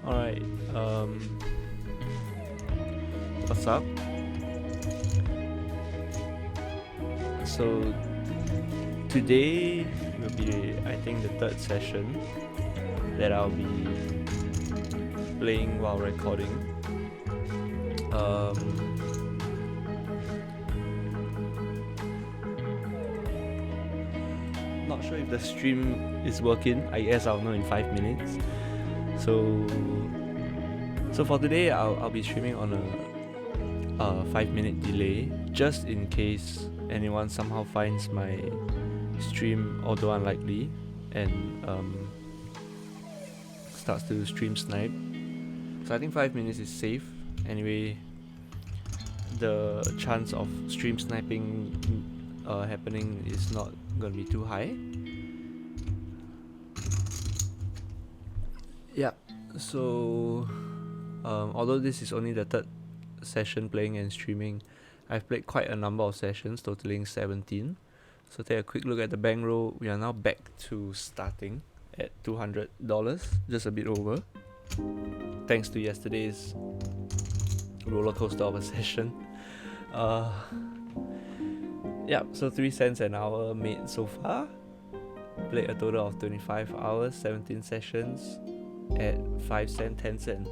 Alright, what's up? So today will be, I think, the third session that I'll be playing while recording. Not sure if the stream is working. I guess I'll know in 5 minutes. So for today, I'll be streaming on a 5-minute delay, just in case anyone somehow finds my stream, although unlikely, and starts to stream snipe. So I think 5 minutes is safe. Anyway, the chance of stream sniping happening is not gonna be too high. Yeah, so although this is only the third session playing and streaming, I've played quite a number of sessions, totaling 17. So take a quick look at the bankroll. We are now back to starting at $200, just a bit over, thanks to yesterday's roller coaster of a session. Yeah, so 3 cents an hour made so far. Played a total of 25 hours, 17 sessions at 5 cents, 10 cents.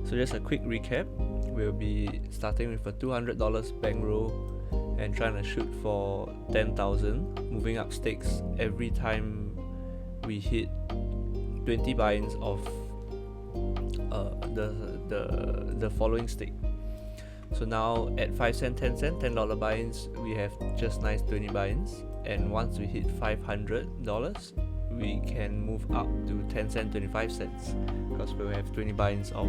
So just a quick recap. We'll be starting with a $200 bankroll and trying to shoot for 10,000, moving up stakes every time we hit 20 buy-ins of the following stake. So now at 5 cent, 10 cent, $10 buy-ins, we have just nice 20 buy-ins, and once we hit $500, we can move up to 10 cent, 25 cents, because we have 20 buy-ins of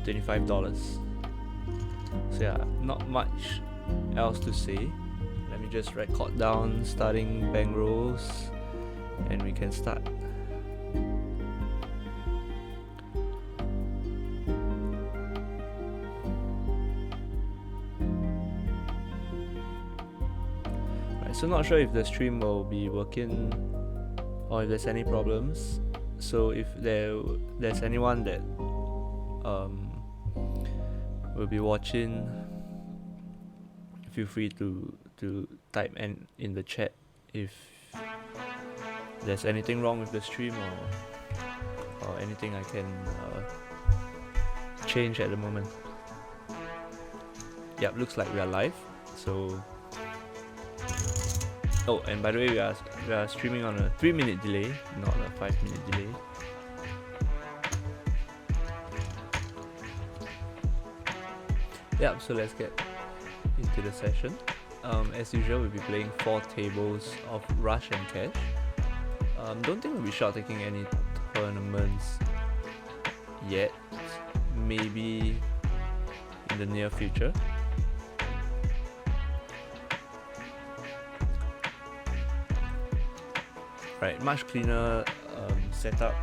$25. So yeah, not much else to say. Let me just record down starting bankrolls and we can start. Right, so not sure if the stream will be working or if there's any problems. So if there's anyone that will be watching, feel free to type in the chat if there's anything wrong with the stream or anything I can change at the moment. Yep, looks like we are live. So and by the way, we are streaming on a 3-minute delay, not a 5-minute delay. Yeah, so let's get into the session. As usual, we'll be playing 4 tables of Rush and Cash. Don't think we'll be short taking any tournaments yet. Maybe in the near future. Right, much cleaner setup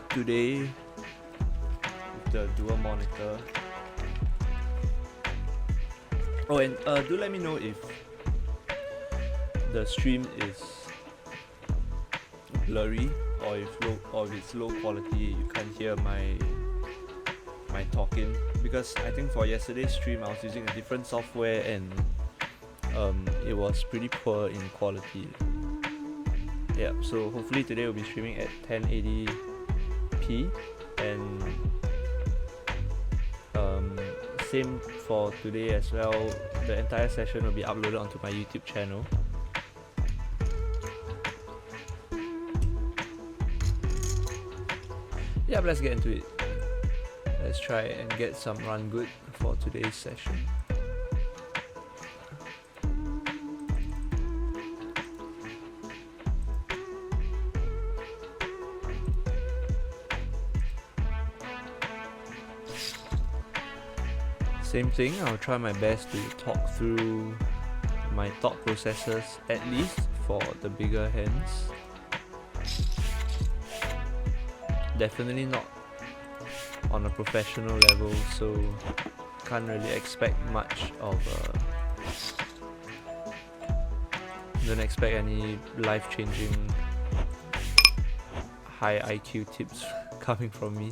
today with the dual monitor. Oh, and do let me know if the stream is blurry or if it's low quality. You can't hear my talking, because I think for yesterday's stream I was using a different software and it was pretty poor in quality. Yeah, so hopefully today we'll be streaming at 1080p, and same for today as well. The entire session will be uploaded onto my YouTube channel. Yeah, but let's get into it. Let's try and get some run good for today's session. Same thing, I'll try my best to talk through my thought processes, at least for the bigger hands. Definitely not on a professional level, so can't really expect much of don't expect any life-changing high IQ tips coming from me.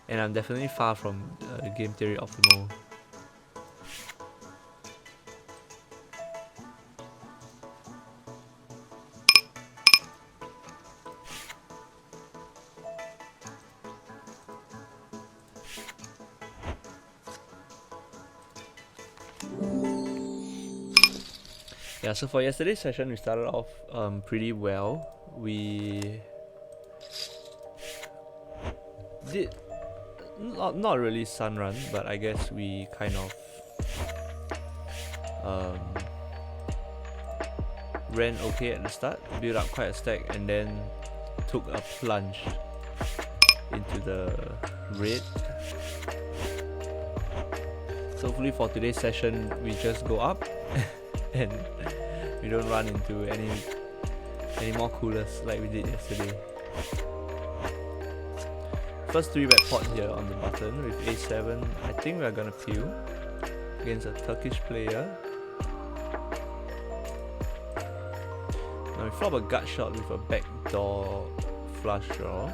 And I'm definitely far from game theory optimal. Yeah, so for yesterday's session, we started off pretty well. We did not really sun run, but I guess we kind of ran okay at the start, built up quite a stack, and then took a plunge into the red. So hopefully for today's session, we just go up and we don't run into any more coolers like we did yesterday. First 3-bet pot here on the button with a7. I think we are gonna peel against a Turkish player. Now we flop a gut shot with a backdoor flush draw.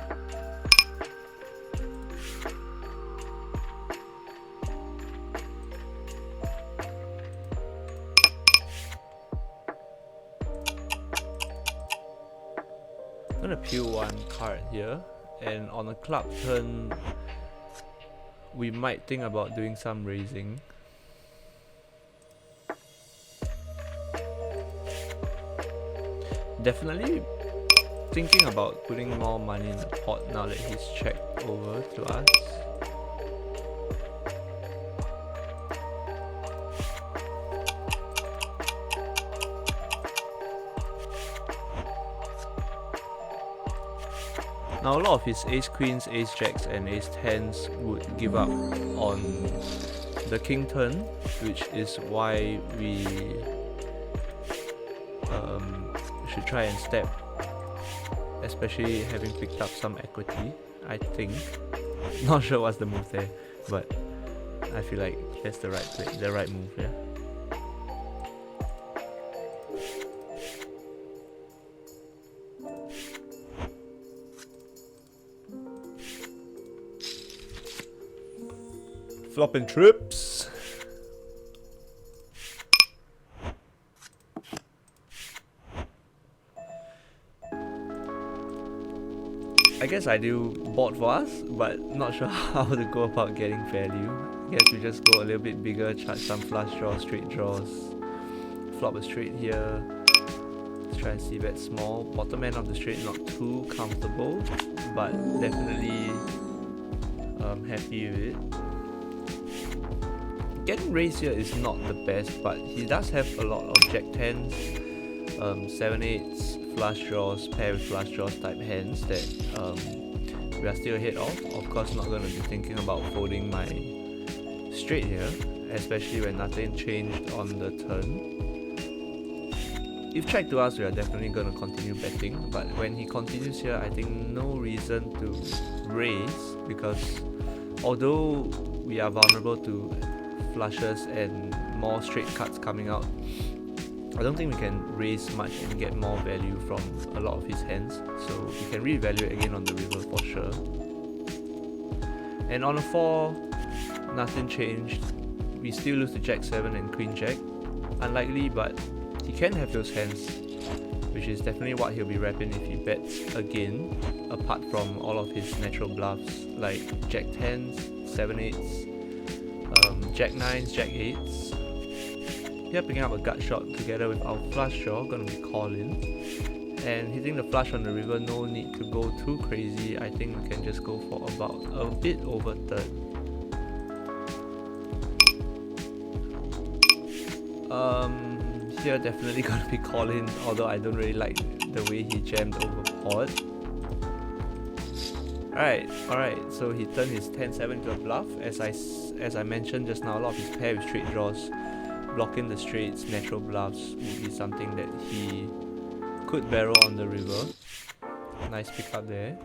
I'm gonna peel one card here, and on a club turn we might think about doing some raising. Definitely thinking about putting more money in the pot now that he's checked over to us. Now a lot of his ace queens, ace jacks and ace tens would give up on the king turn, which is why we should try and step, especially having picked up some equity, I think. Not sure what's the move there, but I feel like that's the right play, the right move, yeah. Flopping trips. I guess I do board for us, but not sure how to go about getting value. I guess we just go a little bit bigger, charge some flush draws, straight draws, flop a straight here. Let's try and see bet small. Bottom end of the straight not too comfortable, but definitely happy with it. Getting raised here is not the best, but he does have a lot of jack 10s, 7/8s, flush draws, pair with flush draws type hands that we are still ahead of. Of course, not going to be thinking about folding my straight here, especially when nothing changed on the turn. If checked to us, we are definitely going to continue betting, but when he continues here, I think no reason to raise, because although we are vulnerable to flushes and more straight cuts coming out, I don't think we can raise much and get more value from a lot of his hands, so we can reevaluate again on the river for sure. And on a 4, nothing changed. We still lose to jack 7 and queen jack. Unlikely, but he can have those hands, which is definitely what he'll be repping if he bets again, apart from all of his natural bluffs like jack 10s, 7/8s, jack 9s, jack 8s. Here picking up a gut shot together with our flush draw, gonna be calling. And hitting the flush on the river, no need to go too crazy. I think we can just go for about a bit over third. Here definitely gonna be calling, although I don't really like the way he jammed over pot. Alright, so he turned his 10-7 to a bluff. As I mentioned just now, a lot of his pair with straight draws, blocking the straights, natural bluffs would be something that he could barrel on the river. Nice pick up there.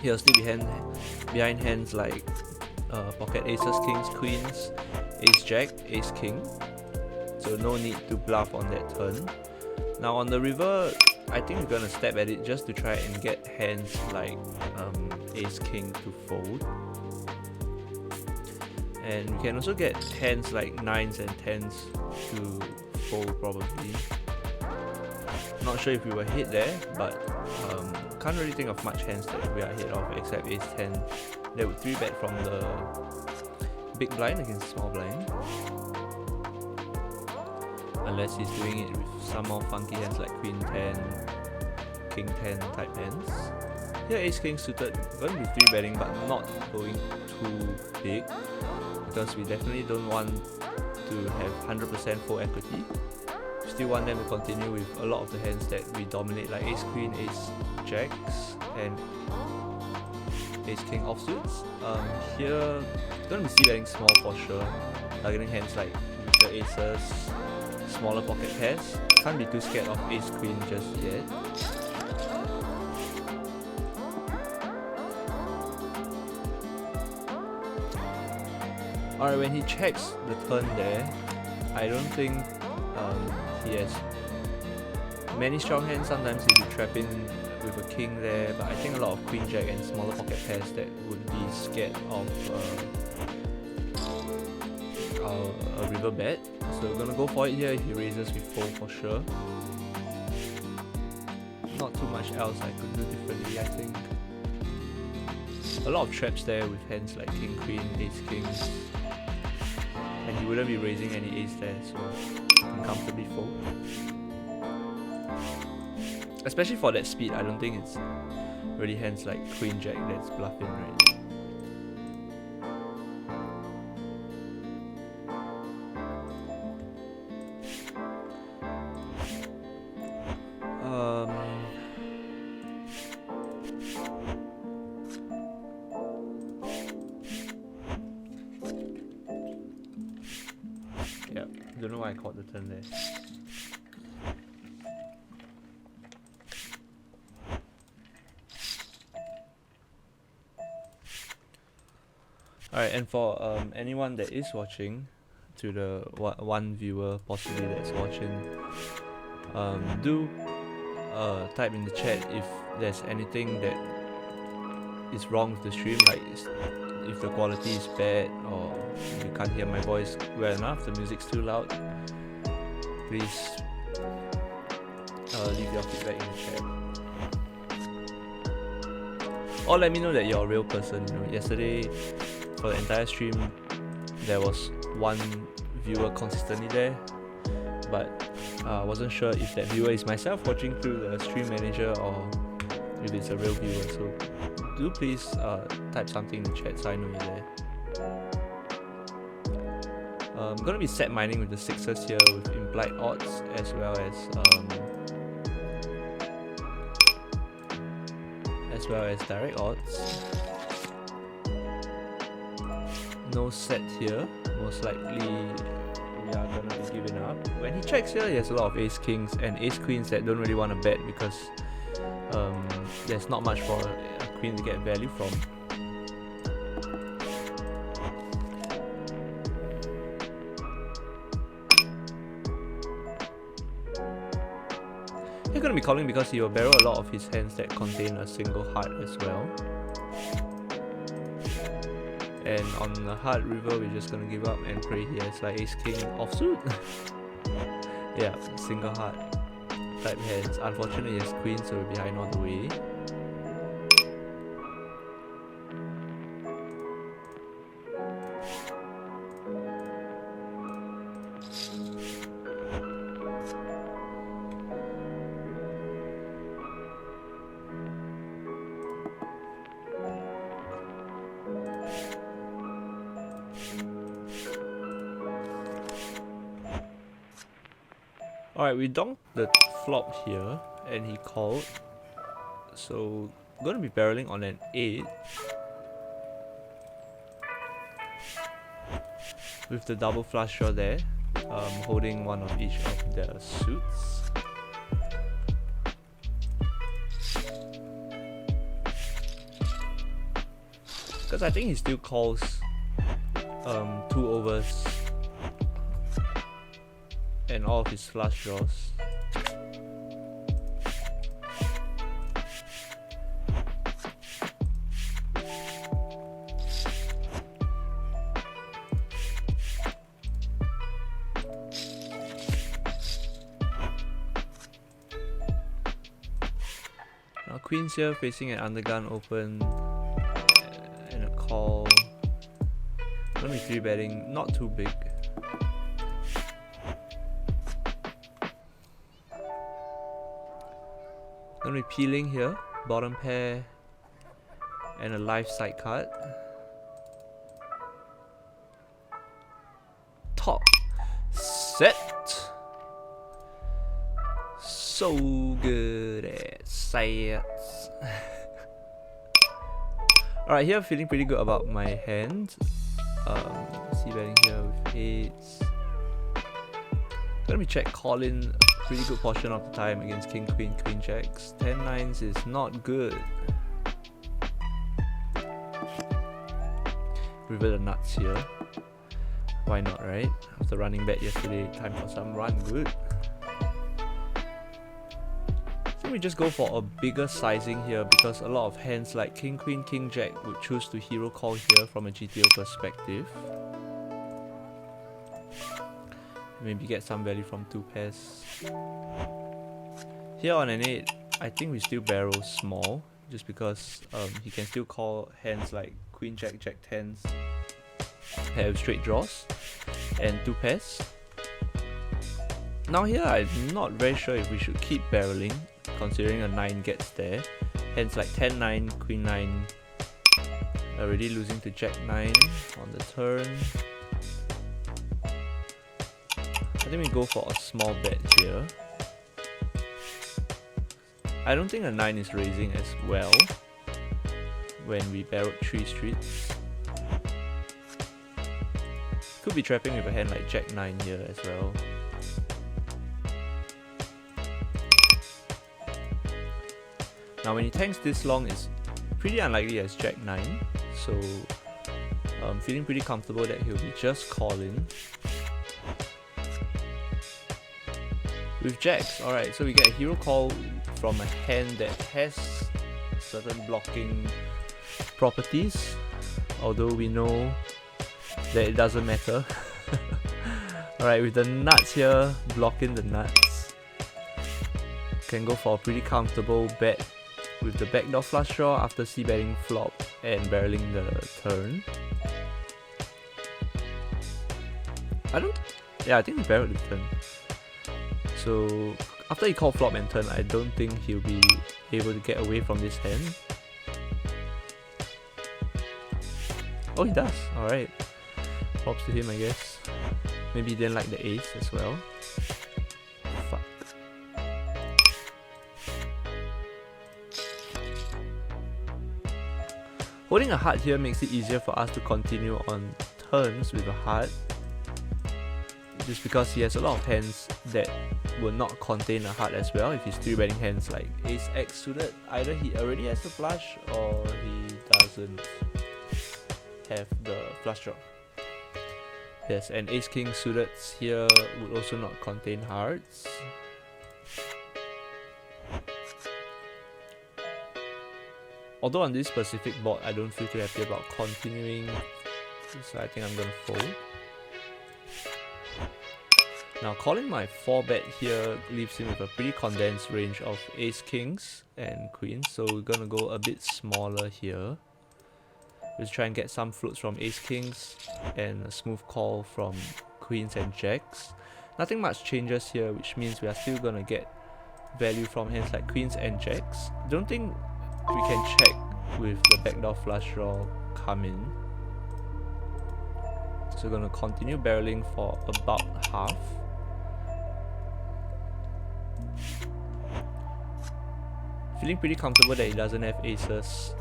He'll still be behind hands like pocket aces, kings, queens, ace jack, ace king. So no need to bluff on that turn. Now on the river, I think we're gonna step at it just to try and get hands like ace king to fold. And we can also get hands like 9s and 10s to fold probably. Not sure if we were hit there, but can't really think of much hands that we are hit of except ace 10. That would 3-bet from the big blind against small blind. Unless he's doing it with some more funky hands like queen 10, king 10 type hands. Here ace king suited, going to be 3-betting but not going too big, because we definitely don't want to have 100% full equity. We still want them to continue with a lot of the hands that we dominate, like ace queen, ace jacks, and ace king offsuits. Here, going to be c-betting small for sure, targeting hands like the aces, smaller pocket pairs. Can't be too scared of ace queen just yet. Alright, when he checks the turn there, I don't think he has many strong hands. Sometimes he'll be trapping with a king there, but I think a lot of queen jack and smaller pocket pairs that would be scared of a river bet. So we're gonna go for it here. If he raises, we fold for sure. Not too much else I could do differently, I think. A lot of traps there with hands like king, queen, ace, kings. And he wouldn't be raising any ace there, so you can comfortably fold. Especially for that speed, I don't think it's really hands like queen jack that's bluffing, right? Yeah, don't know why I caught the turn there. Alright, and for anyone that is watching, to the one viewer possibly that's watching, do type in the chat if there's anything that is wrong with the stream, like if the quality is bad or you can't hear my voice well enough, the music's too loud. Please leave your feedback in the chat. Or let me know that you're a real person. You know, yesterday for the entire stream there was one viewer consistently there, but I wasn't sure if that viewer is myself watching through the stream manager or if it's a real viewer. So do please type something in the chat so I know you're there. I'm gonna be set mining with the sixes here with implied odds as well as direct odds. No set here, most likely we are gonna be giving up. When he checks here, he has a lot of ace kings and ace queens that don't really want to bet because there's not much for a queen to get value from. He's gonna be calling because he will barrel a lot of his hands that contain a single heart as well. And on the hard river, we're just gonna give up and pray he has like ace king offsuit. Yeah, single heart type hands. Unfortunately, he has queen, so we're behind all the way. Alright, we donked the flop here and he called. So gonna be barreling on an 8. With the double flush draw there. Holding one of each of the suits. because I think he still calls 2 overs and all of his flush draws. Now queens here facing an undergun open and a call. Gonna be 3-betting, not too big. Gonna be peeling here, bottom pair and a live side card. Top set. So good at sets. Alright, here I'm feeling pretty good about my hand. See betting here with 8s. Gonna be check calling a pretty good portion of the time against king, queen, queen jacks. 10-9s is not good. River the nuts here. Why not, right? After running bet yesterday, time for some run good. So we just go for a bigger sizing here because a lot of hands like king, queen, king, jack would choose to hero call here from a GTO perspective. Maybe get some value from 2 pairs. Here on an 8, I think we still barrel small just because he can still call hands like queen, jack, jack 10s, pair of straight draws, and 2 pairs. Now here I'm not very sure if we should keep barreling considering a 9 gets there. Hands like 10-9, queen 9, already losing to jack 9 on the turn. I think we go for a small bet here. I don't think a 9 is raising as well when we barreled 3 streets. Could be trapping with a hand like jack 9 here as well. Now when he tanks this long, it's pretty unlikely as jack 9, so I'm feeling pretty comfortable that he'll be just calling. With jacks, alright, so we get a hero call from a hand that has certain blocking properties, although we know that it doesn't matter. Alright, with the nuts here, blocking the nuts, can go for a pretty comfortable bet with the backdoor flush draw after c-betting flop and barreling the turn. I think we barreled the turn. So after he called flop and turn, I don't think he'll be able to get away from this hand. Oh, he does. Alright. Props to him, I guess. Maybe he didn't like the ace as well. Fuck. Holding a heart here makes it easier for us to continue on turns with a heart. Just because he has a lot of hands that will not contain a heart as well if he's 3-betting hands like ace x suited. Either he already has a flush or he doesn't have the flush draw. Yes, and ace king suited here would also not contain hearts. Although on this specific board I don't feel too happy about continuing, so I think I'm gonna fold. Now calling my 4-bet here leaves him with a pretty condensed range of ace kings and queens, so we're gonna go a bit smaller here. Let's try and get some floats from ace kings and a smooth call from queens and jacks. Nothing much changes here, which means we are still gonna get value from hands like queens and jacks. Don't think we can check with the backdoor flush draw come in. So we're gonna continue barreling for about half. Feeling pretty comfortable that he doesn't have aces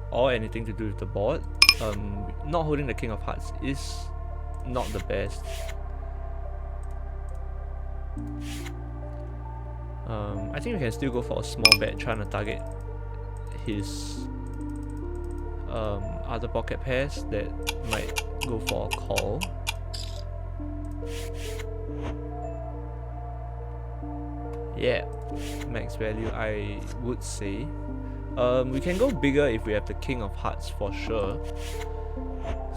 or anything to do with the board. Not holding the king of hearts is not the best. I think we can still go for a small bet trying to target his other pocket pairs that might go for a call. Yeah, max value I would say. We can go bigger if we have the King of Hearts for sure.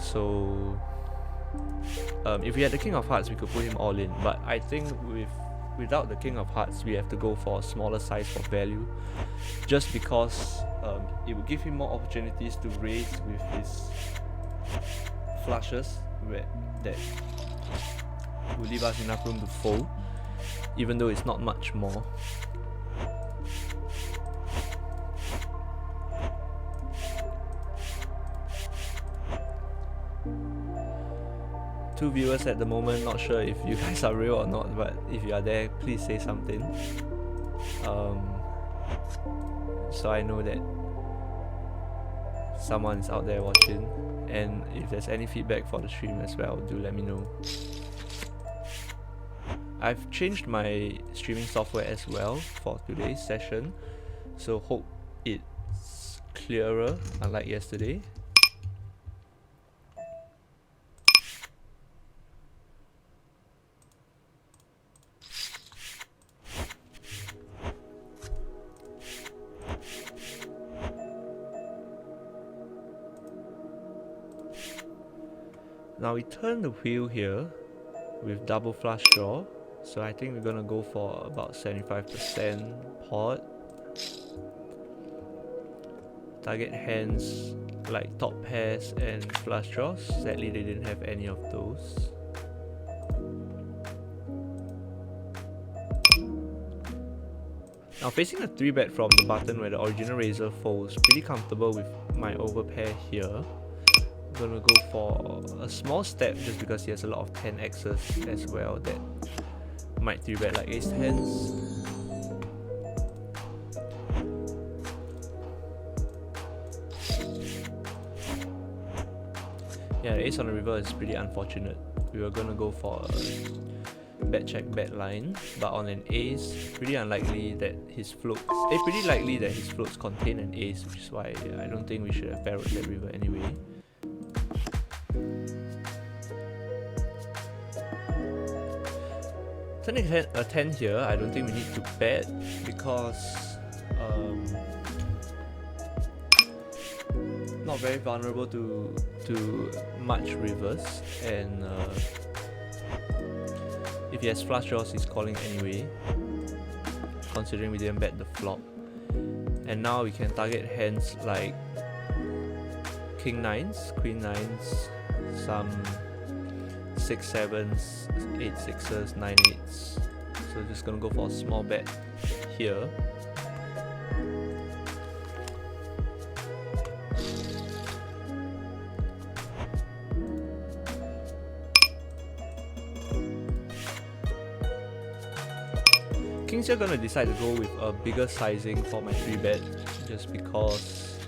So if we had the King of Hearts, we could put him all in. But I think without the King of Hearts, we have to go for a smaller size for value, just because it will give him more opportunities to raise with his flushes that will leave us enough room to fold, even though it's not much more. Two viewers at the moment, not sure if you guys are real or not, but if you are there, please say something. So I know that someone's out there watching, and if there's any feedback for the stream as well, do let me know. I've changed my streaming software as well for today's session, so hope it's clearer unlike yesterday. Now we turn the wheel here with double flush draw, so I think we're gonna go for about 75% pot. Target hands like top pairs and flush draws. Sadly they didn't have any of those. Now facing a 3-bet from the button where the original raiser folds, pretty comfortable with my overpair here. I'm gonna go for a small step just because he has a lot of 10x's as well that might 3-bet like ace hands. Yeah, the ace on the river is pretty unfortunate. We were gonna go for a bet check bet line, but on an ace, pretty unlikely that his floats. Pretty likely that his floats contain an ace, which is why I don't think we should have barreled that river anyway. Turning a 10 here, I don't think we need to bet because not very vulnerable to much rivers, and if he has flush draws, he's calling anyway, considering we didn't bet the flop. And now we can target hands like king nines, queen nines, some 6-7s, 8-6s, 9-8s. So just gonna go for a small bet here. Kings are gonna decide to go with a bigger sizing for my 3-bet, just because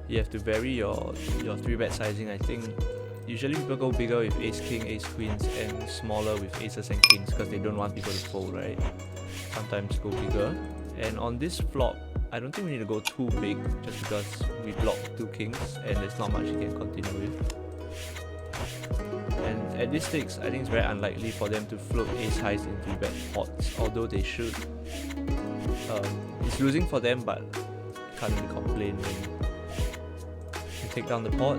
you have to vary your 3-bet sizing. I think usually people go bigger with ace king, ace queens, and smaller with aces and kings because they don't want people to fold, right? Sometimes go bigger. And on this flop, I don't think we need to go too big just because we blocked 2 kings and there's not much you can continue with. And at this stakes, I think it's very unlikely for them to float ace highs in 3-bet pots, although they should. It's losing for them, but can't really complain when you take down the pot.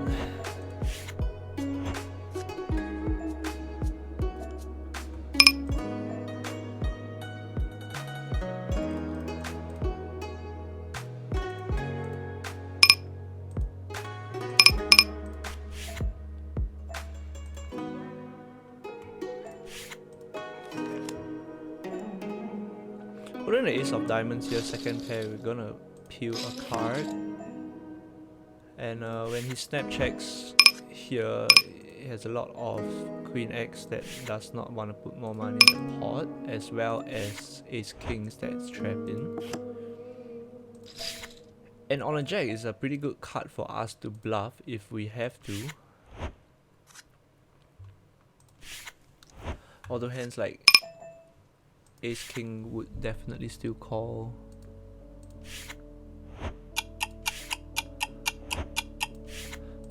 Putting the ace of diamonds here, second pair, we're gonna peel a card. And when he snap checks here, he has a lot of queen X that does not want to put more money in the pot, as well as ace kings that's trapped in. And on a jack is a pretty good card for us to bluff if we have to. Although hands like ace king would definitely still call.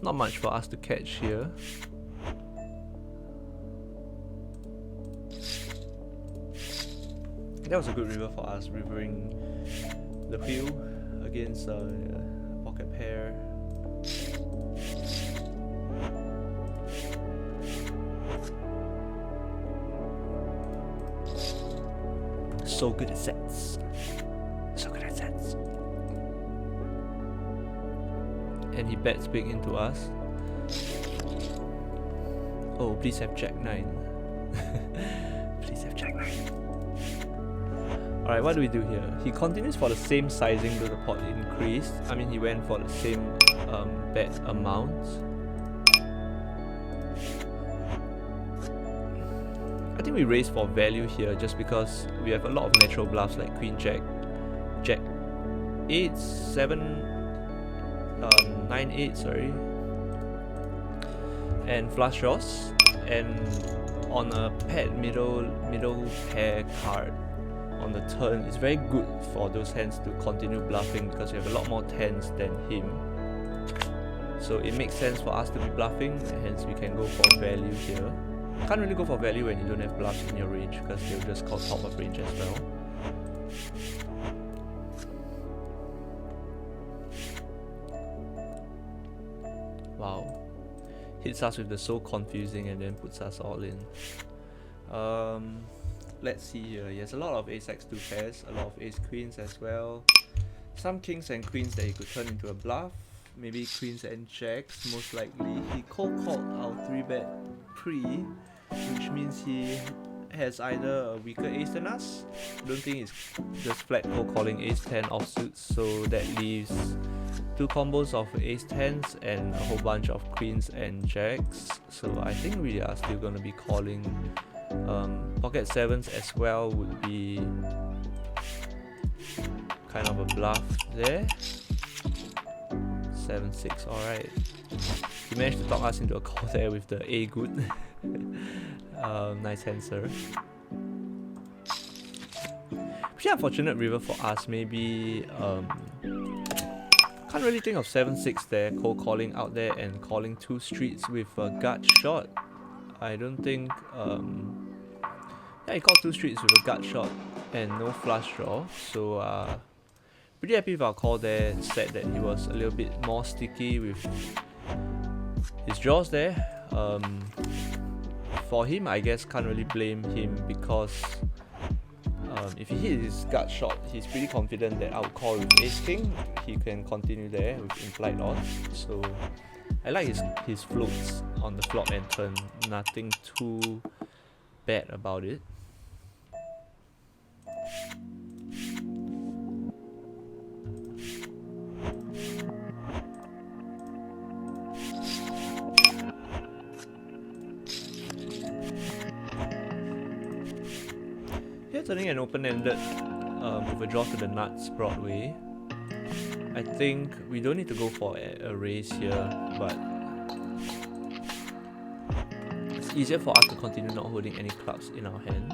Not much for us to catch here. That was a good river for us, rivering the wheel against pocket pair. So good at sets. So good at sets. And he bets big into us. Oh, please have Jack 9. Please have Jack 9. Alright, what do we do here? He continues for the same sizing though the pot increased. I mean, he went for the same bet amount. I think we raise for value here just because we have a lot of natural bluffs like Queen Jack, Jack 8, 7, 9, 8, sorry, and flush draws, and on a paired middle pair card on the turn, it's very good for those hands to continue bluffing because we have a lot more tens than him. So it makes sense for us to be bluffing, hence we can go for value here. Can't really go for value when you don't have bluffs in your range because they'll just call top of range as well. Wow. Hits us with the so confusing and then puts us all in. Let's see here. He has a lot of ace-x2 pairs, a lot of ace-queens as well. Some kings and queens that he could turn into a bluff. Maybe queens and jacks, most likely. He cold called our 3-bet pre, which means he has either a weaker ace than us. I don't think it's just flat cold calling ace-10 offsuits, so that leaves 2 combos of ace-10s and a whole bunch of queens and jacks. So I think we are still going to be calling. Pocket 7s as well would be kind of a bluff there. 7-6, alright. He managed to talk us into a call there with the A good. Nice answer. Pretty unfortunate river for us, maybe can't really think of 7-6 there, cold calling out there and calling 2 streets with a gut shot. I don't think yeah, he called 2 streets with a gut shot and no flush draw, so pretty happy with our call there. Said that he was a little bit more sticky with his draws there. For him, I guess can't really blame him because if he hit his gut shot, he's pretty confident that I'll call with ace king. He can continue there with implied odds. So I like his floats on the flop and turn. Nothing too bad about it. Here turning an open-ended with a draw to the nuts Broadway. I think we don't need to go for a raise here, but it's easier for us to continue not holding any clubs in our hand.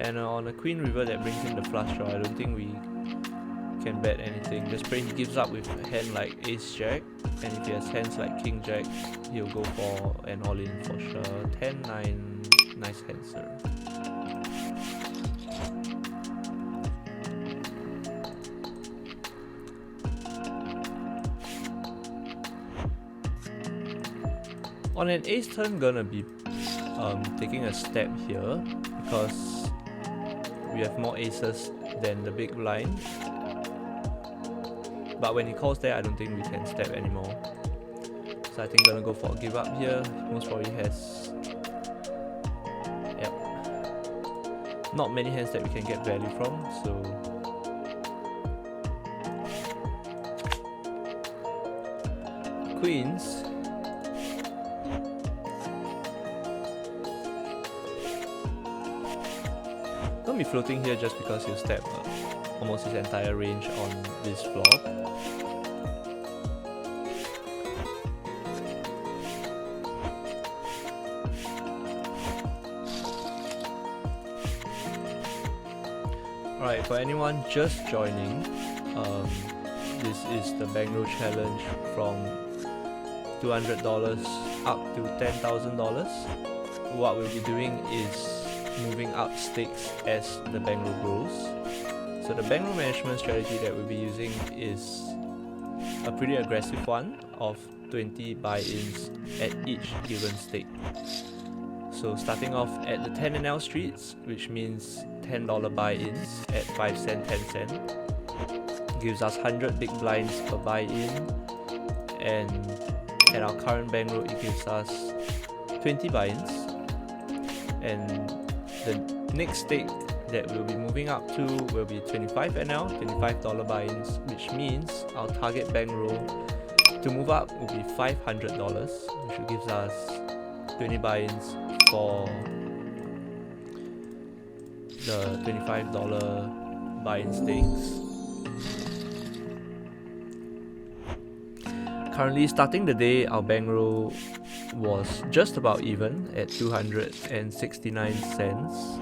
And on a queen river that brings in the flush draw, I don't think we can bet anything. Just pray he gives up with a hand like ace jack, and if he has hands like king jack, he'll go for an all-in for sure. 10-9, nice hand, sir. On an ace turn, gonna be taking a step here because we have more aces than the big blind. But when he calls there, I don't think we can step anymore. So I think gonna go for a give up here. Most probably has, yep, not many hands that we can get value from. So queens. Don't be floating here just because he'll step almost his entire range on this flop. Alright, for anyone just joining, This is the Bankroll challenge from $200 up to $10,000. What we'll be doing is moving up stakes as the bankroll grows. So the bankroll management strategy that we'll be using is a pretty aggressive one of 20 buy-ins at each given stake. So starting off at the 10 NL streets, which means $10 buy-ins at 5 cent, 10 cent, gives us 100 big blinds per buy-in, and at our current bankroll it gives us 20 buy-ins. And the next stake that we'll be moving up to will be 25 NL, $25 buy-ins, which means our target bankroll to move up will be $500, which gives us 20 buy-ins for the $25 buy-in stakes. Currently, starting the day, our bankroll was just about even at 269 cents.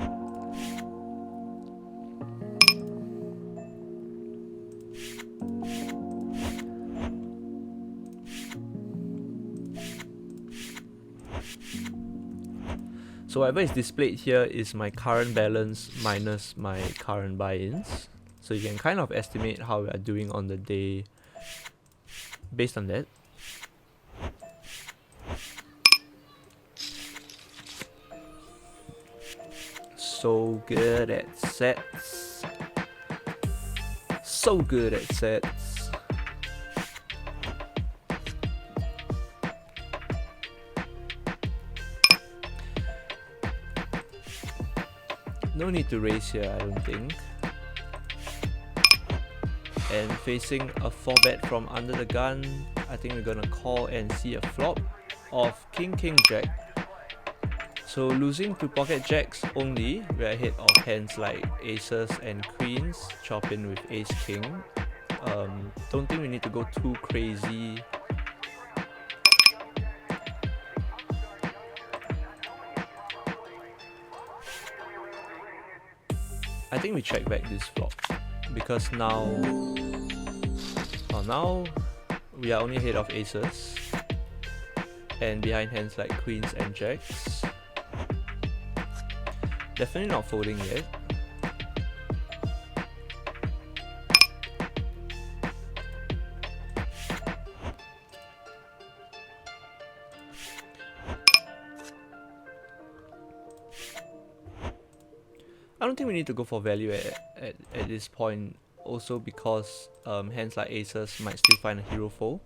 So whatever is displayed here is my current balance minus my current buy-ins. So you can kind of estimate how we are doing on the day based on that. So good at sets. So good at sets. No need to raise here, I don't think. And facing a 4-bet from under the gun, I think we're gonna call and see a flop of King King Jack. So losing to pocket jacks only, we're ahead of hands like aces and queens, chop in with ace king. Don't think we need to go too crazy. I think we check back this flop because now we are only ahead of aces and behind hands like queens and jacks. Definitely not folding yet. I don't think we need to go for value at this point, also because hands like aces might still find a hero fold,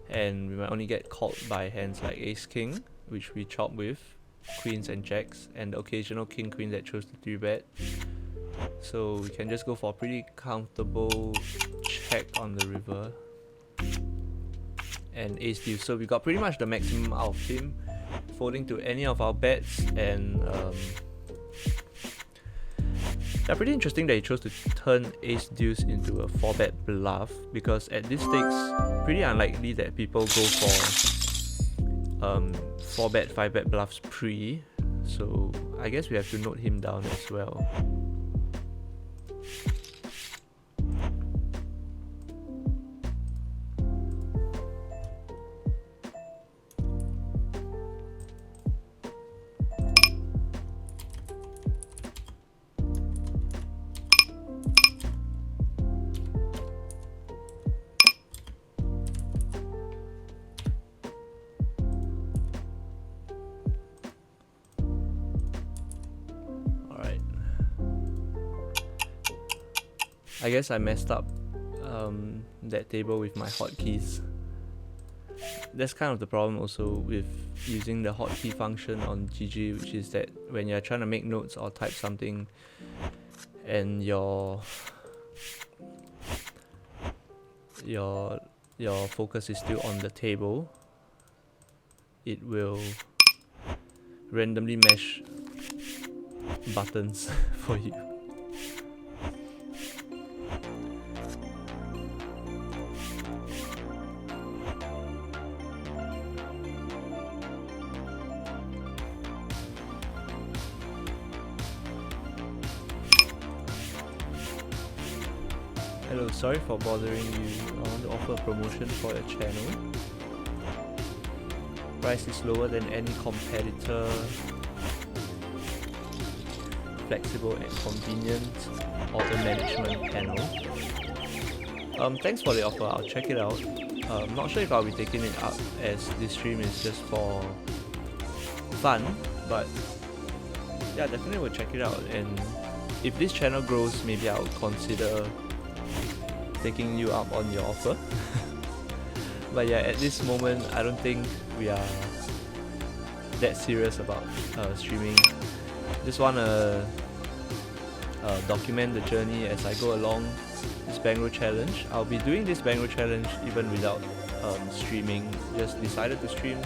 and we might only get called by hands like ace king, which we chop with queens and jacks, and the occasional king queen that chose to 3-bet. So we can just go for a pretty comfortable check on the river and ace deuce. So we got pretty much the maximum out of him, folding to any of our bets, and yeah, pretty interesting that he chose to turn ace deuce into a 4-bet bluff, because at this stakes, pretty unlikely that people go for 4-bet, 5-bet bluffs pre, so I guess we have to note him down as well. I guess I messed up that table with my hotkeys. That's kind of the problem also with using the hotkey function on GG, which is that when you're trying to make notes or type something and your focus is still on the table, it will randomly mash buttons for you. Hello, sorry for bothering you. I want to offer a promotion for your channel. Price is lower than any competitor. Flexible and convenient auto management panel. Thanks for the offer, I'll check it out. Not sure if I'll be taking it up as this stream is just for fun, but yeah, definitely will check it out. And if this channel grows, maybe I'll consider taking you up on your offer. But yeah, at this moment, I don't think we are that serious about streaming. Just wanna document the journey as I go along this Bankroll challenge. I'll be doing this Bankroll challenge even without streaming. Just decided to stream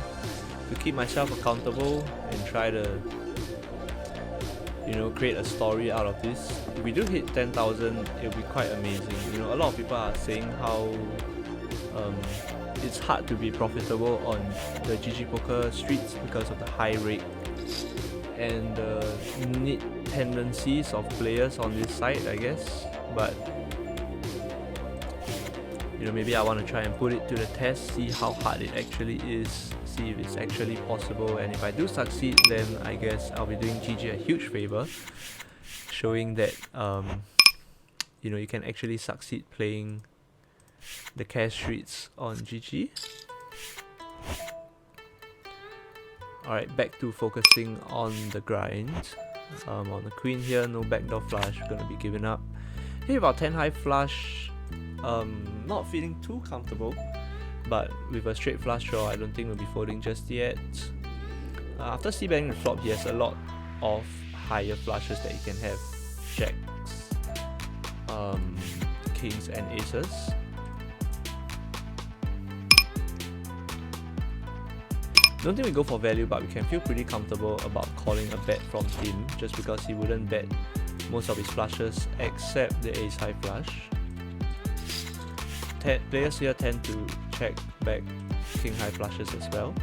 to keep myself accountable and try to, you know, create a story out of this. If we do hit 10,000, it'll be quite amazing. You know, a lot of people are saying how it's hard to be profitable on the GG Poker streets because of the high rate and the neat tendencies of players on this site, I guess. But you know, maybe I want to try and put it to the test, see how hard it actually is, see if it's actually possible, and if I do succeed, then I guess I'll be doing GG a huge favor, showing that you know, you can actually succeed playing the cash streets on GG. Alright, back to focusing on the grind. On the queen here, no backdoor flush, gonna be giving up. Here about 10 high flush, not feeling too comfortable, but with a straight flush draw, I don't think we'll be folding just yet. After c-betting the flop, he has a lot of higher flushes that he can have. Jacks, kings and aces. Don't think we go for value, but we can feel pretty comfortable about calling a bet from him, just because he wouldn't bet most of his flushes except the ace high flush. Players here tend to check back king high flushes as well.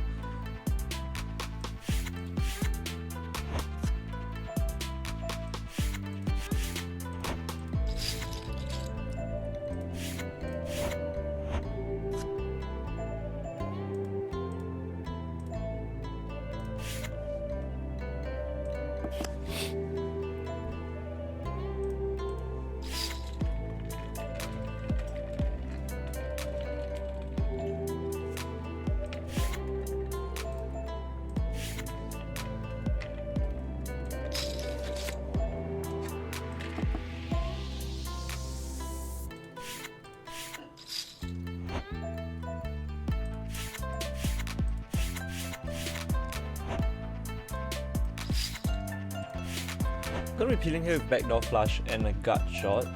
Gonna be peeling here with backdoor flush and a gut shot,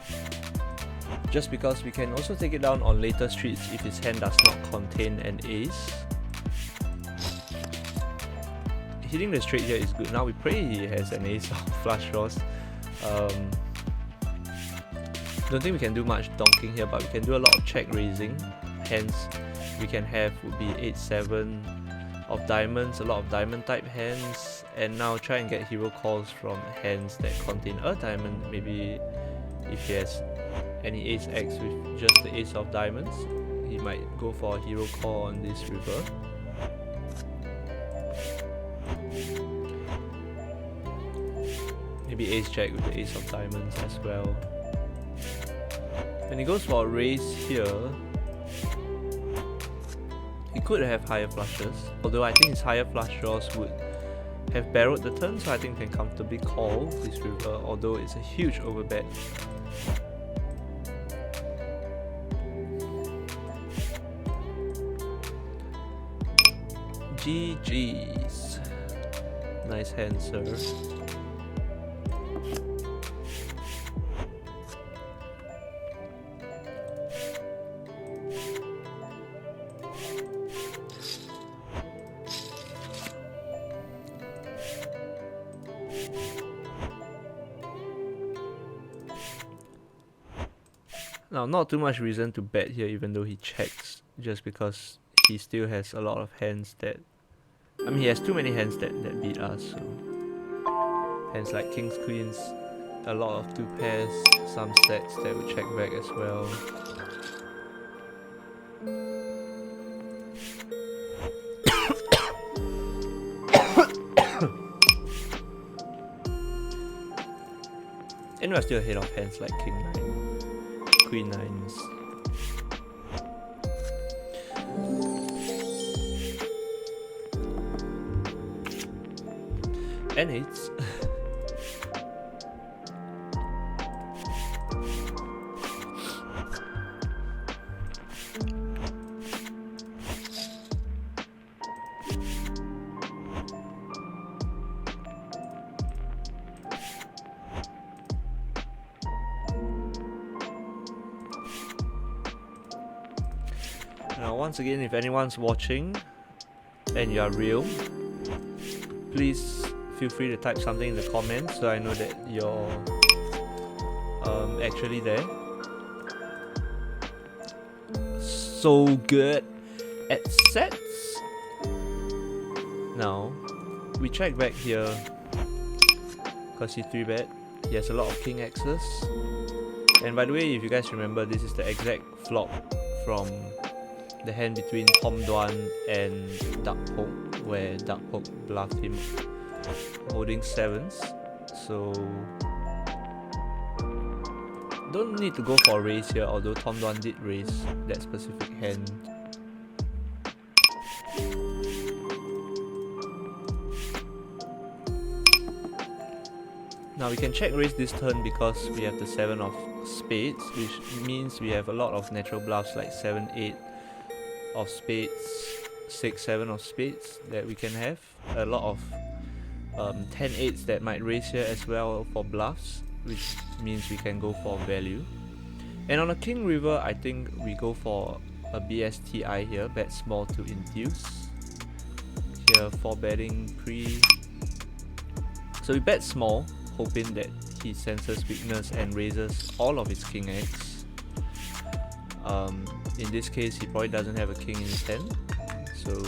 just because we can also take it down on later streets if his hand does not contain an ace. Hitting the straight here is good. Now we pray he has an ace of flush draws. Don't think we can do much donking here, but we can do a lot of check raising. Hands we can have would be 8-7 of diamonds, a lot of diamond type hands, and now try and get hero calls from hands that contain a diamond. Maybe if he has any ace X with just the ace of diamonds, he might go for a hero call on this river. Maybe ace jack with the ace of diamonds as well. When he goes for a raise here, he could have higher flushes, although I think his higher flush draws would have barreled the turn, so I think we can comfortably call this river, although it's a huge overbet. GG's. Nice hand, sir. Now, not too much reason to bet here, even though he checks, just because he still has a lot of hands that... I mean, he has too many hands that beat us, so... Hands like kings, queens, a lot of 2 pairs, some sets that we check back as well. And we're still ahead of hands like King 9, Queen 9s. And 8s. Now once again, if anyone's watching and you are real, please feel free to type something in the comments so I know that you're actually there. So good at sets. Now we check back here because he 3-bet. He has a lot of King X's. And by the way, if you guys remember, this is the exact flop from the hand between Tom Duan and Duck Poke, where Duck Poke bluffed him holding 7s. So don't need to go for a raise here, although Tom Duan did raise that specific hand. Now we can check raise this turn because we have the 7 of spades, which means we have a lot of natural bluffs like 7, 8 of spades, 6, 7 of spades that we can have. A lot of 10 8s that might raise here as well for bluffs, which means we can go for value. And on a King River, I think we go for a BSTI here, bet small to induce. Here 4-betting pre. So we bet small, hoping that he senses weakness and raises all of his King X. In this case, he probably doesn't have a king in his hand, so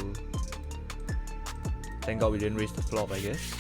thank God we didn't raise the flop, I guess.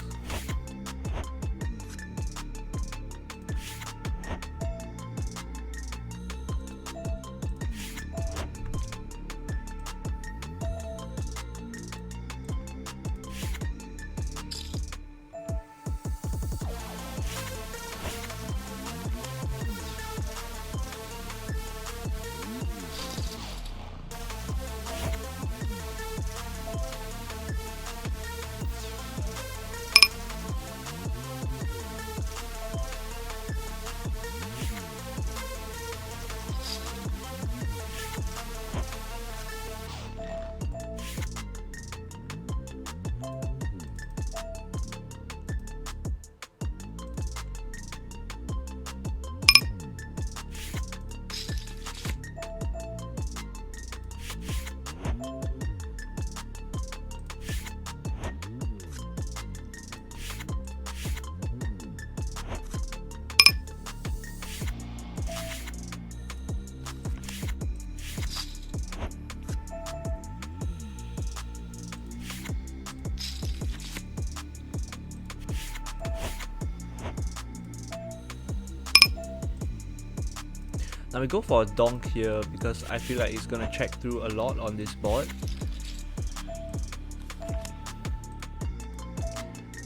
Now we go for a donk here because I feel like it's gonna check through a lot on this board.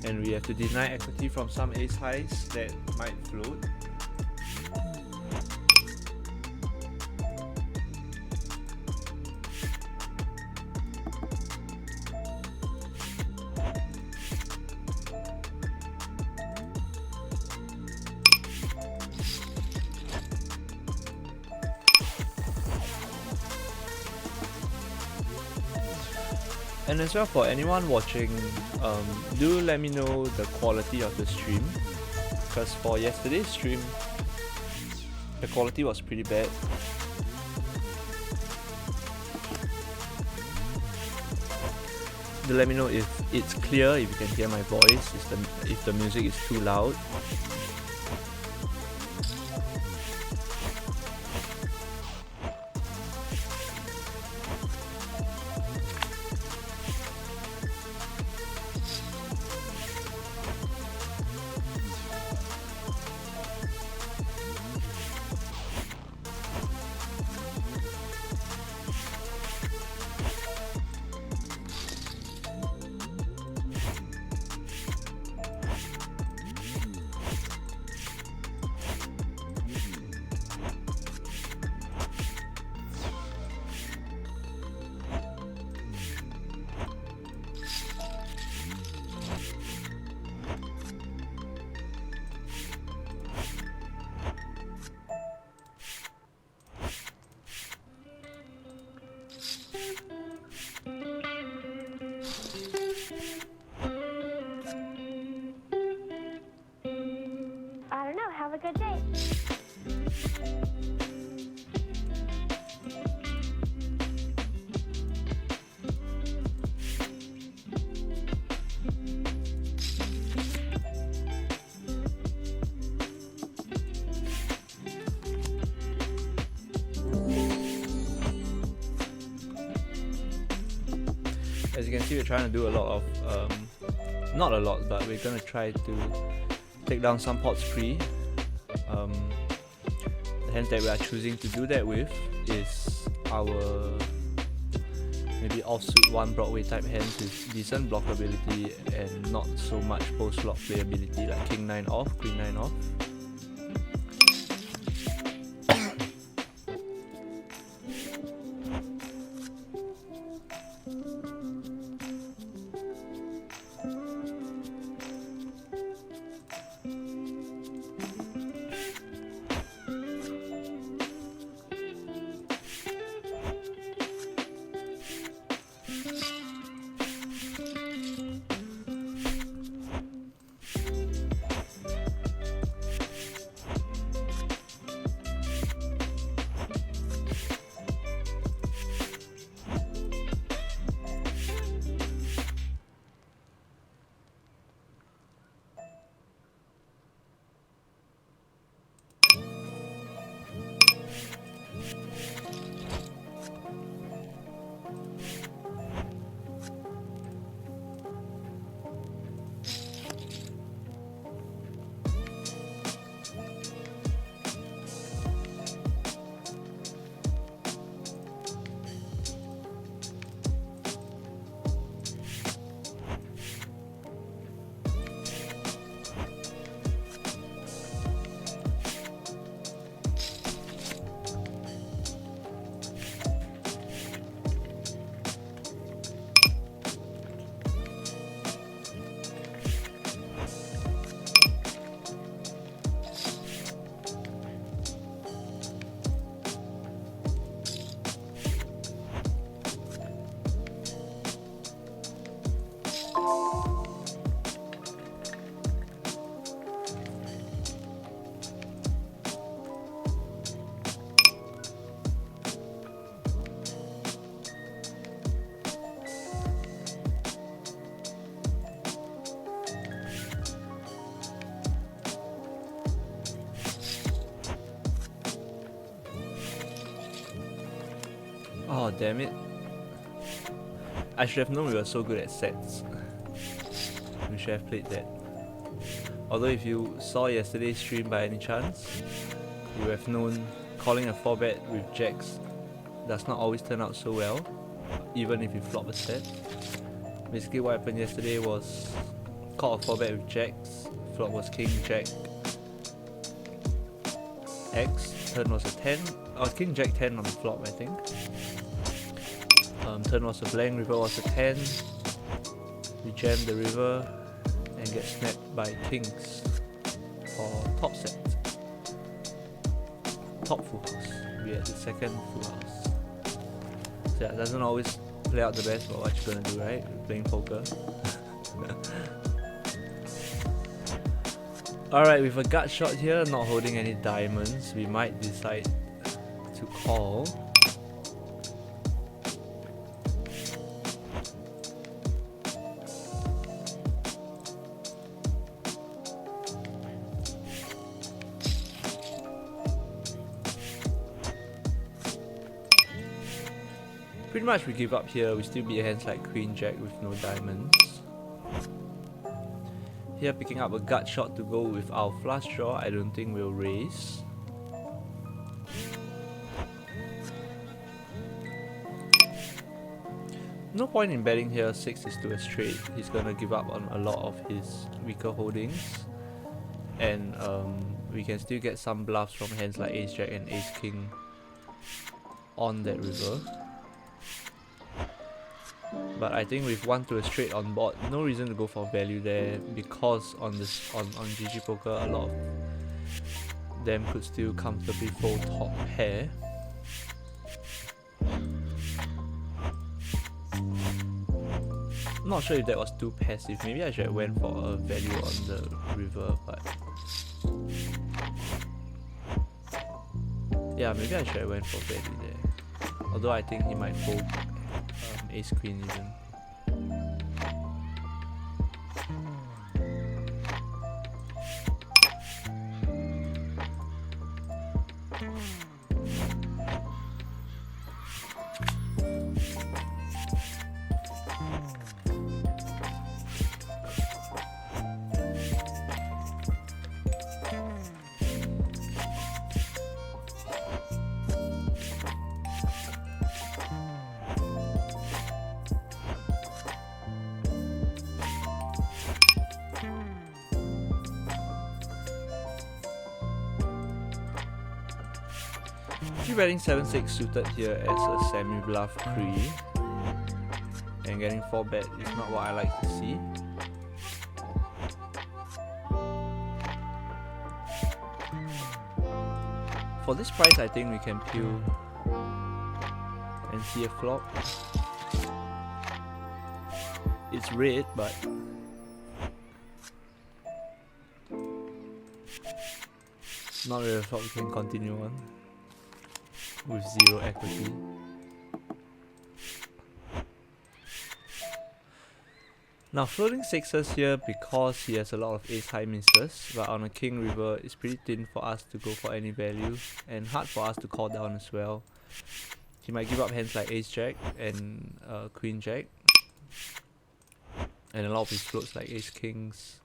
And we have to deny equity from some ace highs that might float. And as well, for anyone watching, do let me know the quality of the stream, because for yesterday's stream, the quality was pretty bad. Do let me know if it's clear, if you can hear my voice, if the music is too loud. as you can see, we're trying to do a lot of, not a lot, but we're gonna try to take down some pots pre. The hands that we are choosing to do that with is our maybe offsuit 1 Broadway type hands with decent blockability and not so much post-flop playability, like King 9 off, Queen 9 off. Oh damn it. I should have known we were so good at sets. We should have played that. Although if you saw yesterday's stream by any chance, you would have known calling a 4-bet with jacks does not always turn out so well, even if you flop a set. Basically what happened yesterday was called a 4-bet with jacks, flop was king, jack, X, turn was a 10, or king, jack, 10 on the flop I think. Turn was a blank, river was a 10, we jam the river and get snapped by kings for top set. Top full house, we had the second full house. So yeah, it doesn't always play out the best, but what you gonna do, right? We're playing poker. Alright, with a gut shot here, not holding any diamonds, we might decide to call. Pretty much we give up here, we still beat hands like Queen Jack with no diamonds. Here picking up a gut shot to go with our flush draw, I don't think we'll raise. No point in betting here, 6 is to a straight, he's gonna give up on a lot of his weaker holdings. And we can still get some bluffs from hands like Ace Jack and Ace King on that river. But I think with 1 to a straight on board, no reason to go for value there, because on GG Poker a lot of them could still comfortably fold top pair. Not sure if that was too passive, maybe I should have went for a value on the river, but yeah, maybe I should have went for value there. Although I think he might fold Ace Queen even. actually betting 7-6 suited here as a semi-bluff pre, and getting 4 bet is not what I like to see. For this price, I think we can peel and see a flop. It's red, but not really a flop we can continue on with 0 equity. Now floating 6s here because he has a lot of ace high misses, but on a king river it's pretty thin for us to go for any value and hard for us to call down as well. He might give up hands like ace jack and queen jack, and a lot of his floats like ace kings.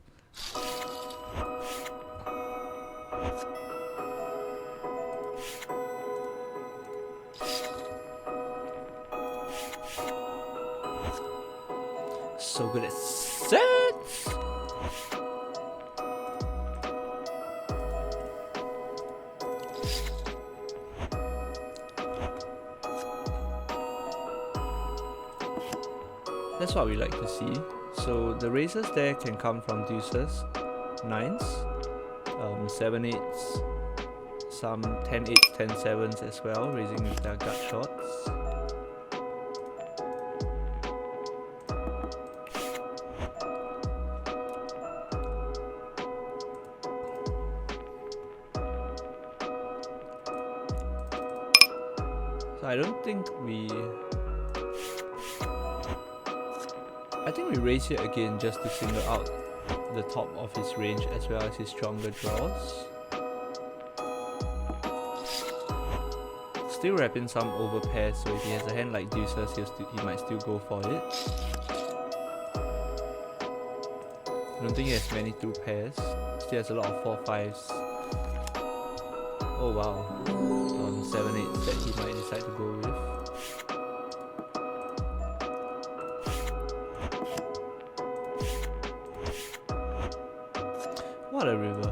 So good at sets. That's what we like to see. So the raises there can come from deuces, 9s, 7-8s, some 10-8s, 10-7s as well, raising with their gut shots. I don't think I think we raise it again just to single out the top of his range as well as his stronger draws. Still wrapping some over pairs, so if he has a hand like deuces, he might still go for it. I don't think he has many 2 pairs. Still has a lot of 4-5s. Oh wow. 7-8s that he might decide to go with. What a river.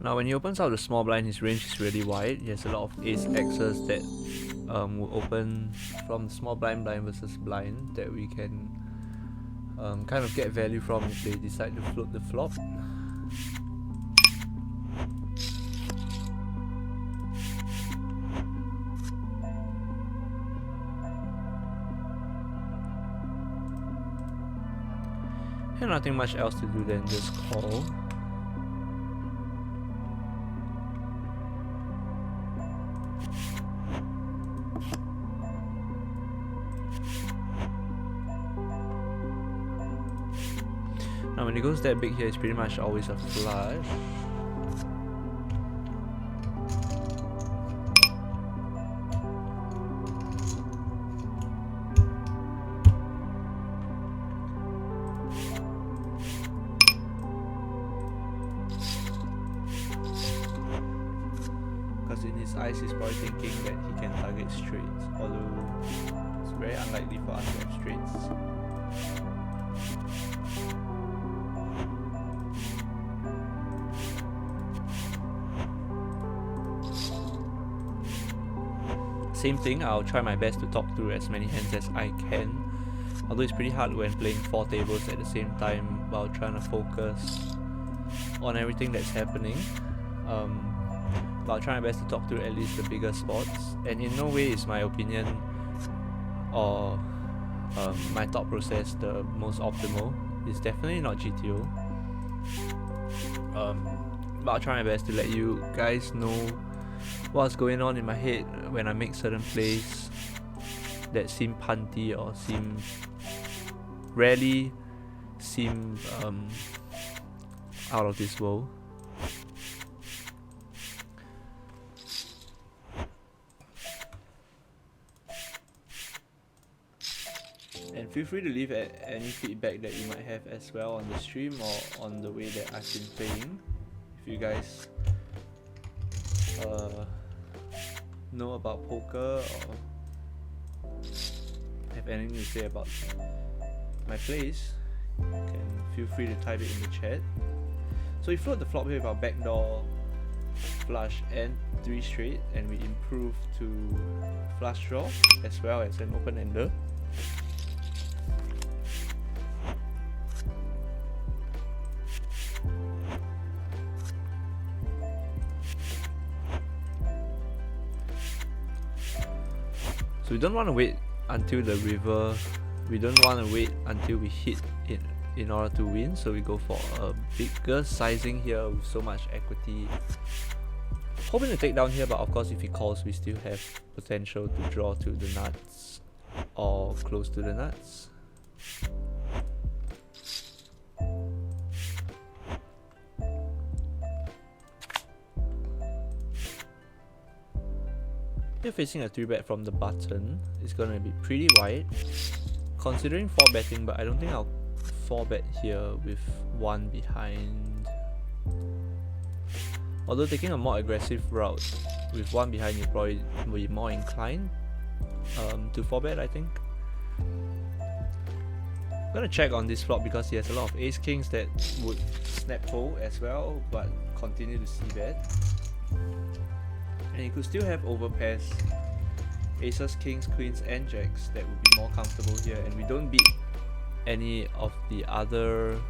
Now when he opens out the small blind, his range is really wide. He has a lot of ace X's that will open from the small blind versus blind that we can kind of get value from if they decide to float the flop. And nothing much else to do than just call. Now when it goes that big here, it's pretty much always a flush. Because in his eyes he's probably thinking that he can target straights, although it's very unlikely for us to have straights. Same thing, I'll try my best to talk through as many hands as I can. Although it's pretty hard when playing 4 tables at the same time while trying to focus on everything that's happening. But I'll try my best to talk through at least the bigger spots. And in no way is my opinion or my thought process the most optimal. It's definitely not GTO. But I'll try my best to let you guys know what's going on in my head when I make certain plays that seem punty or rarely seem out of this world. And feel free to leave any feedback that you might have as well on the stream or on the way that I've been playing. If you guys know about poker or have anything to say about my plays, you can feel free to type it in the chat. So we float the flop here with our backdoor flush and 3 straight, and we improve to flush draw as well as an open ender. So we don't want to wait until the river, we don't want to wait until we hit it in order to win, so we go for a bigger sizing here with so much equity. Hoping to take down here, but of course if he calls we still have potential to draw to the nuts or close to the nuts. Here facing a 3-bet from the button is going to be pretty wide. Considering 4-betting, but I don't think I'll 4-bet here with 1 behind. Although taking a more aggressive route with 1 behind, you probably will be more inclined to 4-bet, I think. I'm gonna check on this flop because he has a lot of ace kings that would snap fold as well, but continue to c-bet. And he could still have overpairs, aces, kings, queens and jacks that would be more comfortable here, and we don't beat any of the other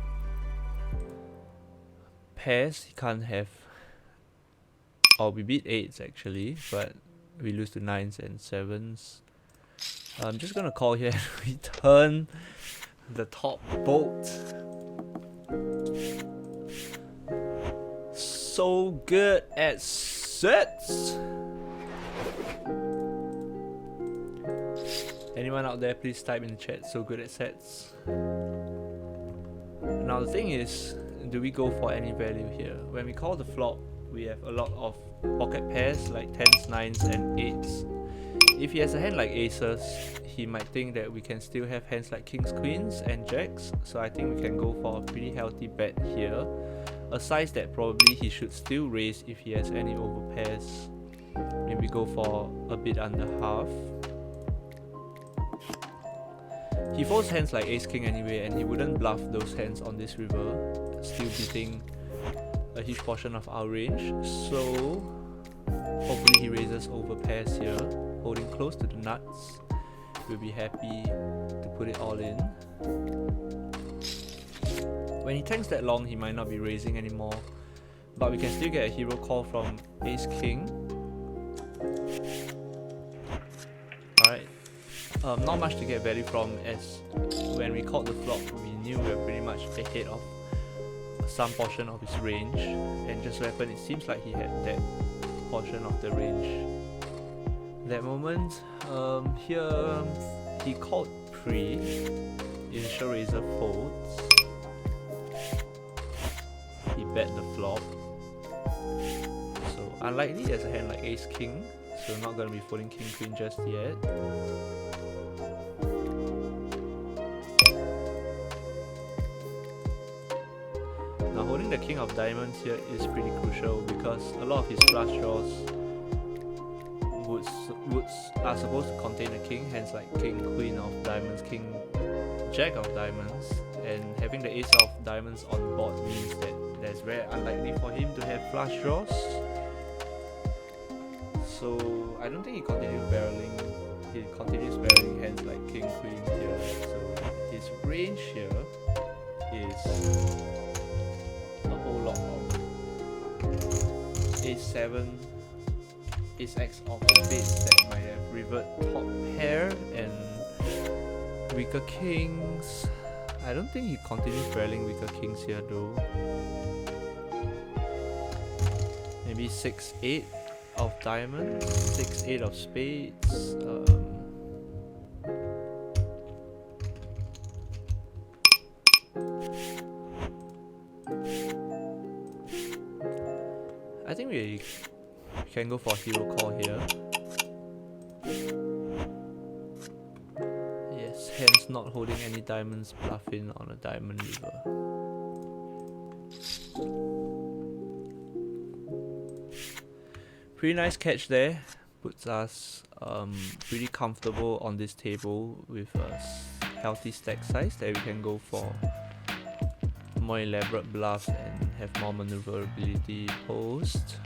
pairs he can't have. Or we beat 8s actually, but we lose to 9s and 7s. I'm just gonna call here and return the top bolt. So good at sets! Anyone out there, please type in the chat, so good at sets. Now the thing is, do we go for any value here? When we call the flop, we have a lot of pocket pairs like 10s, 9s and 8s. If he has a hand like aces, he might think that we can still have hands like kings, queens and jacks, so I think we can go for a pretty healthy bet here. A size that probably he should still raise if he has any overpairs. Maybe go for a bit under half. He folds hands like ace king anyway, and he wouldn't bluff those hands on this river, still beating a huge portion of our range. So hopefully he raises over pairs here, holding close to the nuts. We'll be happy to put it all in. When he tanks that long, he might not be raising anymore, but we can still get a hero call from ace king. Alright, not much to get value from, as when we called the flop we knew we were pretty much ahead of some portion of his range, and just so happened it seems like he had that portion of the range. That moment, here he called pre, initial raiser folds, he bet the flop, so unlikely there's a hand like ace king, so not gonna be folding king queen just yet. Now holding the king of diamonds here is pretty crucial because a lot of his flush draws are supposed to contain a king, hence like king, queen of diamonds, king, jack of diamonds, and having the ace of diamonds on board means that that's very unlikely for him to have flush draws. So I don't think he continues barreling. He continues barreling hands like king, queen here. So his range here is a whole lot of ace7, ace-x of spades that might have revert top pair and weaker kings. I don't think he continues barreling weaker kings here though. Maybe 6-8 of diamonds, 6-8 of spades. I think we can go for a hero call here. Yes, hands just not holding any diamonds, bluff in on a diamond river. Pretty nice catch there. Puts us pretty comfortable on this table with a healthy stack size that we can go for more elaborate bluffs and have more maneuverability post.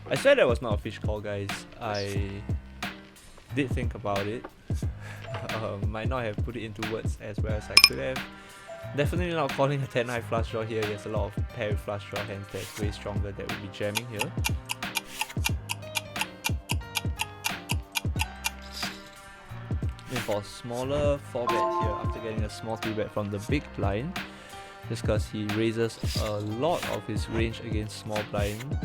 I said that was not a fish call, guys. I did think about it. Might not have put it into words as well as I could have. Definitely not calling a 10 high flush draw here. There's a lot of pair with flush draw hands that's way stronger that will be jamming here. And for smaller 4 bet here, after getting a small 3 bet from the big blind, just because he raises a lot of his range against small blind.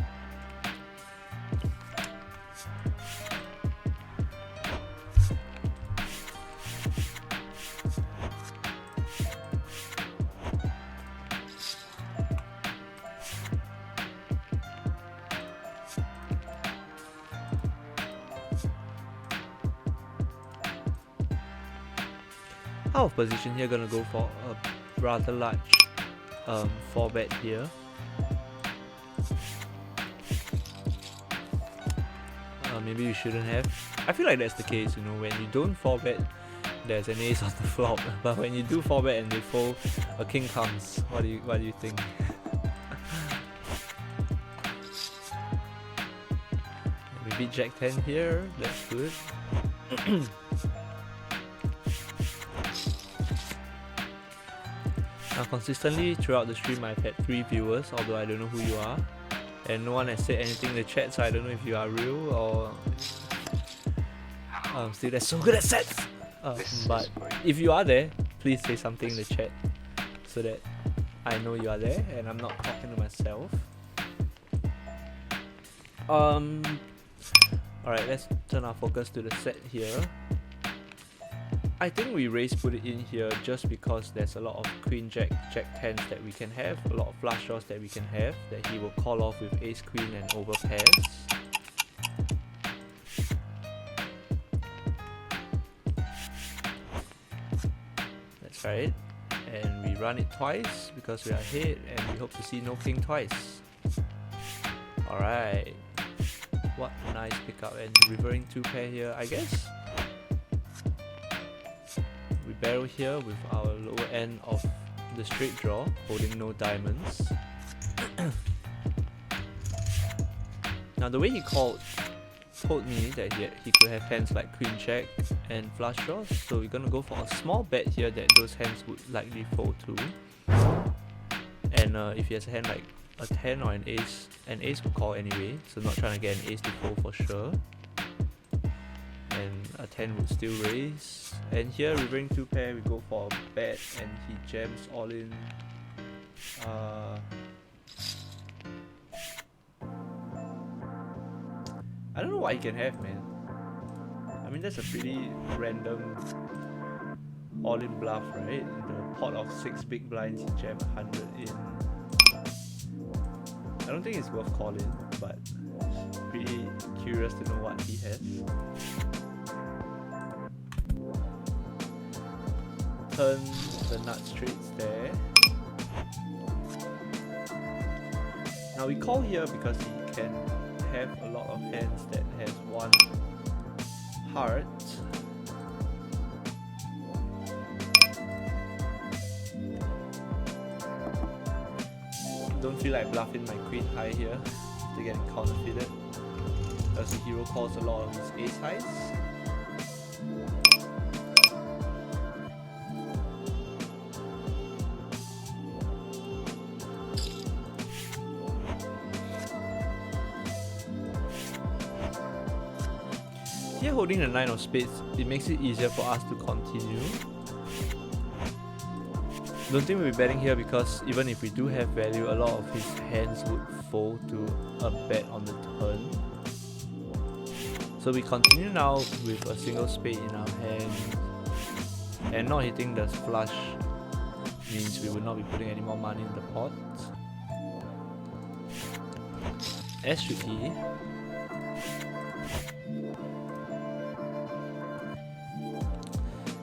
Out of position here, gonna go for a rather large 4 bet here. Maybe you shouldn't have. I feel like that's the case, you know, when you don't 4 bet, there's an ace on the flop. But when you do 4 bet and they fold, a king comes. What do you think? Maybe Jack 10 here. That's good. Now consistently throughout the stream I've had 3 viewers, although I don't know who you are, and no one has said anything in the chat, so I don't know if you are real or still that's so good at sets. But if you are there, please say something in the chat so that I know you are there and I'm not talking to myself. Alright, let's turn our focus to the set here. I think we put it in here just because there's a lot of queen jack, jack 10s that we can have, a lot of flush draws that we can have, that he will call off with ace queen and over pairs. That's right. And we run it twice because we are ahead and we hope to see no king twice. Alright. What a nice pickup, and reverting 2 pair here, I guess. We barrel here with our lower end of the straight draw, holding no diamonds. Now the way he told me that he could have hands like queen jack and flush draws, so we're gonna go for a small bet here that those hands would likely fold to. And if he has a hand like a 10 or an ace will call anyway, so not trying to get an ace to fold for sure. And a 10 would still raise. And here, reverting 2 pair, we go for a bet and he jams all in. I don't know what he can have, man. I mean, that's a pretty random all-in bluff, right? In the pot of 6 big blinds, he jammed 100 in. I don't think it's worth calling, but pretty curious to know what he has. Turn the nut straights there. Now we call here because he can have a lot of hands that has 1 heart. Don't feel like bluffing my queen high here to get counterfeited, because the hero calls a lot of his ace highs. Here holding the 9 of spades, it makes it easier for us to continue. Don't think we'll be betting here because even if we do have value, a lot of his hands would fold to a bet on the turn. So we continue now with a single spade in our hand, and not hitting the flush means we will not be putting any more money in the pot, as should he.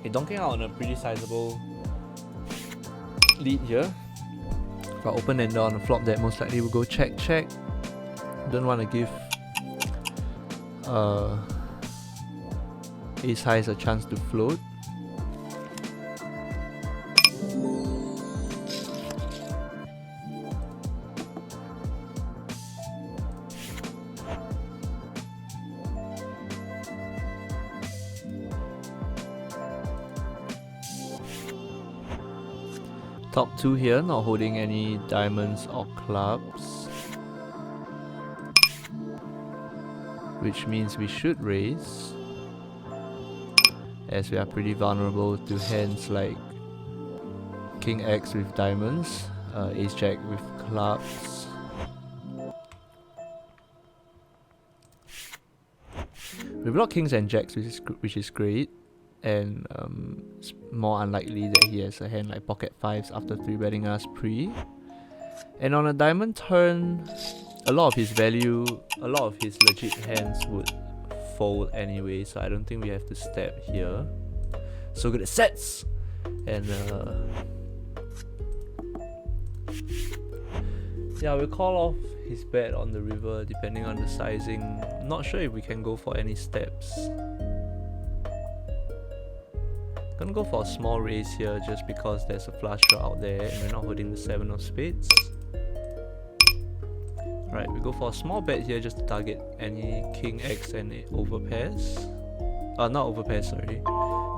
Okay, donking out on a pretty sizable lead here. If I open-ender on a flop that most likely will go check. Don't want to give ace highs a chance to float. Top 2 here, not holding any diamonds or clubs, which means we should raise, as we are pretty vulnerable to hands like King X with diamonds, Ace Jack with clubs. We block Kings and Jacks, which is great, and it's more unlikely that he has a hand like pocket fives after 3-betting us pre. And on a diamond turn, a lot of his legit hands would fold anyway, so I don't think we have to step here. So good at sets! And yeah, we'll call off his bet on the river depending on the sizing. Not sure if we can go for any steps. Gonna go for a small raise here just because there's a flush draw out there and we're not holding the 7 of spades. Right, we go for a small bet here just to target any King X and it overpairs. Not overpairs, sorry.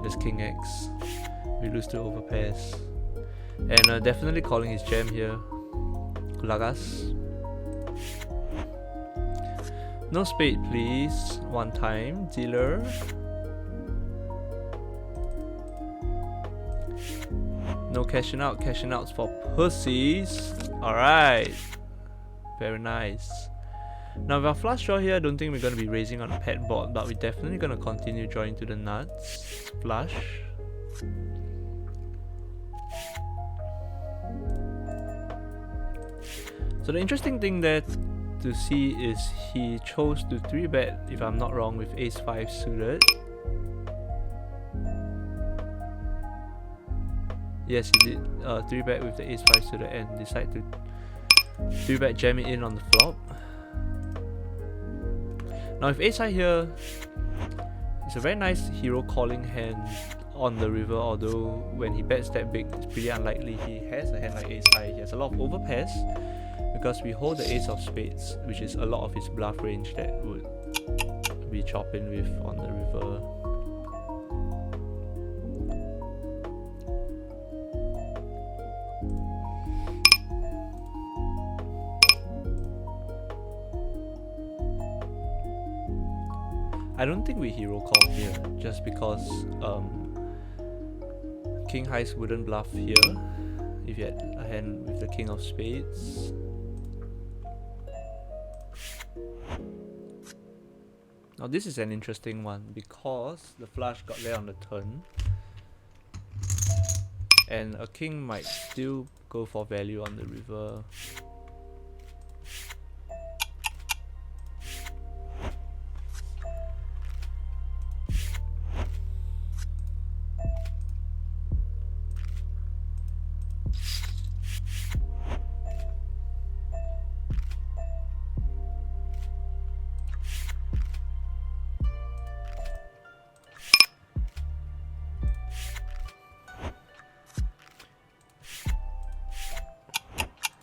Just King X. We lose to overpairs. And definitely calling his jam here. Kulagas. No spade please. One time. Dealer. No cashing out. Cashing out's for pussies. Alright. Very nice. Now with our flush draw here, I don't think we're going to be raising on a pet board, but we're definitely going to continue drawing to the nuts. Flush. So the interesting thing there to see is he chose to 3-bet, if I'm not wrong, with ace 5 suited. Yes, he did 3-bet with the ace 5 suited and decide to 3-bet jam it in on the flop. Now with ace high here, it's a very nice hero calling hand on the river, although when he bets that big, it's pretty unlikely he has a hand like ace high. He has a lot of overpairs because we hold the ace of spades, which is a lot of his bluff range that would be chopping with on the river. I don't think we hero call here, just because King Highs wouldn't bluff here if you had a hand with the King of Spades. Now this is an interesting one because the flush got there on the turn and a king might still go for value on the river.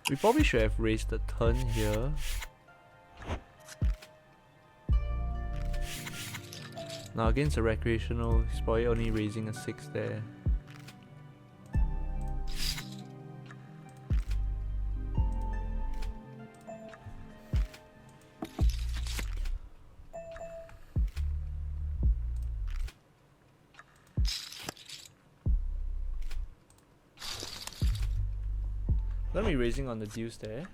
We probably should have raised the turn here. Now against a recreational, he's probably only raising a 6 there. Let me raising on the deuce there.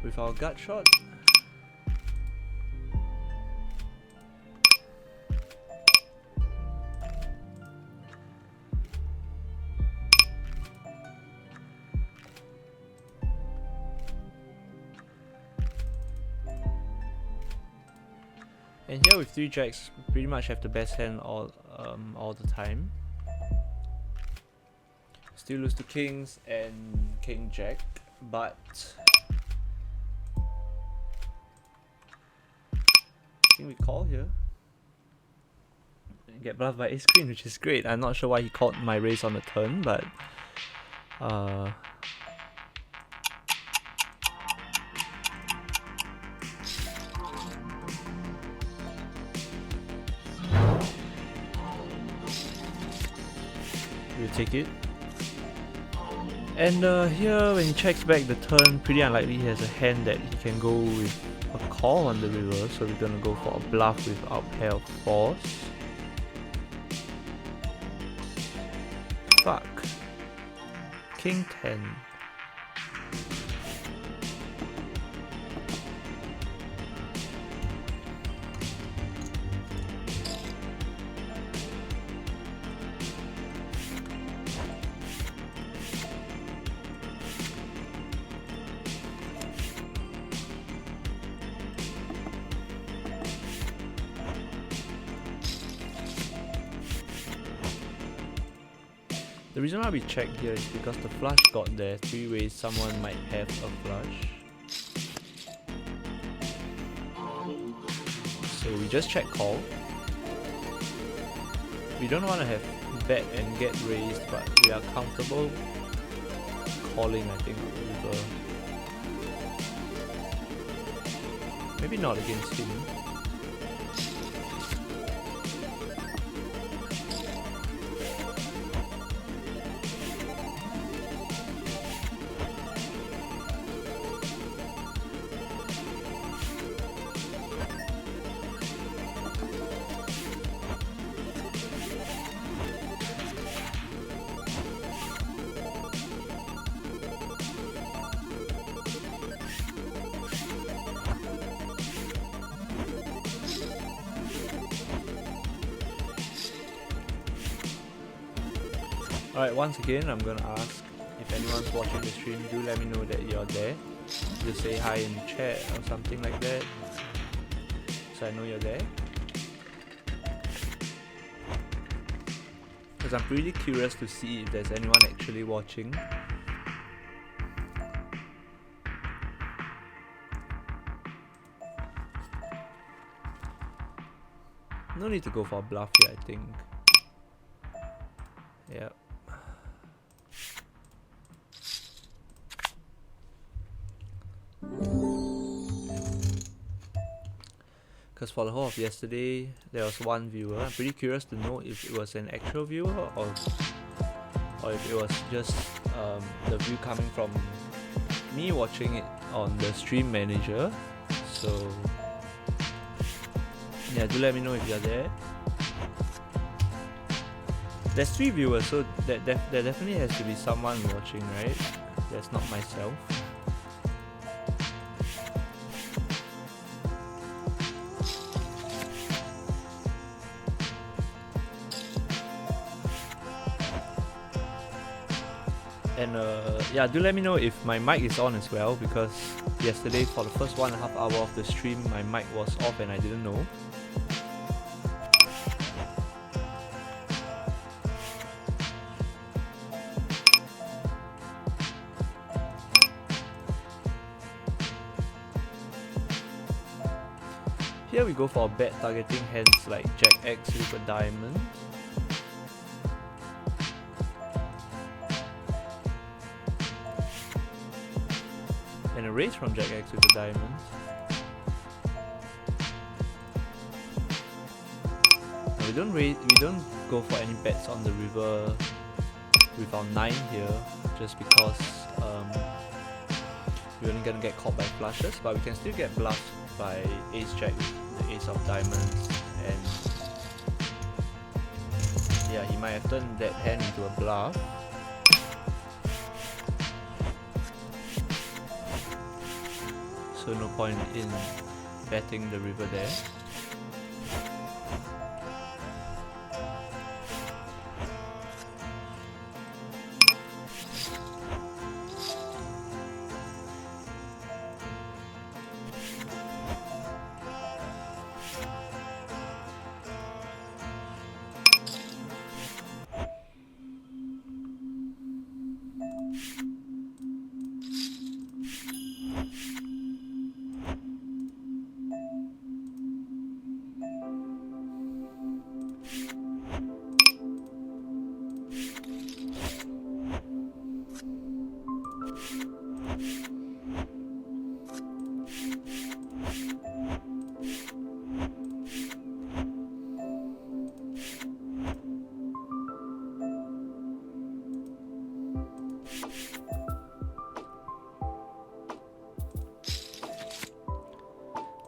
With our gut shot. And here with 3 jacks, pretty much have the best hand all the time. Still lose to kings and king jack, but I think we call here. Get bluffed by ace queen, which is great. I'm not sure why he called my raise on the turn, but we'll take it. And here, when he checks back the turn, pretty unlikely he has a hand that he can go with a call on the river, so we're gonna go for a bluff with our pair of 4s. Fuck. King 10. The reason why we check here is because the flush got there 3 ways someone might have a flush. So we just check call. We don't want to have bet and get raised, but we are comfortable calling, I think, river. Maybe not against him. Alright, once again, I'm gonna ask if anyone's watching the stream, do let me know that you're there. Just say hi in chat or something like that, so I know you're there. Because I'm pretty curious to see if there's anyone actually watching. No need to go for a bluff here, I think. Yep. Because for the whole of yesterday, there was one viewer. I'm pretty curious to know if it was an actual viewer or if it was just the view coming from me watching it on the stream manager. So yeah, do let me know if you're there. There's 3 viewers, so there definitely has to be someone watching, right? That's not myself. And yeah, do let me know if my mic is on as well, because yesterday for the first 1.5 hour of the stream my mic was off and I didn't know. Here we go for a bet targeting hands like Jack X with a diamond. And a raise from Jack X with a diamond. Now we don't go for any bets on the river with our 9 here, just because we're only gonna get caught by flushes, but we can still get bluffed by Ace Jack with the Ace of Diamonds, and yeah, he might have turned that hand into a bluff. So no point in betting the river there.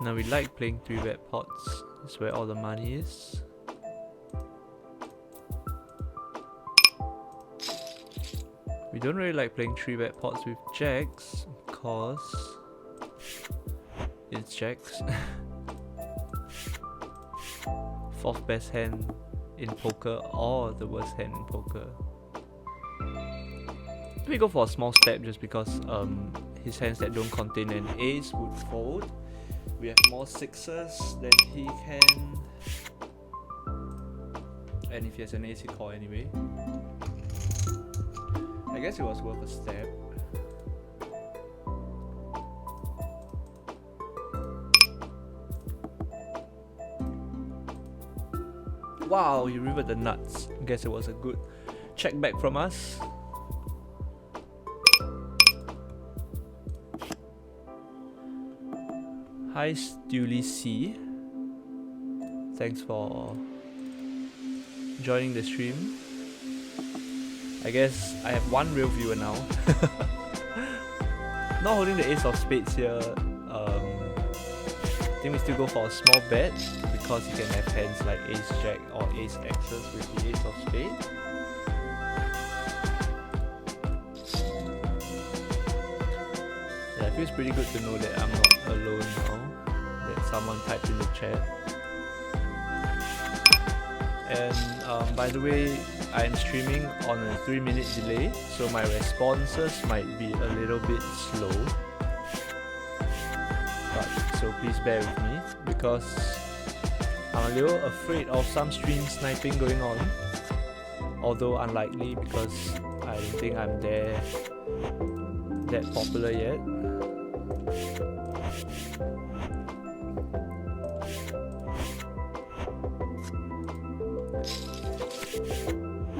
Now we like playing 3-bet pots. It's where all the money is. We don't really like playing 3-bet pots with jacks because it's jacks. Fourth best hand in poker or the worst hand in poker. We go for a small step just because his hands that don't contain an ace would fold. We have more sixes than he can, and if he has an ace he call anyway. I guess it was worth a step. Wow, he rivered the nuts. Guess it was a good check back from us. Hi Stuli C. Thanks for joining the stream. I guess I have one real viewer now. Not holding the ace of spades here. I think we still go for a small bet because he can have hands like ace jack or ace x's with the ace of spades. Yeah, it feels pretty good to know that I'm not alone now, that someone typed in the chat. And by the way, I'm streaming on a 3-minute delay, so my responses might be a little bit slow. So please bear with me because I'm a little afraid of some stream sniping going on, although unlikely because I don't think I'm that popular yet.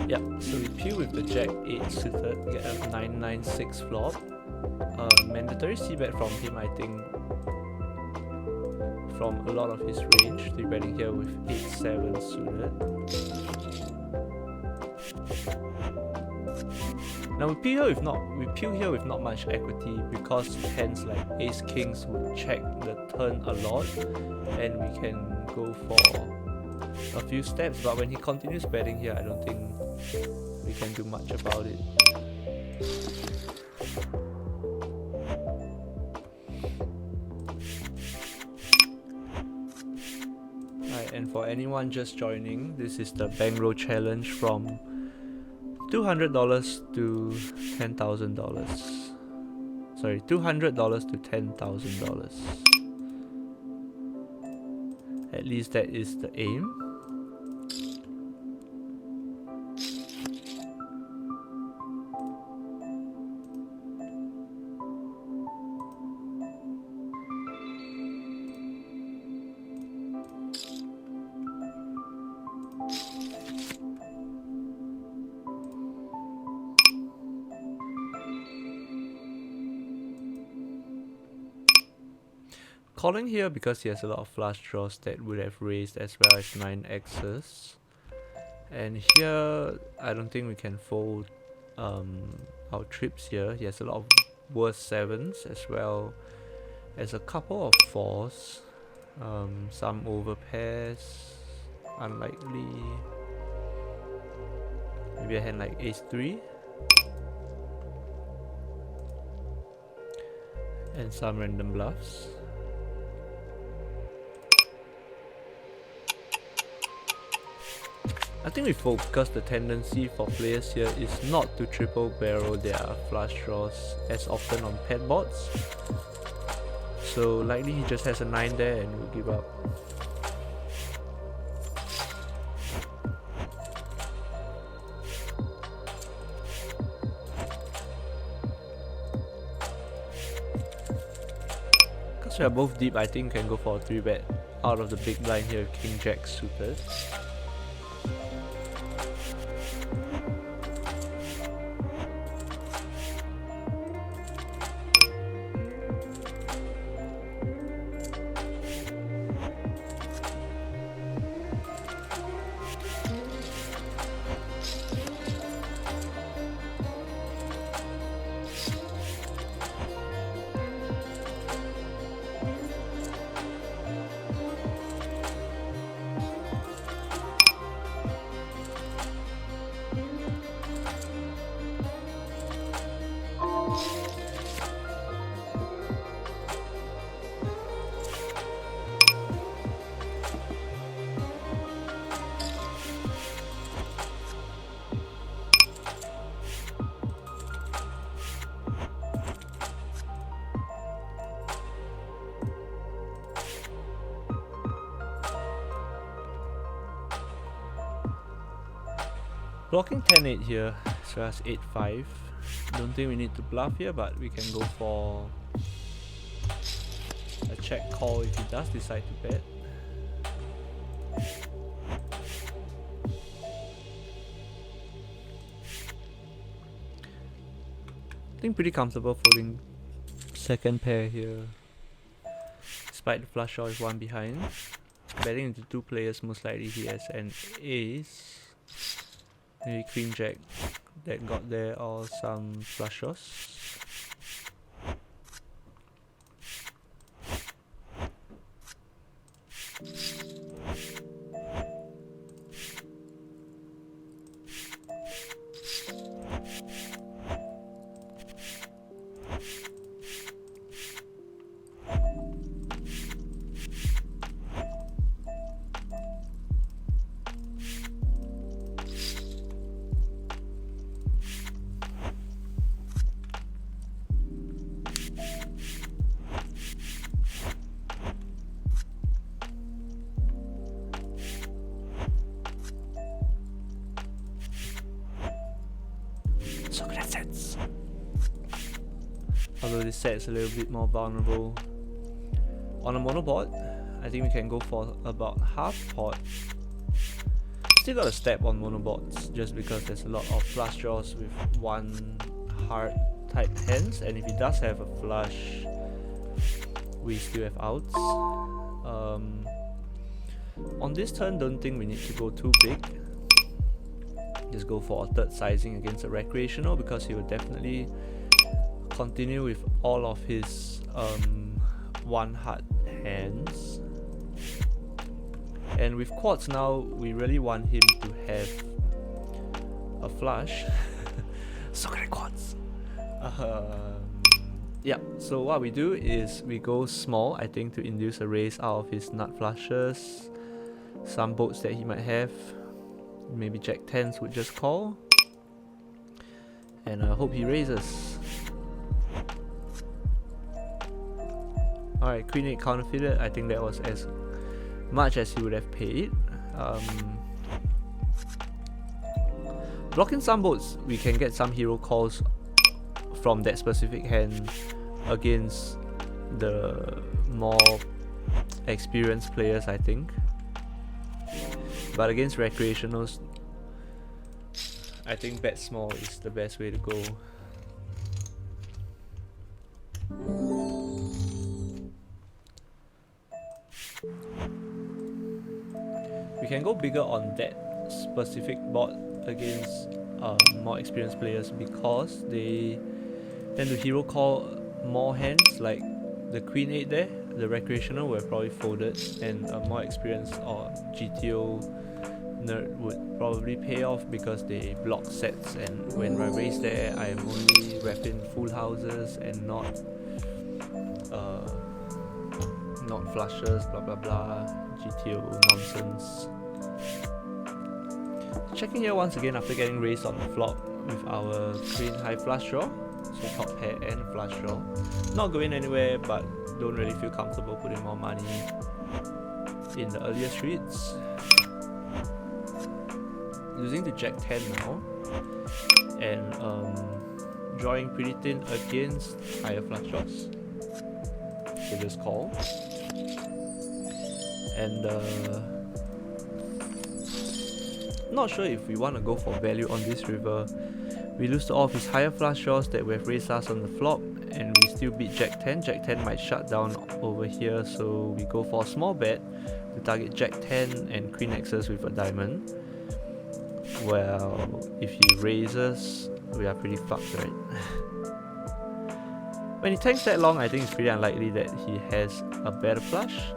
Yep, so we peel with the jack 8 suited, get a 9-9-6 flop. Mandatory c-bet from him, I think, from a lot of his range. 3-betting here with 8-7 suited. Now we peel here with not much equity because hands like ace kings would check the turn a lot, and we can go for a few steps. But when he continues betting here, I don't think we can do much about it. Right, and for anyone just joining, this is the Bankroll challenge from $200 to $10,000. Sorry, $200 to $10,000. At least that is the aim. Calling here because he has a lot of flush draws that would have raised as well as 9x's. And here, I don't think we can fold our trips here. He has a lot of worse 7s as well as a couple of 4s. Some overpairs, unlikely. Maybe a hand like ace 3. And some random bluffs. I think we fold because the tendency for players here is not to triple barrel their flush draws as often on pet boards. So likely he just has a 9 there and will give up. Because we are both deep, I think we can go for a 3-bet out of the big blind here with King Jack suited. Blocking 10-8 here, so that's 8-5. Don't think we need to bluff here, but we can go for a check call if he does decide to bet. I think pretty comfortable folding second pair here, despite the flush draw is one behind. Betting into two players, most likely he has an ace, maybe queen jack that got there, or some flush draws. So good at sets. Although this set is a little bit more vulnerable. On a mono board, I think we can go for about half pot. Still got a step on mono boards just because there's a lot of flush draws with one hard type hands, and if he does have a flush, we still have outs. On this turn, don't think we need to go too big. Just go for a third sizing against a recreational, because he will definitely continue with all of his one hard hands. And with quads now, we really want him to have a flush. So good at quads. Yeah, so what we do is we go small, I think, to induce a raise out of his nut flushes, some boats that he might have. Maybe jack 10s would just call, and I hope he raises. Alright, queen 8 counterfeited. I think that was as much as he would have paid. Blocking some boats, we can get some hero calls from that specific hand against the more experienced players, I think. But against recreationals, I think bet small is the best way to go. We can go bigger on that specific board against more experienced players, because they tend to hero call more hands, like the queen 8 there. The recreational would have probably folded, and a more experienced or GTO nerd would probably pay off because they block sets, and when I raise there, I am only repping full houses and not flushes, blah blah blah, GTO nonsense. Checking here once again after getting raised on the flop with our queen high flush draw, so top pair and flush draw. Not going anywhere, but don't really feel comfortable putting more money in the earlier streets. Losing to jack 10 now, and drawing pretty thin against higher flush draws, so just call. And not sure if we want to go for value on this river. We lose to all of his higher flush draws that would have raised us on the flop, and we still beat jack 10. Jack 10 might shut down over here, so we go for a small bet to target jack 10 and queen x's with a diamond. Well, if he raises, we are pretty fucked, right? When he tanks that long, I think it's pretty unlikely that he has a better flush,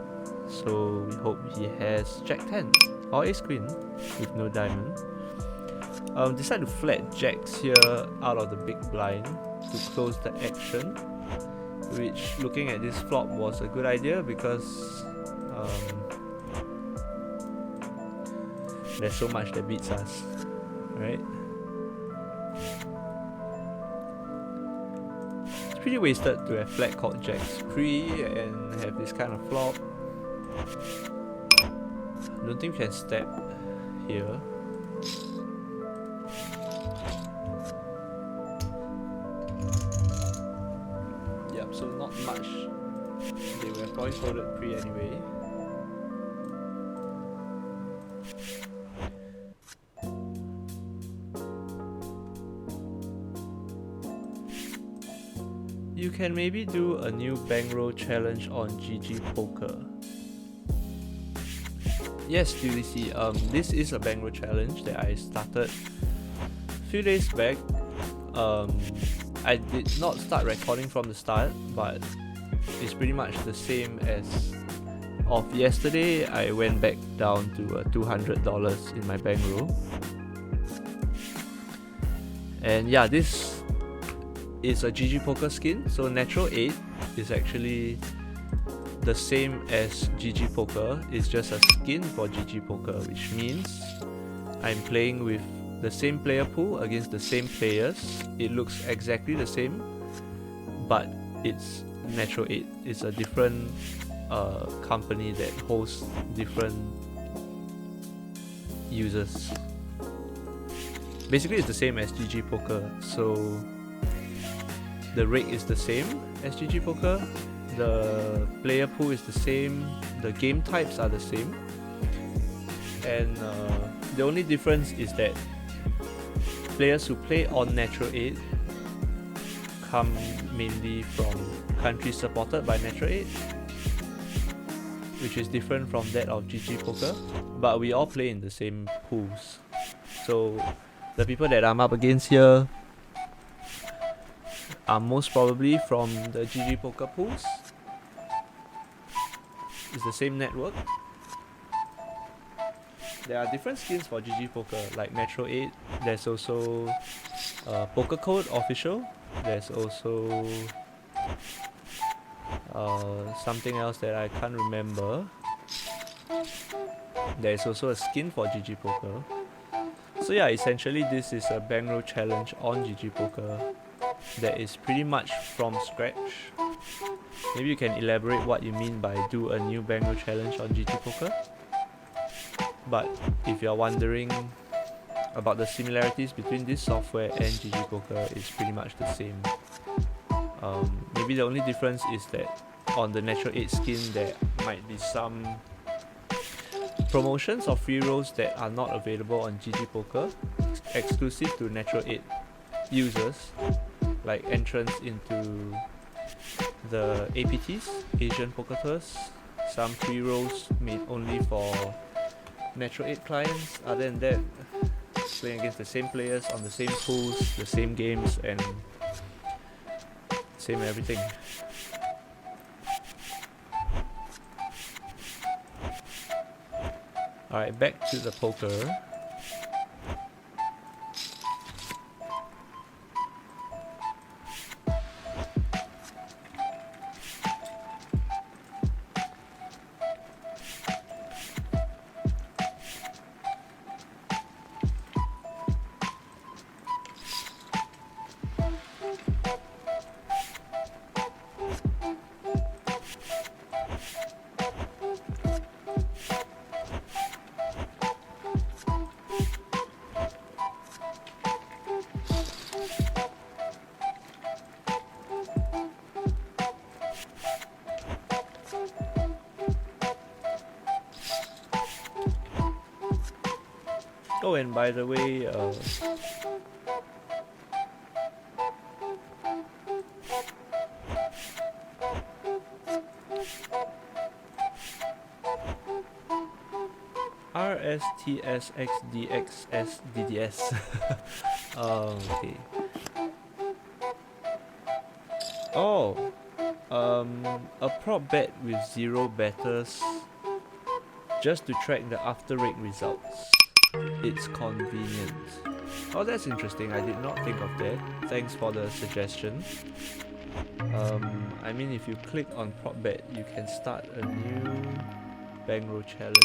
so we hope he has jack 10 or ace queen with no diamond. Decide to flat jacks here out of the big blind to close the action, which, looking at this flop, was a good idea because there's so much that beats us, right? It's pretty wasted to have flat called jacks pre and have this kind of flop. Don't think we can step here. They were point coded pre anyway. You can maybe do a new bankroll challenge on GG Poker. Yes, DDC, this is a bankroll challenge that I started a few days back. I did not start recording from the start, but it's pretty much the same as of yesterday. I went back down to $200 in my bankroll. And yeah, this is a GG Poker skin, so Natural 8 is actually the same as GG Poker. It's just a skin for GG Poker, which means I'm playing with the same player pool against the same players. It looks exactly the same, but it's Natural 8. It's a different company that hosts different users. Basically, it's the same as GG Poker, so the rig is the same as GG Poker, the player pool is the same, the game types are the same, and the only difference is that players who play on Natural 8 come mainly from countries supported by Natural 8, which is different from that of GG Poker, but we all play in the same pools. So the people that I'm up against here are most probably from the GG Poker pools. It's the same network. There are different skins for GG Poker, like Natural 8. There's also Poker Code Official. There's also something else that I can't remember. There's also a skin for GG Poker. So yeah, essentially this is a bankroll challenge on GG Poker that is pretty much from scratch. Maybe you can elaborate what you mean by do a new bankroll challenge on GG Poker. But if you're wondering about the similarities between this software and GG Poker, it's pretty much the same. Maybe the only difference is that on the Natural 8 skin there might be some promotions or free rolls that are not available on GG Poker, exclusive to Natural 8 users, like entrance into the APTs, Asian Poker Tours, some free rolls made only for Natural 8 clients. Other than that, playing against the same players on the same pools, the same games, and same everything. Alright, back to the poker. Oh, and by the way, RSTSXDXSDDS. Okay. Oh, a prop bet with 0 bettors just to track the after rate results. It's convenient. Oh, that's interesting. I did not think of that. Thanks for the suggestion. I mean, if you click on prop bet, you can start a new bankroll challenge.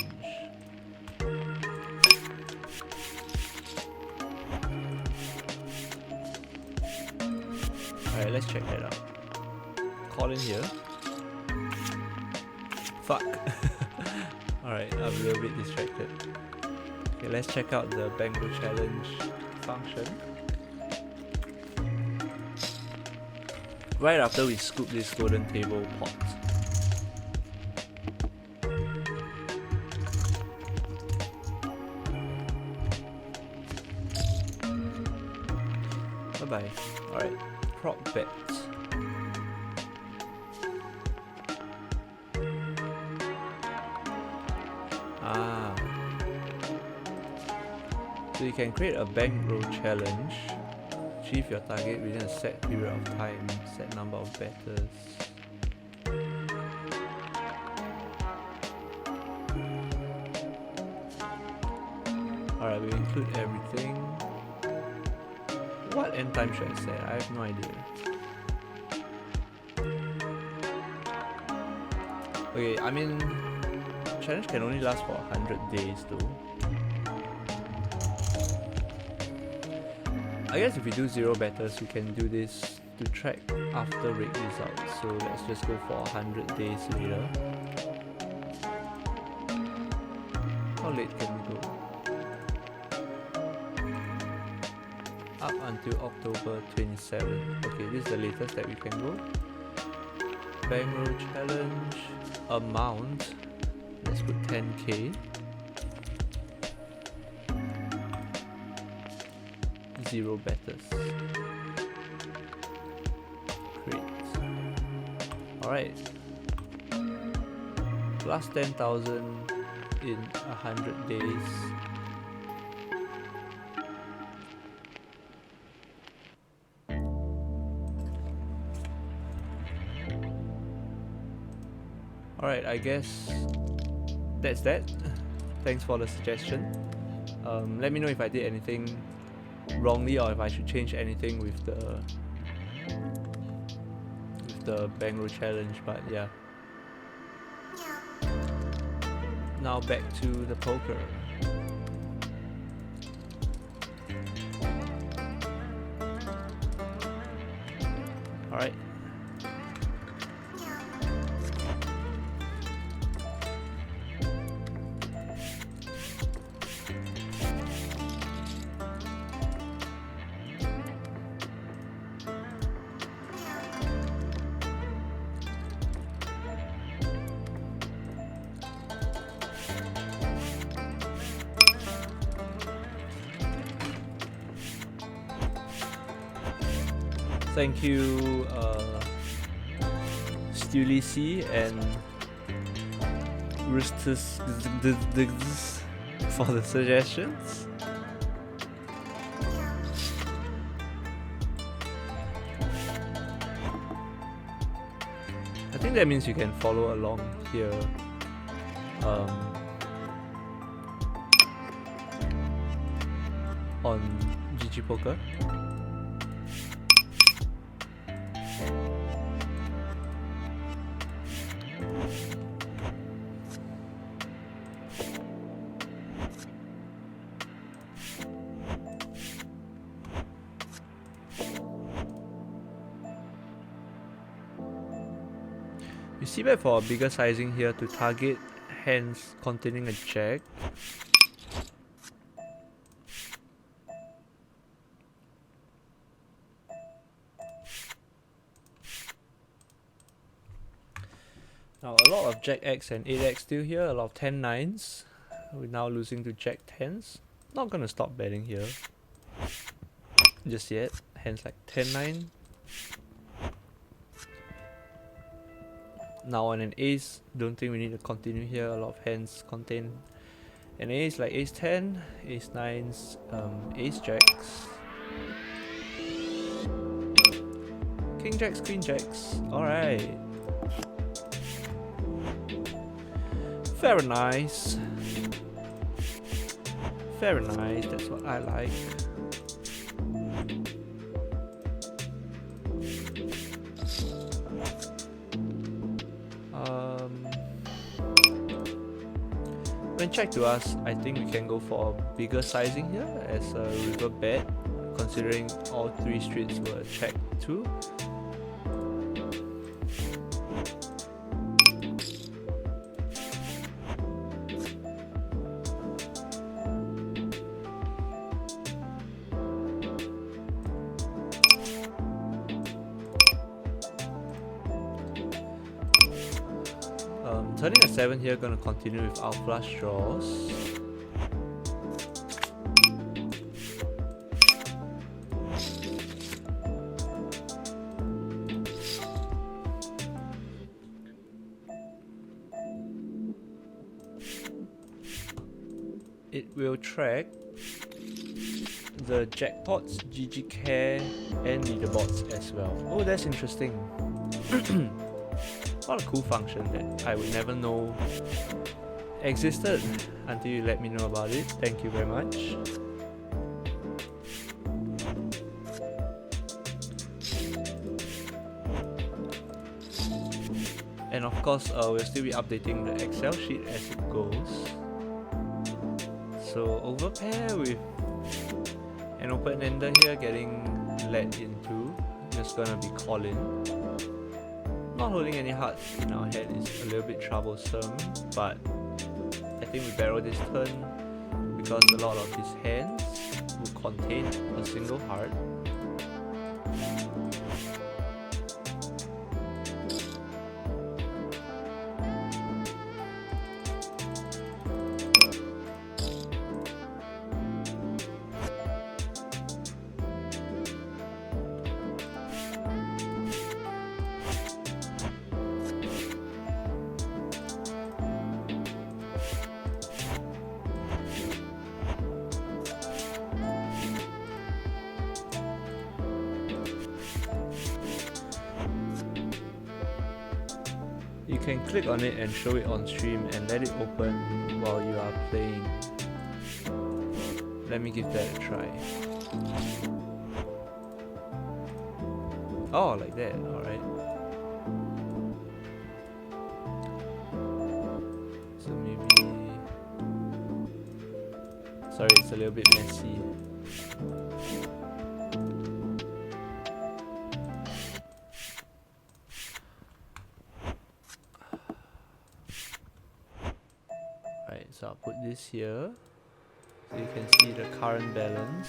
Alright, let's check that out. Call in here. Fuck. Alright, I'm a little bit distracted. Okay, let's check out the bankroll challenge function. Right after we scoop this golden table pot. Bye-bye. Alright, prop bet. So you can create a bankroll challenge. Achieve your target within a set period of time, set number of bettors. Alright, we include everything. What end time should I set? I have no idea. Okay, I mean, challenge can only last for 100 days though. I guess if we do 0 bettors, we can do this to track after rate results. So let's just go for 100 days later. How late can we go? Up until October 27th. Okay, this is the latest that we can go. Bankroll challenge amount. Let's put 10k. 0 bettors. Great. Alright. Plus 10,000 in 100 days. Alright, I guess that's that. Thanks for the suggestion. Let me know if I did anything wrongly or if I should change anything with the bankroll challenge, but yeah. Now back to the poker. Alright. Thank you, Stuli C and Roosters for the suggestions. I think that means you can follow along here. On GG Poker. You see bet for a bigger sizing here to target hands containing a jack. Now a lot of Jack X and 8X still here, a lot of 10-9s. We're now losing to Jack 10s. Not gonna stop betting here just yet. Hands like 10-9. Now on an ace, don't think we need to continue here. A lot of hands contain an ace like ace 10, ace 9s, ace jacks, king jacks, queen jacks. Alright. Very nice. Very nice, that's what I like. When check to us, I think we can go for a bigger sizing here as a river bet, considering all 3 streets were checked too. Turning a 7 here, gonna continue with our flush draws. it will track the jackpots, GG Care, and leaderboards as well. Oh, that's interesting. What a cool function that I would never know existed until you let me know about it. Thank you very much. And of course, we'll still be updating the Excel sheet as it goes. So overpair with an open-ender here getting led into. Just gonna be Colin. Not holding any hearts in our hand is a little bit troublesome, but I think we barrel this turn because a lot of his hands will contain a single heart. You can click on it and show it on stream and let it open while you are playing. Let me give that a try. Oh, like that, alright. So maybe... Sorry, it's a little bit messy. So I'll put this here so you can see the current balance.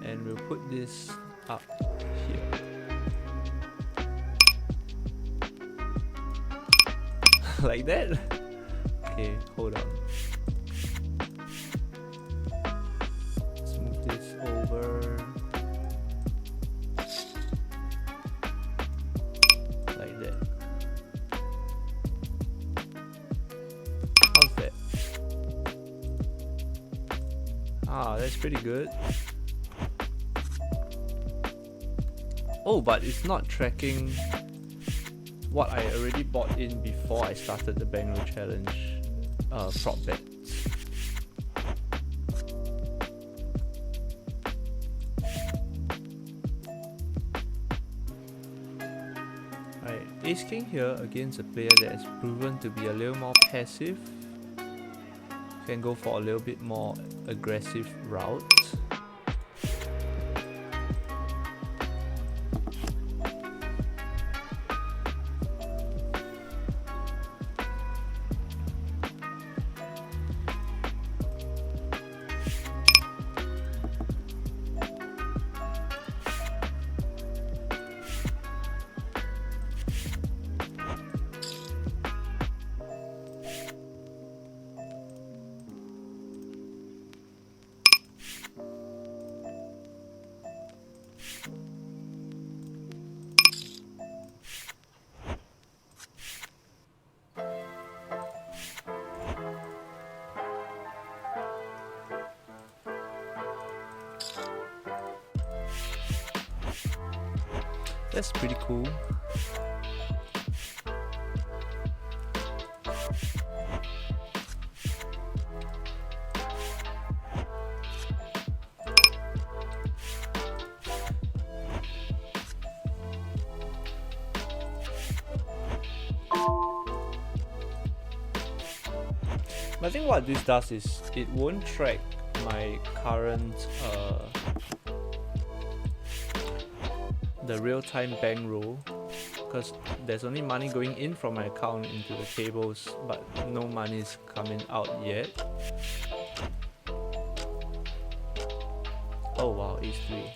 And we'll put this up here. Like that? Okay, hold on. Let's move this over. That's pretty good. Oh, but it's not tracking what I already bought in before I started the Bankroll challenge prop bets. Right, Ace King here against a player that has proven to be a little more passive. Can go for a little bit more aggressive route. That's pretty cool. I think what this does is it won't track my current the real-time bankroll because there's only money going in from my account into the tables, but no money is coming out yet. Oh wow, ace 3.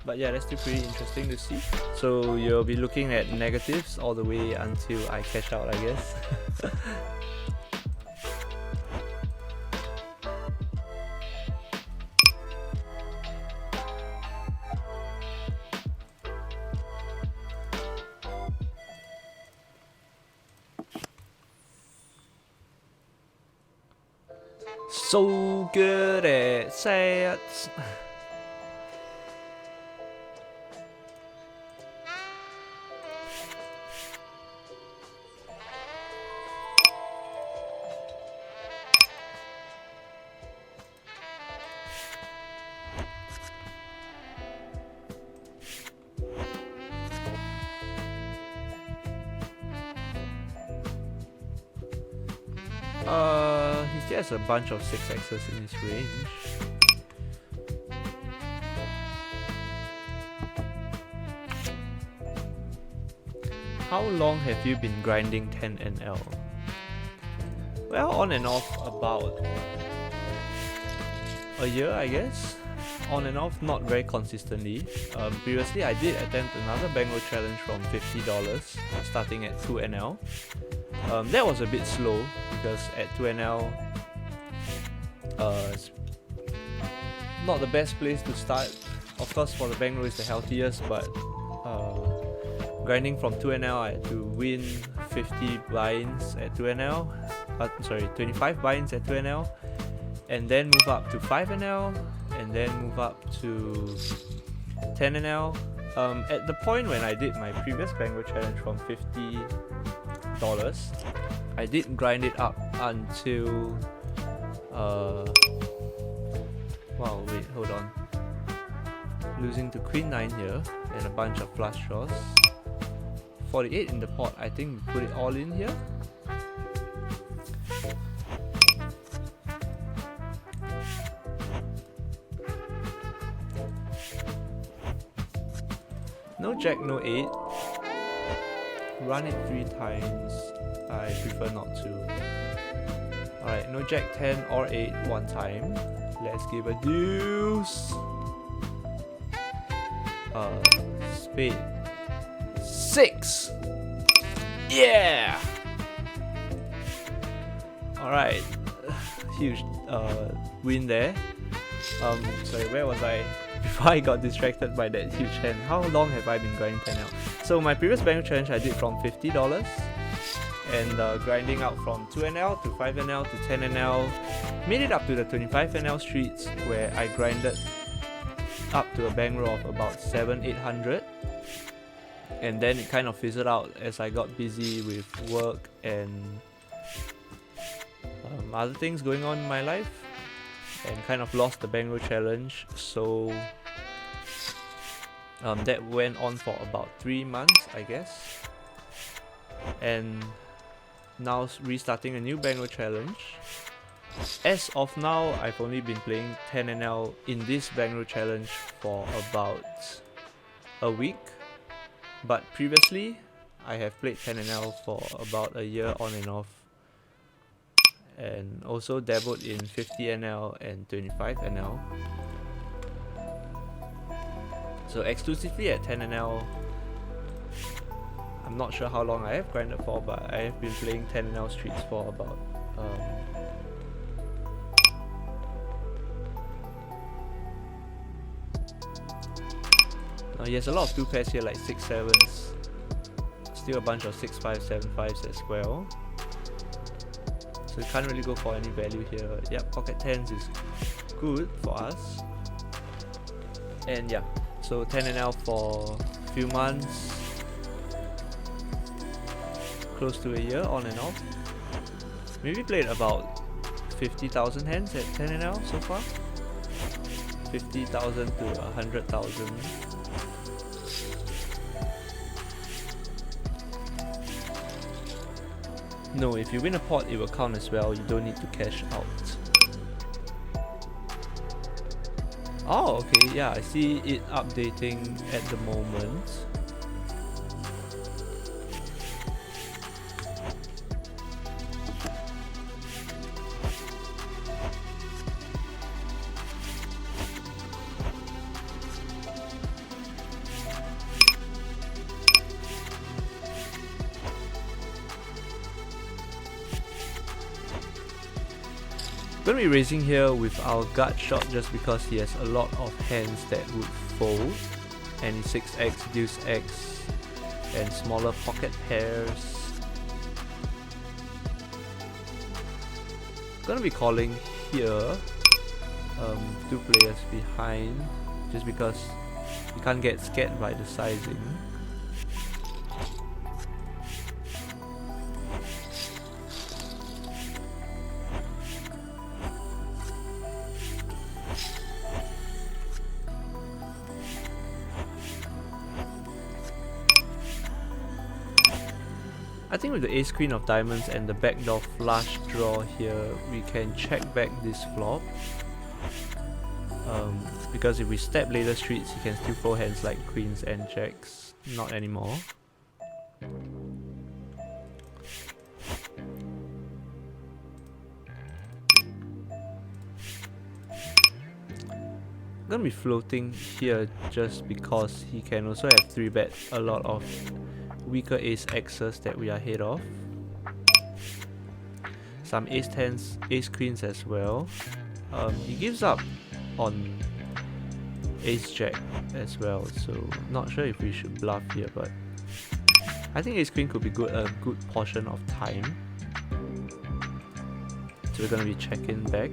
But yeah, that's still pretty interesting to see. So you'll be looking at negatives all the way until I cash out, I guess. So good at sets. He has a bunch of 6x's in his range. How long have you been grinding 10NL? Well, on and off about a year, I guess. On and off, not very consistently. Previously, I did attempt another Bankroll challenge from $50, starting at 2NL. That was a bit slow because at 2NL, it's not the best place to start. Of course, for the Bankroll is the healthiest, but grinding from 2NL, I had to win 50 buy-ins at 2NL. Sorry, 25 buy-ins at 2NL, and then move up to 5NL, and then move up to 10NL. At the point when I did my previous Bankroll challenge from $50, I did grind it up until wow, wait, hold on. Losing to Queen 9 here and a bunch of flush draws. 48 in the pot, I think we put it all in here. No jack, no 8. Run it 3 times. I prefer not to. Alright, no jack 10 or 8 one time. Let's give a deuce. Spade 6. Yeah. Alright. Huge win there. Sorry, where was I? Before I got distracted by that huge hand. How long have I been grinding 10L? So my previous Bankroll challenge I did from $50 and grinding out from 2NL to 5NL to 10NL. Made it up to the 25NL streets where I grinded up to a Bankroll of about 700-800, and then it kind of fizzled out as I got busy with work and other things going on in my life, and kind of lost the Bankroll challenge. So that went on for about 3 months, I guess, and now restarting a new Bankroll challenge. As of now, I've only been playing 10NL in this Bankroll challenge for about a week, but previously I have played 10NL for about a year on and off, and also dabbled in 50NL and 25NL. So exclusively at 10NL, I'm not sure how long I have grinded for, but I have been playing 10NL streets for about he has a lot of 2 pairs here, like 6 7s, still a bunch of 6 5 7 5s as well. So you can't really go for any value here. Yep, pocket 10s is good for us. And yeah, so 10NL for a few months, close to a year on and off. Maybe played about 50,000 hands at 10NL so far. 50,000 to 100,000. No, if you win a pot, it will count as well. You don't need to cash out. Oh, okay, yeah, I see it updating at the moment. Gonna be raising here with our gut shot just because he has a lot of hands that would fold. Any 6x, deuce x, and smaller pocket pairs. Gonna be calling here, 2 players behind, just because you can't get scared by the sizing. I think with the ace queen of diamonds and the backdoor flush draw here, we can check back this flop. Because if we step later streets, he can still fold hands like queens and jacks. Not anymore. Gonna be floating here just because he can also have 3-bet a lot of weaker ace x's that we are ahead of. Some ace 10s, ace queens as well. He gives up on ace jack as well, so not sure if we should bluff here, but I think ace queen could be good a good portion of time. So we're gonna be checking back.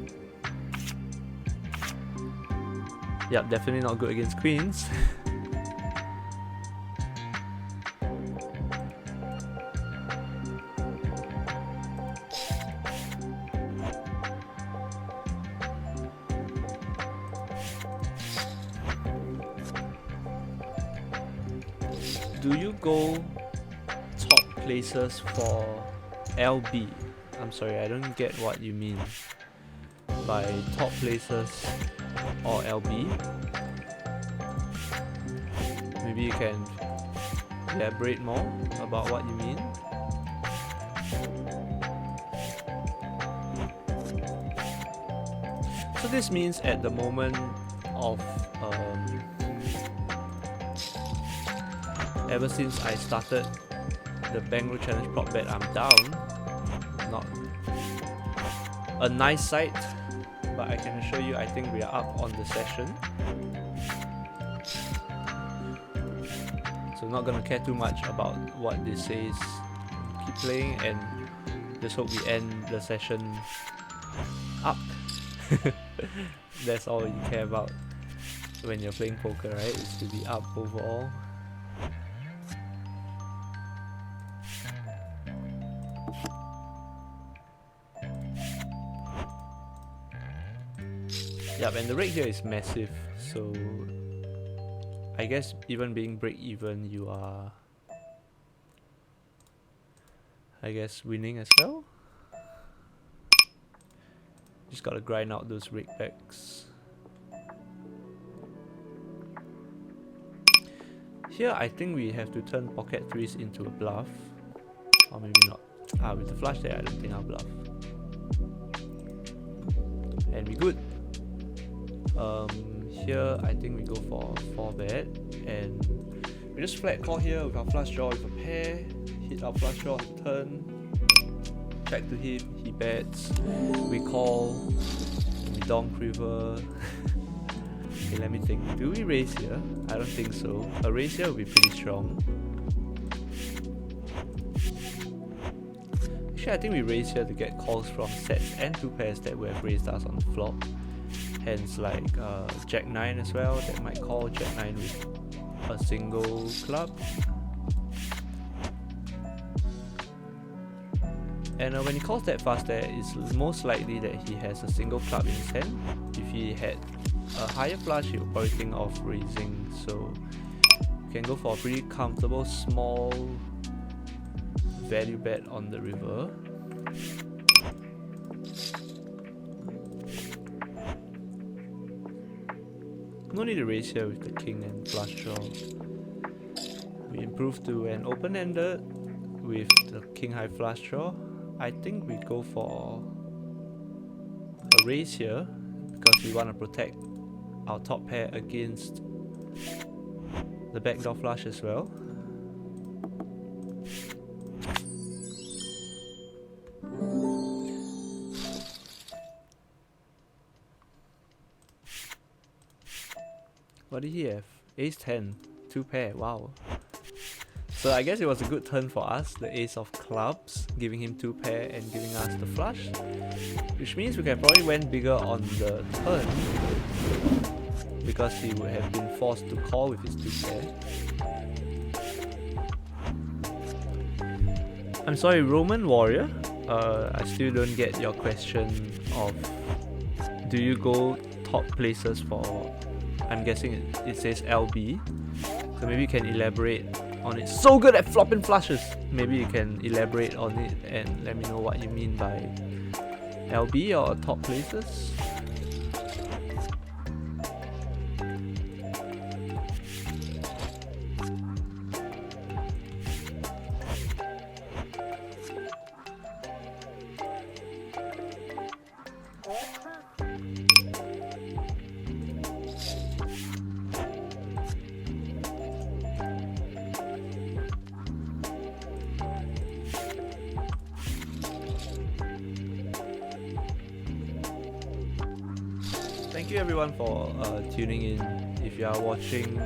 Yep, definitely not good against queens. Do you go top places for LB? I'm sorry, I don't get what you mean by top places or LB. Maybe you can elaborate more about what you mean. So this means at the moment of ever since I started the Bankroll Challenge prop bet, I'm down. Not a nice sight, but I can assure you I think we are up on the session. So not gonna care too much about what this says. Keep playing and just hope we end the session up. That's all you care about when you're playing poker, right? Is to be up overall. Yep, and the rate here is massive, so I guess even being break even, you are, I guess, winning as well. Just gotta grind out those rake backs. Here I think we have to turn pocket threes into a bluff, or maybe not. With the flush there, I don't think I'll bluff. And we good. Here I think we go for 4-bet and we just flat call here with our flush draw with a pair, hit our flush draw on the turn, check to him, he bets, we call, we donk river. Okay, let me think. Do we raise here? I don't think so. A raise here will be pretty strong. Actually, I think we raise here to get calls from sets and 2 pairs that would have raised us on the flop. Hands like Jack 9 as well, that might call Jack 9 with a single club. And when he calls that fast there, it's most likely that he has a single club in his hand. If he had a higher flush, he would probably think of raising, so you can go for a pretty comfortable small value bet on the river. No need to raise here with the king and flush draw. We improve to an open-ended with the king high flush draw. I think we go for a raise here because we want to protect our top pair against the backdoor flush as well. What did he have? Ace 10. 2 pair. Wow. So I guess it was a good turn for us. The ace of clubs, giving him 2 pair and giving us the flush. Which means we can probably went bigger on the turn, because he would have been forced to call with his 2 pair. I'm sorry, Roman Warrior. I still don't get your question of, do you go top places for, I'm guessing it says LB. So maybe you can elaborate on it. So good at flopping flushes! Maybe you can elaborate on it and let me know what you mean by LB or top places. Thank you everyone for tuning in. If you are watching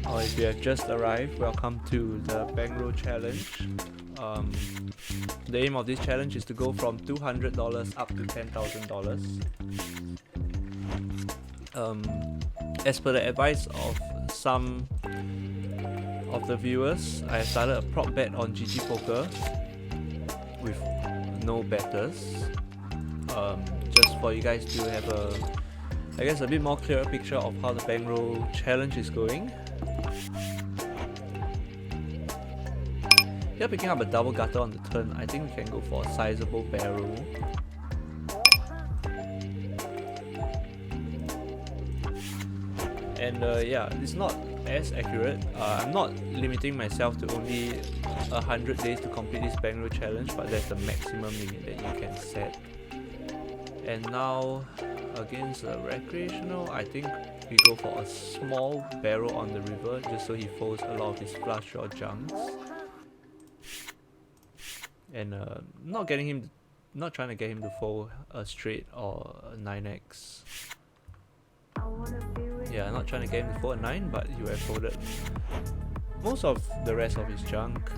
or if you have just arrived, welcome to the Bankroll challenge. The aim of this challenge is to go from $200 up to $10,000. As per the advice of some of the viewers, I started a prop bet on GG Poker with no betters. Just for you guys to have a bit more clearer picture of how the Bankroll challenge is going. Here picking up a double gutter on the turn, I think we can go for a sizable barrel. And yeah, it's not as accurate. I'm not limiting myself to only 100 days to complete this Bankroll challenge, but that's the maximum limit that you can set. And now, against a recreational, I think we go for a small barrel on the river, just so he folds a lot of his flush draw junks. And not trying to get him to fold a straight or a 9x. Yeah, not trying to get him to fold a 9, but he would have folded most of the rest of his junk.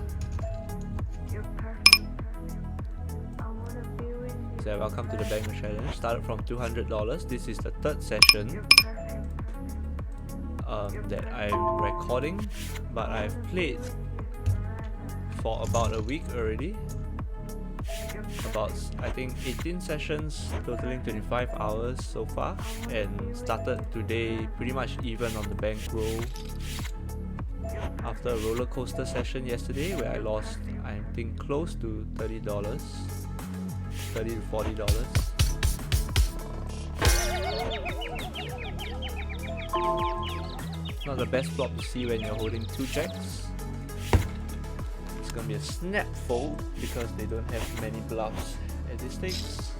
So welcome to the Bankroll challenge. Started from $200. This is the third session that I'm recording, but I've played for about a week already. About, I think, 18 sessions totaling 25 hours so far, and started today pretty much even on the Bankroll after a roller coaster session yesterday where I lost, I think, close to $30 to $40. Not the best flop to see when you're holding 2 jacks. It's gonna be a snap fold because they don't have many bluffs at this stakes.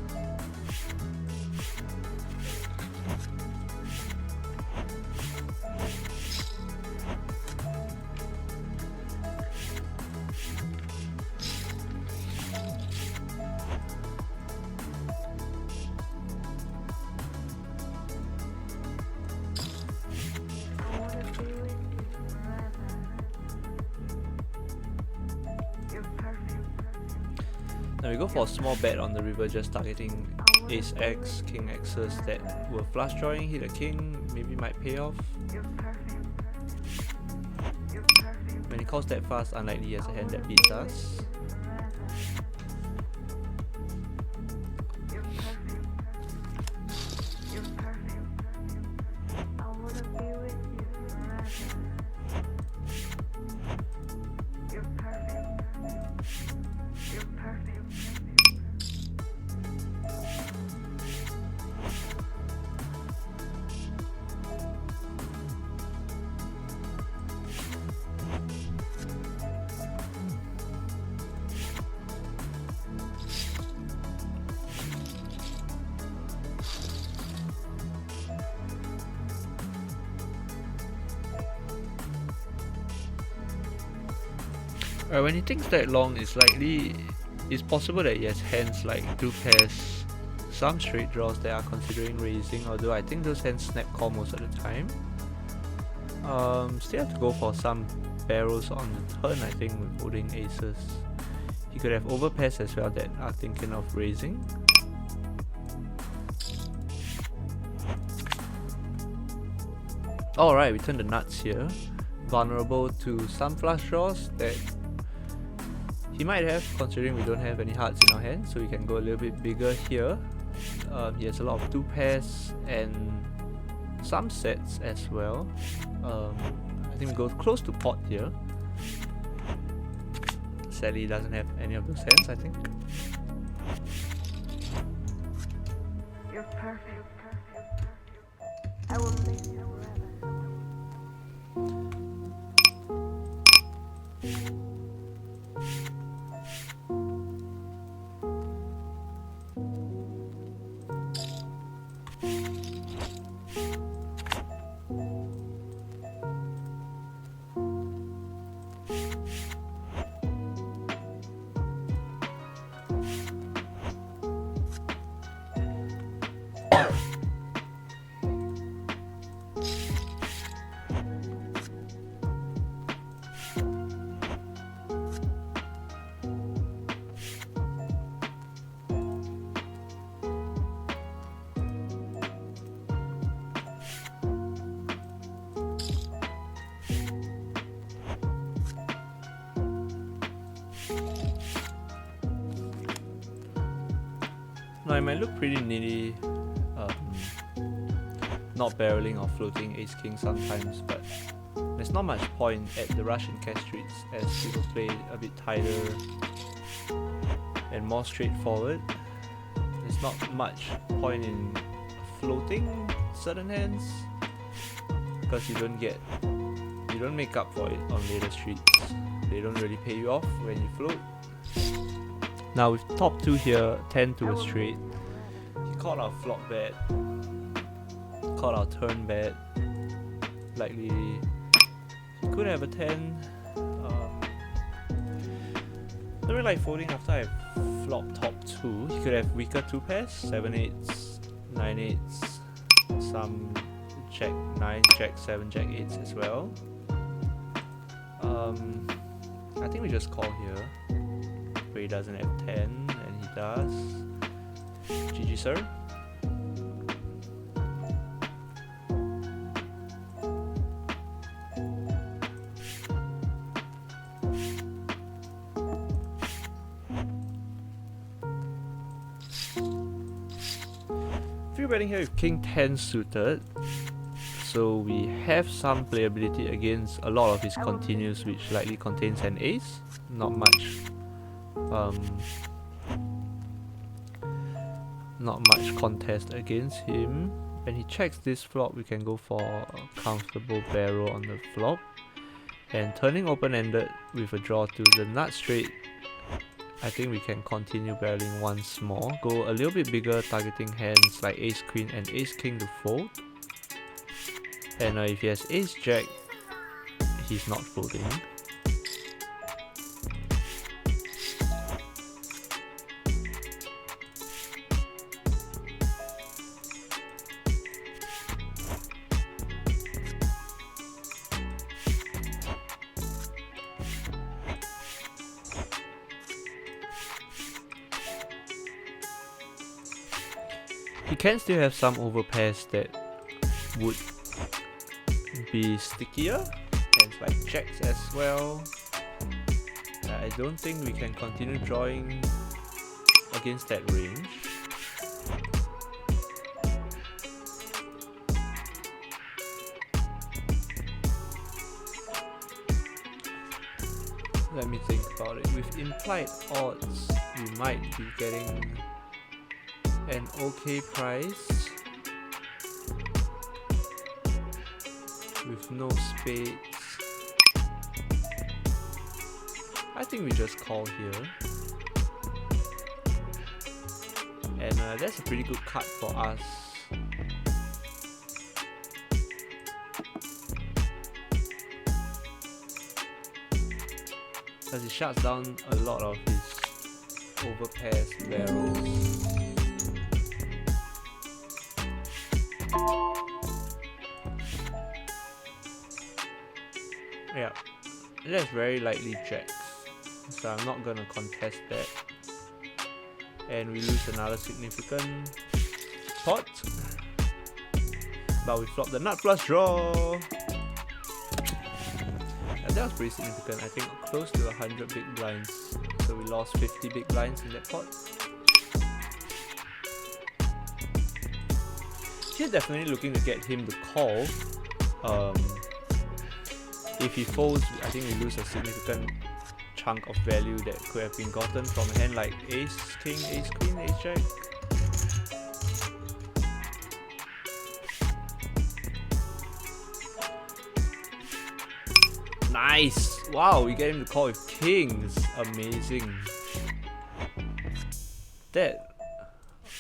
Now we go for a small bet on the river, just targeting Ace X, King X's that were flush drawing, hit a king, maybe might pay off. When he calls that fast, unlikely he has a hand that beats us. When he thinks that long, it's possible that he has hands like 2 pairs some straight draws that are considering raising, although I think those hands snap call most of the time. Still have to go for some barrels on the turn, I think, with holding aces. He could have overpairs as well that are thinking of raising. Alright, we turn the nuts here. Vulnerable to some flush draws that he might have, considering we don't have any hearts in our hand, so we can go a little bit bigger here. He has a lot of 2 pairs and some sets as well. I think we go close to pot here. Sadly, he doesn't have any of those hands, I think. You're perfect. I will miss you forever. Now it might look pretty nitty, not barreling or floating ace king sometimes, but there's not much point at the Russian cash streets as people play a bit tighter and more straightforward. There's not much point in floating certain hands because you don't make up for it on later streets. They don't really pay you off when you float. Now with top 2 here, 10 to a straight. He called our flop bet, called our turn bet. Likely he could have a 10. Don't really like folding after I flop top 2. He could have weaker 2 pairs, 7-8s, 9-8s, some jack 9s, jack 7, jack 8s as well. I think we just call here. Where he doesn't have 10 and he does. GG sir. Free betting here with King 10 suited. So we have some playability against a lot of his continues, which likely contains an ace. Not much contest against him. When he checks this flop, we can go for a comfortable barrel on the flop, and turning open-ended with a draw to the nut straight, I think we can continue barreling once more, go a little bit bigger, targeting hands like ace queen and ace king to fold. And if he has ace jack, he's not folding. He can still have some overpairs that would be stickier, hands like jacks as well. I don't think we can continue drawing against that range. Let me think about it. With implied odds, we might be getting an okay price with no spades. I think we just call here, and that's a pretty good cut for us. Because it shuts down a lot of his overpairs barrels. Yeah, that's very likely jacks, so I'm not gonna contest that. And we lose another significant pot, but we flop the nut flush draw. And that was pretty significant. I think close to 100 big blinds, so we lost 50 big blinds in that pot. Here definitely looking to get him to call. If he folds, I think we lose a significant chunk of value that could have been gotten from a hand like ace, king, ace, queen, ace, jack. Nice! Wow, we get him to call with kings. Amazing. That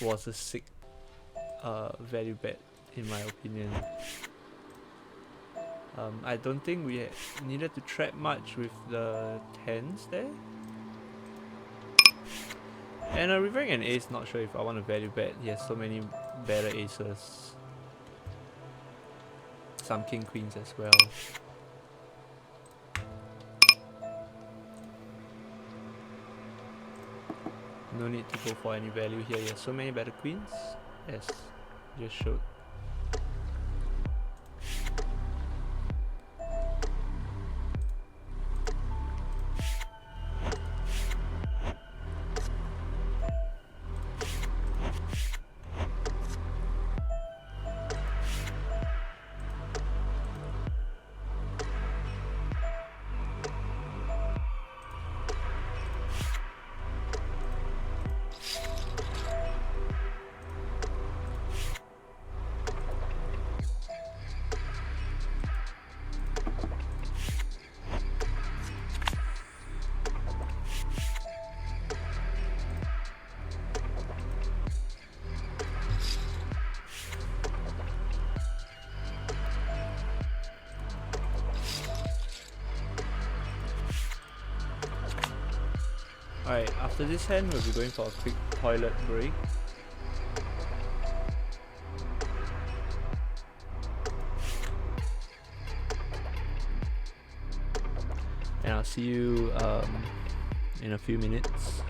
was a sick value bet in my opinion. I don't think we needed to trap much with the tens there. And revering an ace, not sure if I want to value bet. He has so many better aces. Some king queens as well. No need to go for any value here. He has so many better queens. Yes, just showed. Alright, after this hand, we'll be going for a quick toilet break. And I'll see you in a few minutes.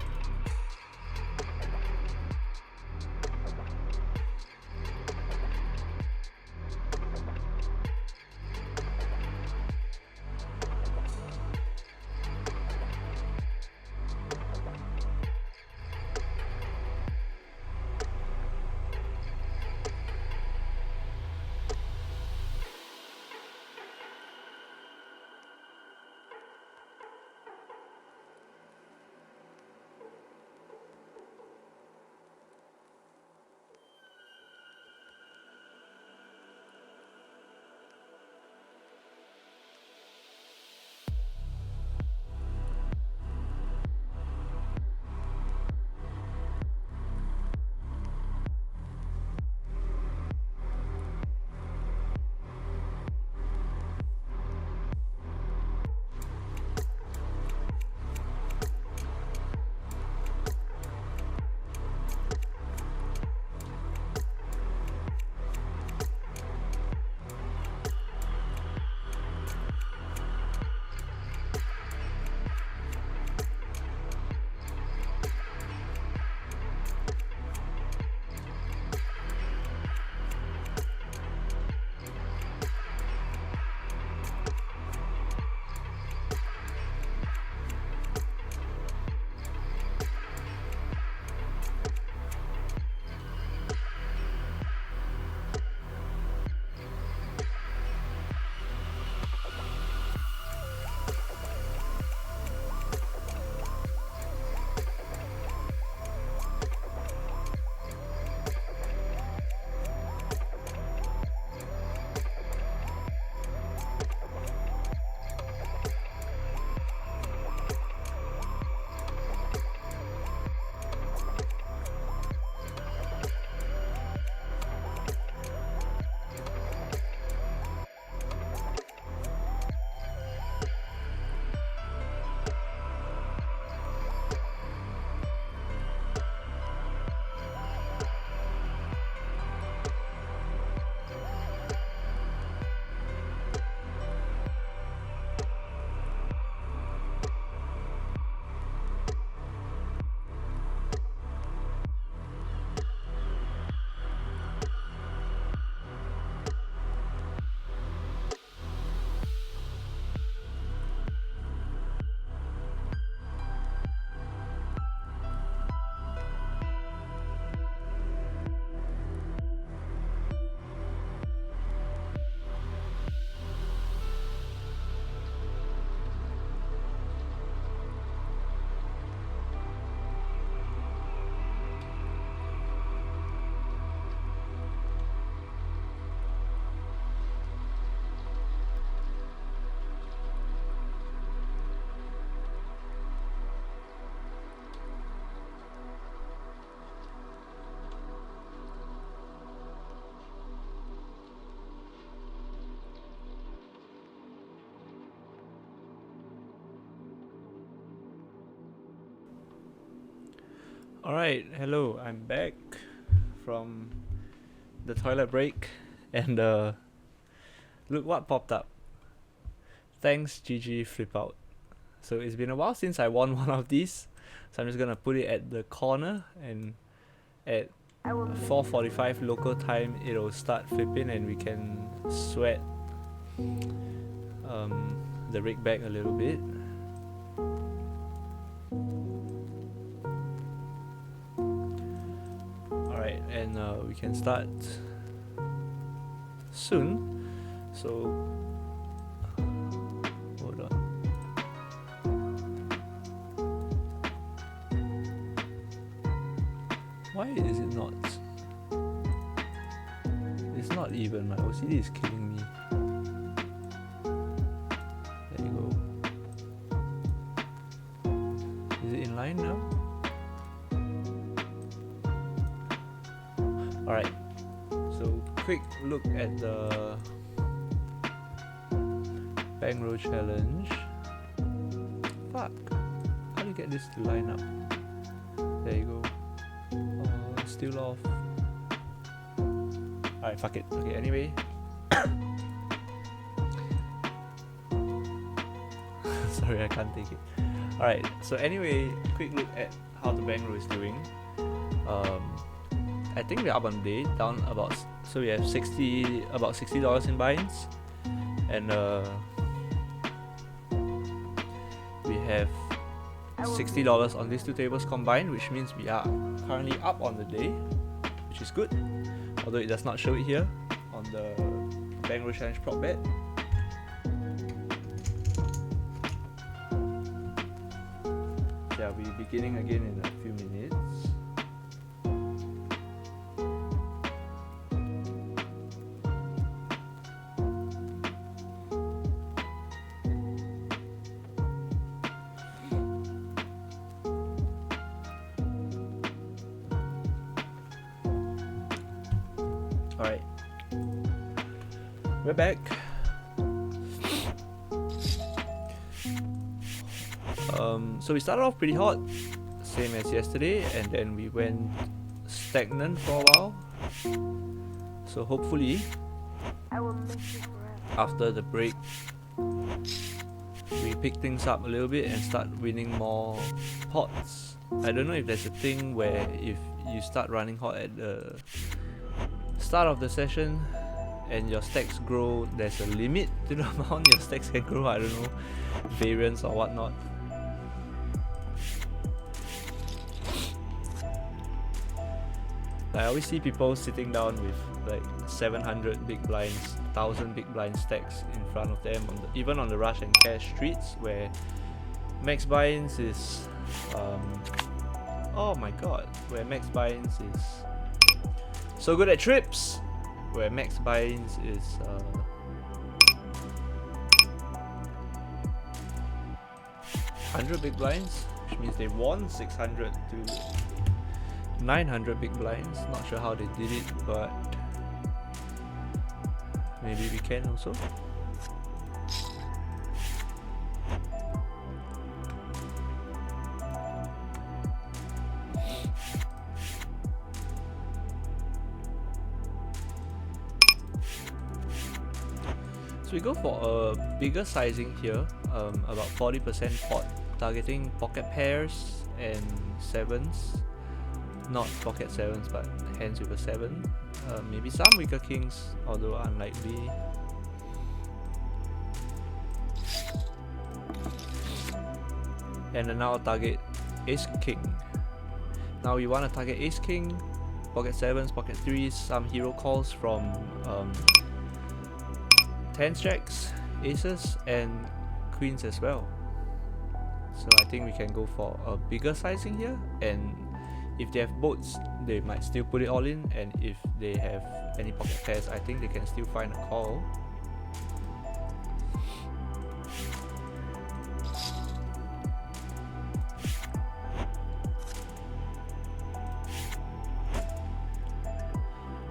Alright, hello, I'm back from the toilet break, and look what popped up. Thanks GG flip out. So it's been a while since I won one of these, so I'm just gonna put it at the corner, and at 4:45 local time it'll start flipping and we can sweat the rig back a little bit. Alright, and we can start soon. So hold on. Why is it not? It's not even. My OCD is killing me. There you go. Is it in line now? Alright. So quick look at the Bankroll challenge. Fuck. How do you get this to line up? There you go. Still off. Alright, fuck it. Okay, anyway. Sorry, I can't take it. Alright, so anyway, quick look at how the Bankroll is doing. I think we're up on the day, down about, so we have about $60 in binds, and we have $60 on these two tables combined, which means we are currently up on the day, which is good, although it does not show it here on the Bankroll challenge prop bet. Yeah, we'll be beginning again in a few minutes. Alright, we're back. So we started off pretty hot, same as yesterday, and then we went stagnant for a while. So hopefully, after the break, we pick things up a little bit and start winning more pots. I don't know if there's a thing where if you start running hot at the start of the session and your stacks grow, there's a limit to the amount your stacks can grow. I don't know, variance or whatnot. I always see people sitting down with like 700 big blinds, 1000 big blind stacks in front of them, even on the rush and cash streets where max binds is oh my god, where max binds is so good at trips, where max binds is 100 big blinds, which means they won 600 to 900 big blinds. Not sure how they did it, but maybe we can also. So we go for a bigger sizing here, about 40% pot, targeting pocket pairs and sevens. Not pocket sevens, but hands with a 7. Maybe some weaker kings, although unlikely. And then now target ace king. Now we want to target ace king, pocket 7s, pocket 3s, some hero calls from 10s jacks, aces, and queens as well. So I think we can go for a bigger sizing here, and if they have boats, they might still put it all in, and if they have any pocket pairs, I think they can still find a call.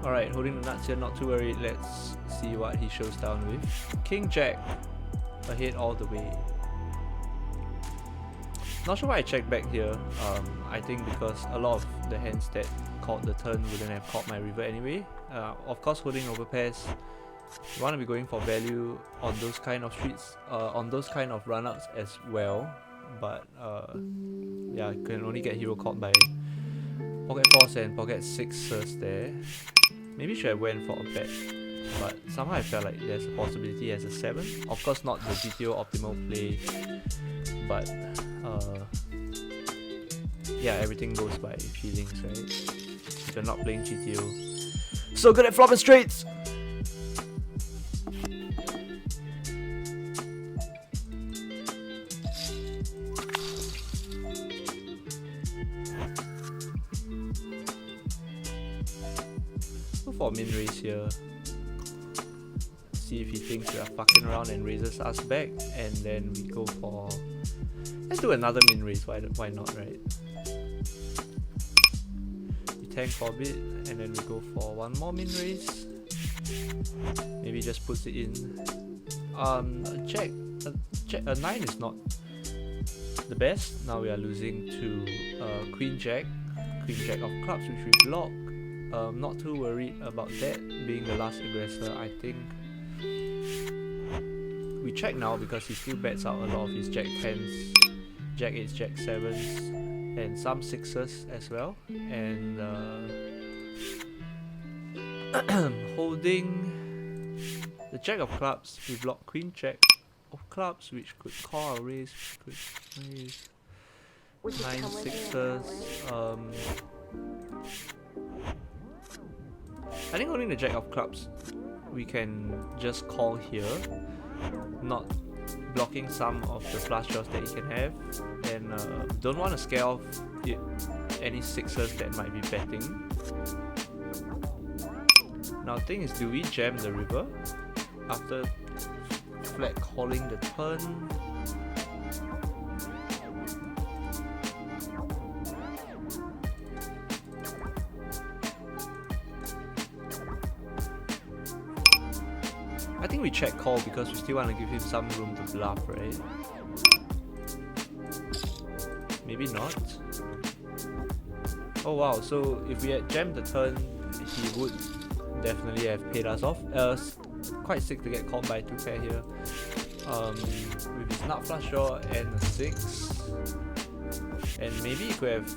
Alright, holding the nuts here, not too worried. Let's see what he shows down with. King Jack, ahead all the way. Not sure why I checked back here. I think because a lot of the hands that called the turn wouldn't have called my river anyway. Of course, holding overpairs, you want to be going for value on those kind of streets, on those kind of run-outs as well. But yeah, you can only get hero caught by pocket 4s and pocket 6s there. Maybe should have went for a bet, but somehow I felt like there's a possibility as a 7. Of course not the GTO optimal play, but yeah, everything goes by feelings, right? If you're not playing GTO. So good at flop and straights! Go for a min raise here. See if he thinks we are fucking around and raises us back, and then we go for... Let's do another min raise, why not, right? We tank for a bit, and then we go for one more min raise. Maybe just puts it in. A 9 is not the best. Now we are losing to Queen Jack of clubs, which we block. Not too worried about that being the last aggressor. I think we check now because he still bets out a lot of his Jack 10s, Jack 8s, Jack 7s, and some 6s as well. And holding the Jack of clubs, we block Queen Jack of clubs, which could call a raise, could raise 9 6s. I think holding the Jack of clubs, we can just call here, not blocking some of the flush draws that he can have, and don't want to scare off any 6s that might be betting. Now the thing is, do we jam the river after flat calling the turn? I think we check call because we still want to give him some room to bluff, right? Maybe not. Oh wow, so if we had jammed the turn, he would definitely have paid us off. Quite sick to get called by 2 pair here. With his nut flush draw and a 6. And maybe he could have...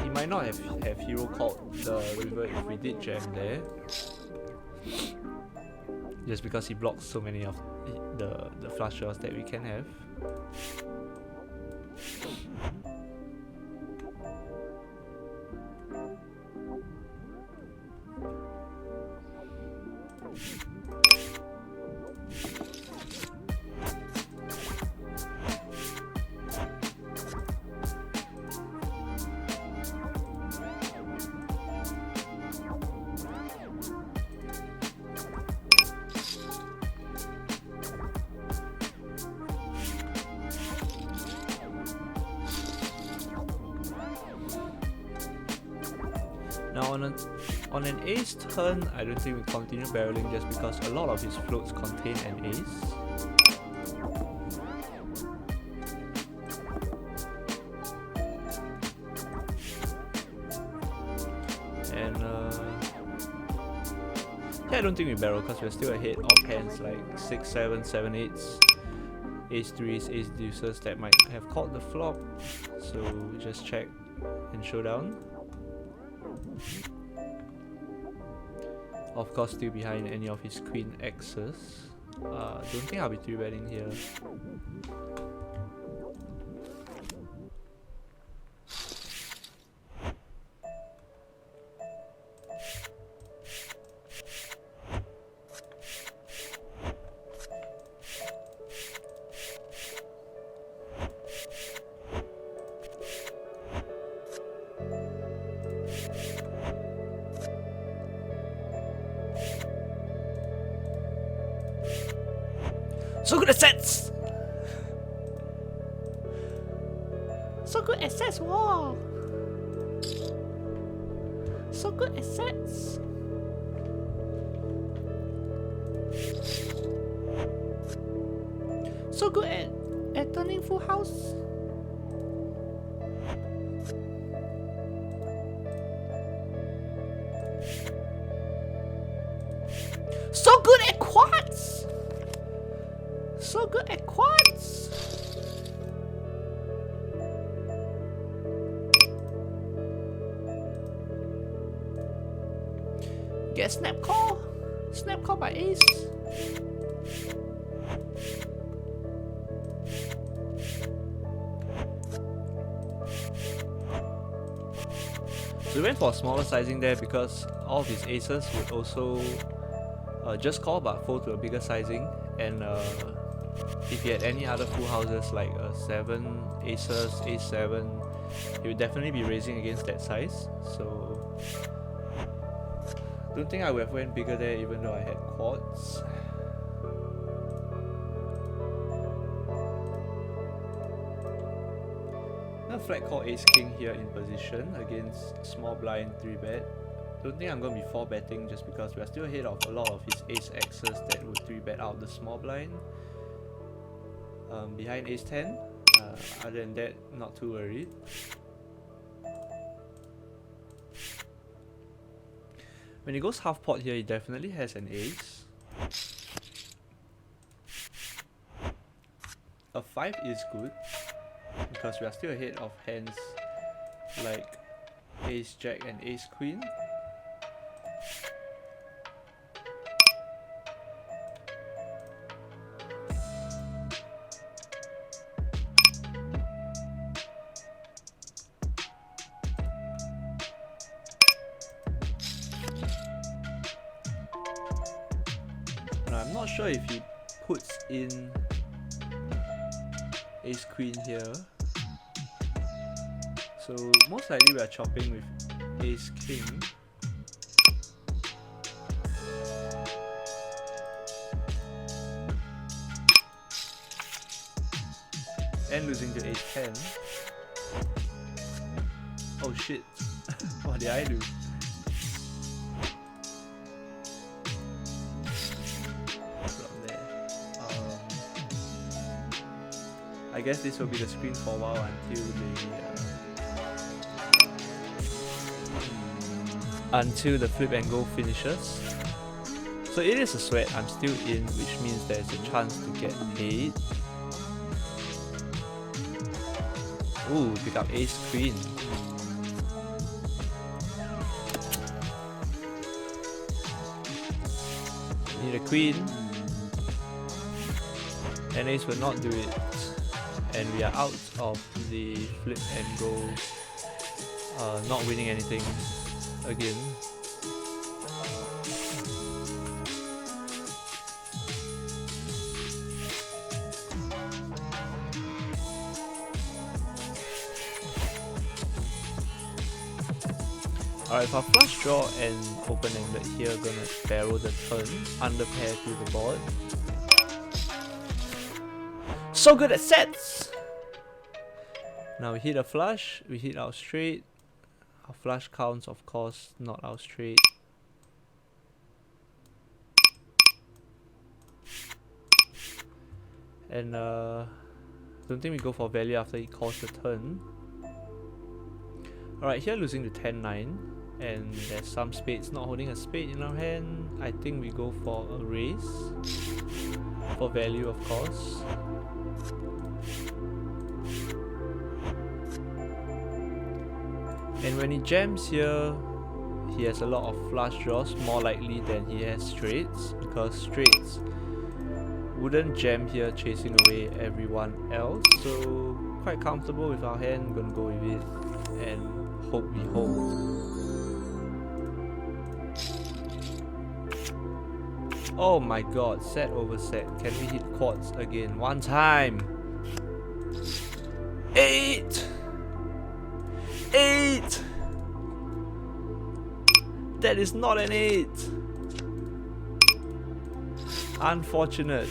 He might not have hero called the river if we did jam there. Just because he blocks so many of the flush draws that we can have. Now on an ace turn, I don't think we continue barreling just because a lot of his floats contain an ace. And yeah, I don't think we barrel because we're still ahead of hands like 6, 7, 7, 8s, ace 3s, ace deuces that might have caught the flop. So we just check and showdown. Of course, still behind any of his queen X's. Don't think I'll be 3-betting here. So good at sets! So good at sets, wow! So good at sets! So good at turning full house! So good at quads! Get snap call! Snap call by ace! So we went for a smaller sizing there because all of his aces would also just call but fold to a bigger sizing, and if he had any other full houses like 7 aces, ace 7, he would definitely be raising against that size. So don't think I would have went bigger there even though I had quads. A flat call ace king here in position against small blind 3-bet. Don't think I'm going to be 4-betting just because we are still ahead of a lot of his ace X's that would 3-bet out the small blind. Behind ace 10, other than that, not too worried. When he goes half pot here, he definitely has an ace. A 5 is good because we are still ahead of hands like ace jack and ace queen. Now, I'm not sure if he puts in ace queen here, so most likely we are chopping with ace king. And losing to ace 10. Oh shit, what did I do? I guess this will be the screen for a while until the flip and go finishes. So it is a sweat, I'm still in, which means there's a chance to get paid. Ooh, pick up ace queen. Need a queen. And ace will not do it. And we are out of the flip and go, not winning anything again. Alright, for flush draw and open-ended here, gonna barrel the turn, under pair to the board. So good at sets! Now we hit a flush, we hit our straight. Our flush counts, of course, not our straight. And don't think we go for value after he calls the turn. Alright, here losing to 10-9. And there's some spades, not holding a spade in our hand. I think we go for a raise. For value, of course. And when he jams here, he has a lot of flush draws, more likely than he has straights, because straights wouldn't jam here chasing away everyone else. So quite comfortable with our hand, gonna go with it and hope we hold. Oh my god, set over set. Can we hit quads again? One time! 8! 8! That is not an 8! Unfortunate.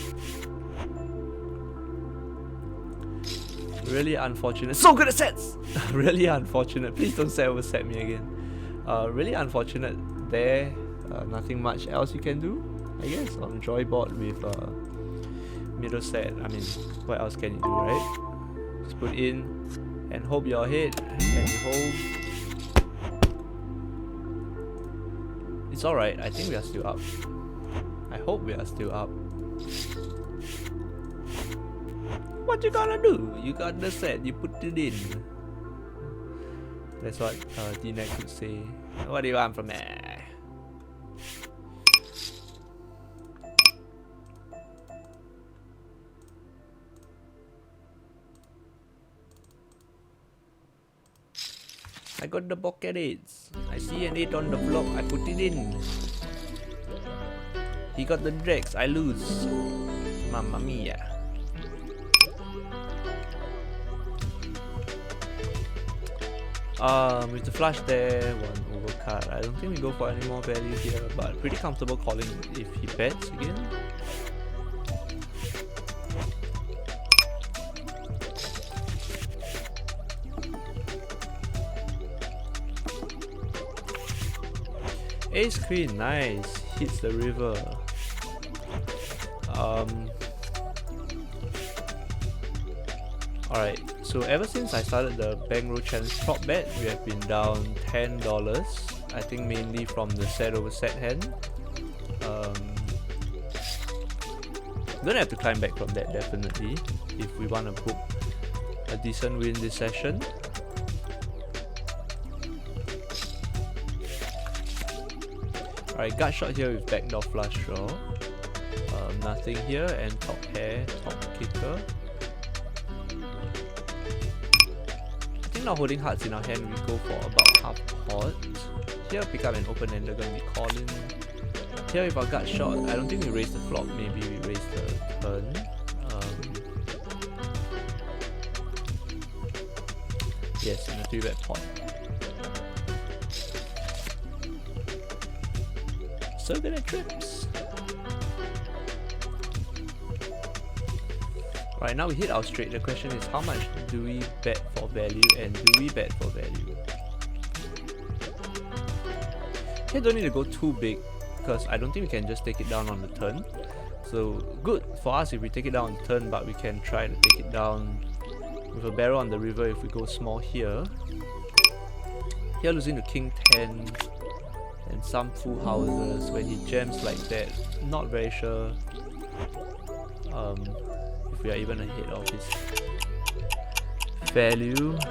Really unfortunate. So good at sets! Really unfortunate. Please don't set over set me again. Really unfortunate there. Nothing much else you can do, I guess, on joy board with middle set. I mean, what else can you do, right? Just put in and hope you're ahead and you hold. It's alright, I think we are still up. I hope we are still up. What you gonna do? You got the set, you put it in. That's what D-Neck would say. What do you want from me? I got the pocket eights. I see an 8 on the block, I put it in. He got the Drex, I lose. Mamma mia. With the flush there, one overcard. I don't think we go for any more value here, but pretty comfortable calling if he bets again. Ace Queen, nice. Hits the river. Alright, so ever since I started the Bankroll challenge prop bet, we have been down $10. I think mainly from the set over set hand. Gonna have to climb back from that definitely if we want to book a decent win this session. Alright, gut shot here with backdoor flush draw. Nothing here, and top pair, top kicker. I think not holding hearts in our hand, we go for about half pot. Here, pick up an open ender, gonna be calling. Here, with our gut shot, I don't think we raise the flop, maybe we raise the turn. Yes, in a 3-bet pot. So good at trips. Right, now we hit our straight. The question is, how much do we bet for value, and do we bet for value? Here don't need to go too big, because I don't think we can just take it down on the turn. So good for us if we take it down on the turn, but we can try to take it down with a barrel on the river if we go small here. Here losing to King 10 and some full houses. When he jams like that, not very sure if we are even ahead of his value. I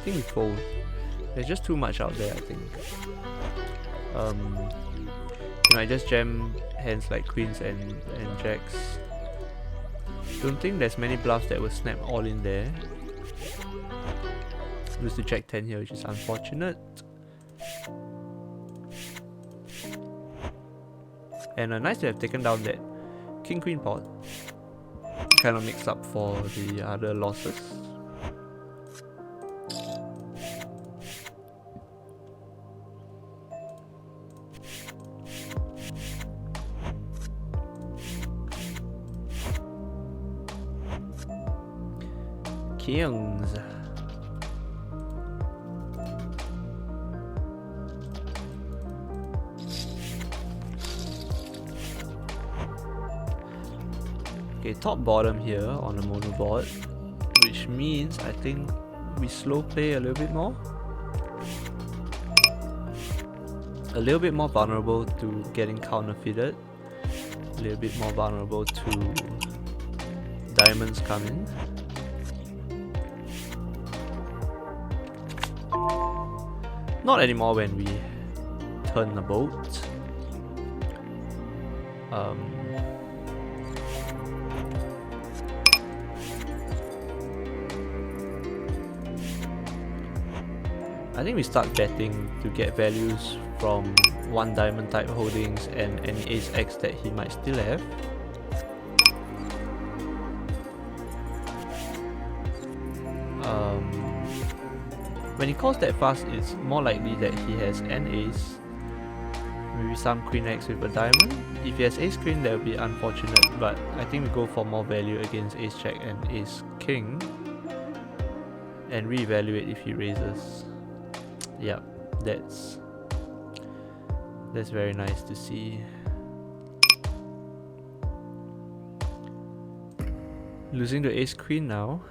think we fold. There's just too much out there, I think. You know, I just jam hands like queens and jacks. Don't think there's many bluffs that will snap all in there. Lose to Jack 10 here, which is unfortunate. And nice to have taken down that King Queen pot. Kind of makes up for the other losses. Kings. Okay, top bottom here on the mono board, which means I think we slow play a little bit more. A little bit more vulnerable to getting counterfeited. A little bit more vulnerable to diamonds coming. Not anymore when we turn the boat. I think we start betting to get values from 1 diamond type holdings and any ace X that he might still have. When he calls that fast, it's more likely that he has an ace, maybe some queen X with a diamond. If he has ace queen, that would be unfortunate, but I think we go for more value against ace jack and ace king and reevaluate if he raises. Yep, that's very nice to see. Losing to ace queen now.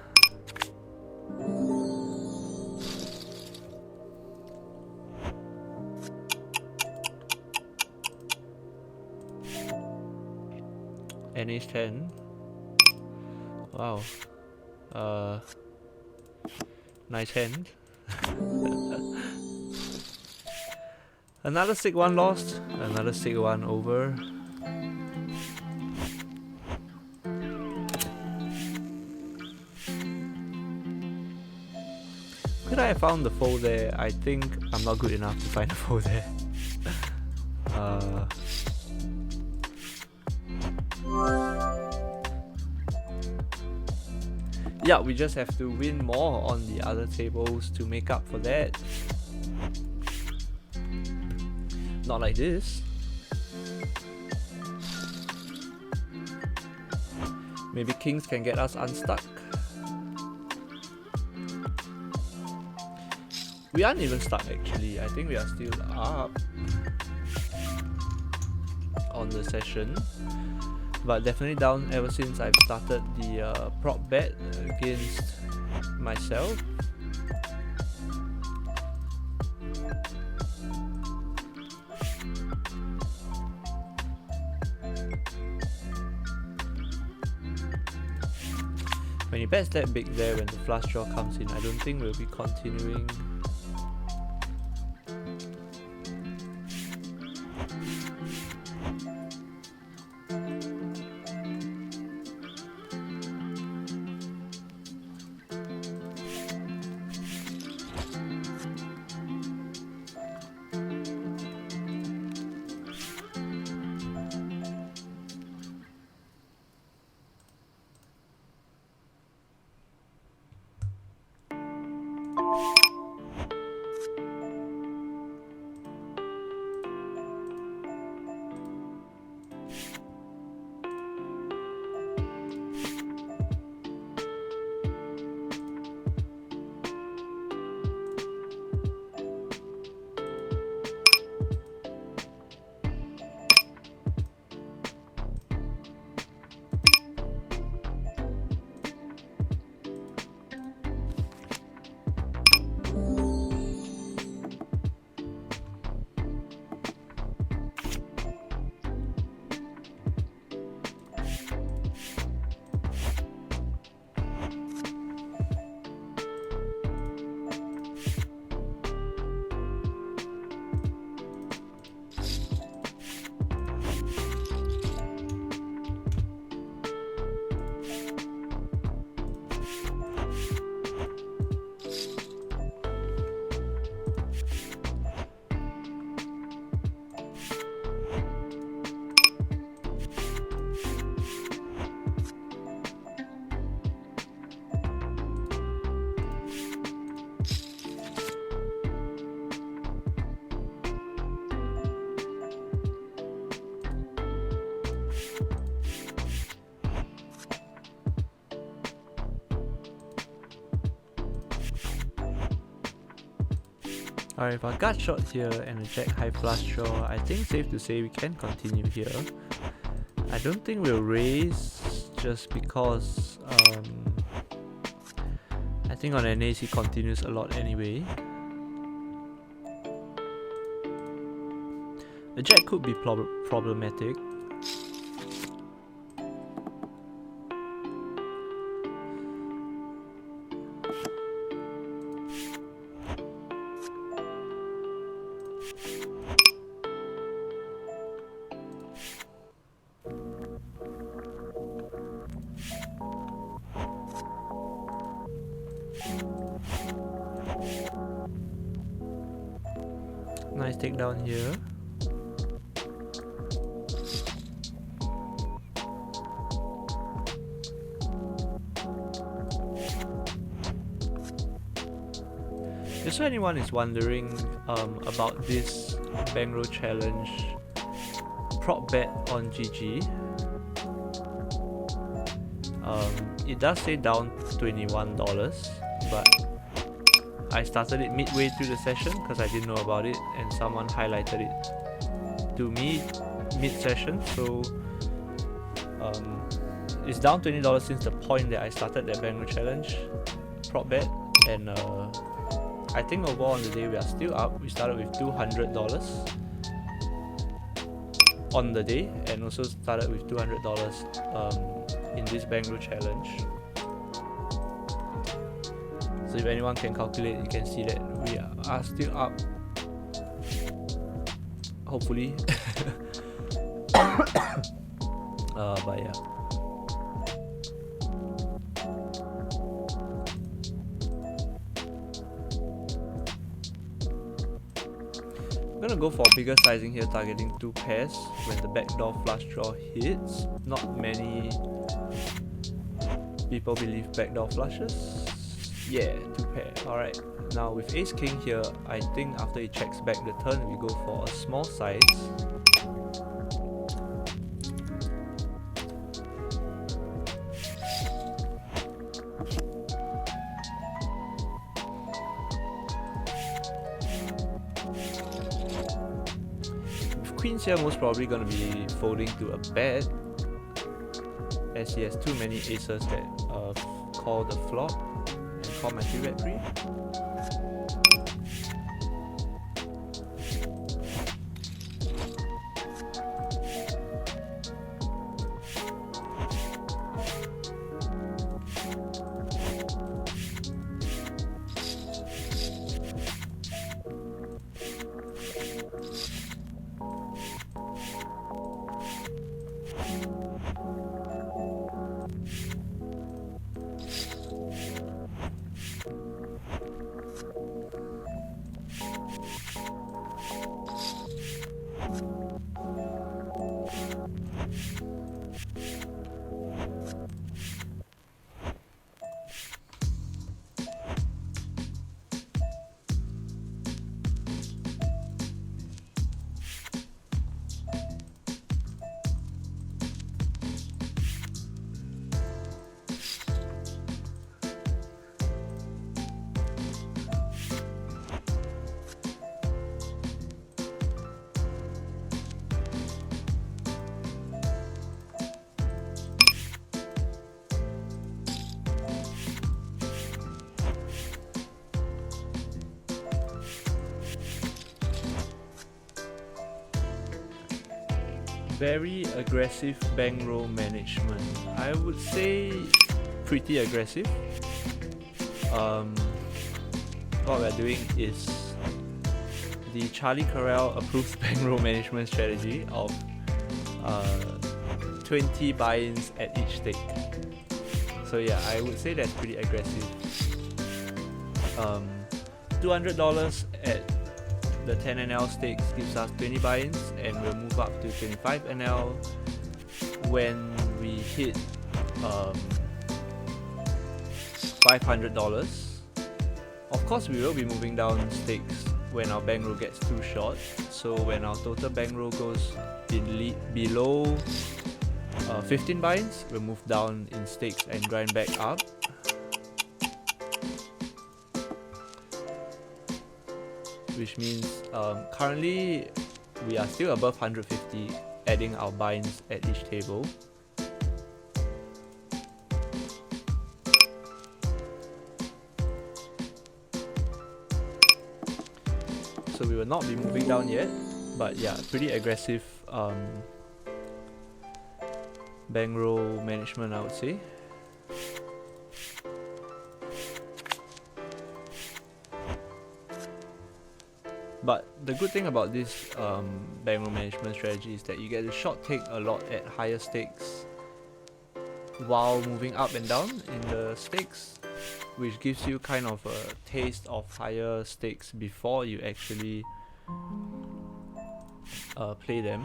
And ace 10. Wow. Nice hand. Another sick one lost, another sick one over. Could I have found the fold there? I think I'm not good enough to find the fold there. Yeah, we just have to win more on the other tables to make up for that. Not like this. Maybe kings can get us unstuck. We aren't even stuck actually. I think we are still up on the session, but definitely down ever since I've started the prop bet against myself. When he bets that big there when the flush draw comes in, I don't think we'll be continuing. Alright, if I gut shot here and a jack high flush draw, I think safe to say we can continue here. I don't think we'll raise just because I think on NAs he continues a lot anyway. A jack could be problematic. Nice takedown here. Just so anyone is wondering about this Bankroll challenge prop bet on GG, it does say down $21, but I started it midway through the session because I didn't know about it and someone highlighted it to me mid-session, so it's down $20 since the point that I started that Bankroll challenge prop bet, and I think overall on the day we are still up. We started with $200 on the day and also started with $200 in this Bankroll challenge. So if anyone can calculate, you can see that we are still up. Hopefully. But yeah. I'm gonna go for bigger sizing here, targeting 2 pairs when the backdoor flush draw hits. Not many people believe backdoor flushes. Yeah, 2 pair. Alright. Now with ace king here, I think after he checks back the turn, we go for a small size. With queens here, most probably gonna be folding to a bet, as he has too many aces that call the flop and call my 3-bet pre. Very aggressive bankroll management. I would say pretty aggressive. What we're doing is the Charlie Carell approved bankroll management strategy of 20 buy-ins at each stake. So yeah, I would say that's pretty aggressive. $200 at the 10 NL stakes gives us 20 buy-ins, and we'll move up to 25 NL when we hit $500. Of course, we will be moving down stakes when our bankroll gets too short. So when our total bankroll goes below 15 buy-ins, we'll move down in stakes and grind back up. Which means currently we are still above 150, adding our buy-ins at each table. So we will not be moving down yet, but yeah, pretty aggressive bankroll management, I would say. But the good thing about this bankroll management strategy is that you get to short take a lot at higher stakes while moving up and down in the stakes, which gives you kind of a taste of higher stakes before you actually play them,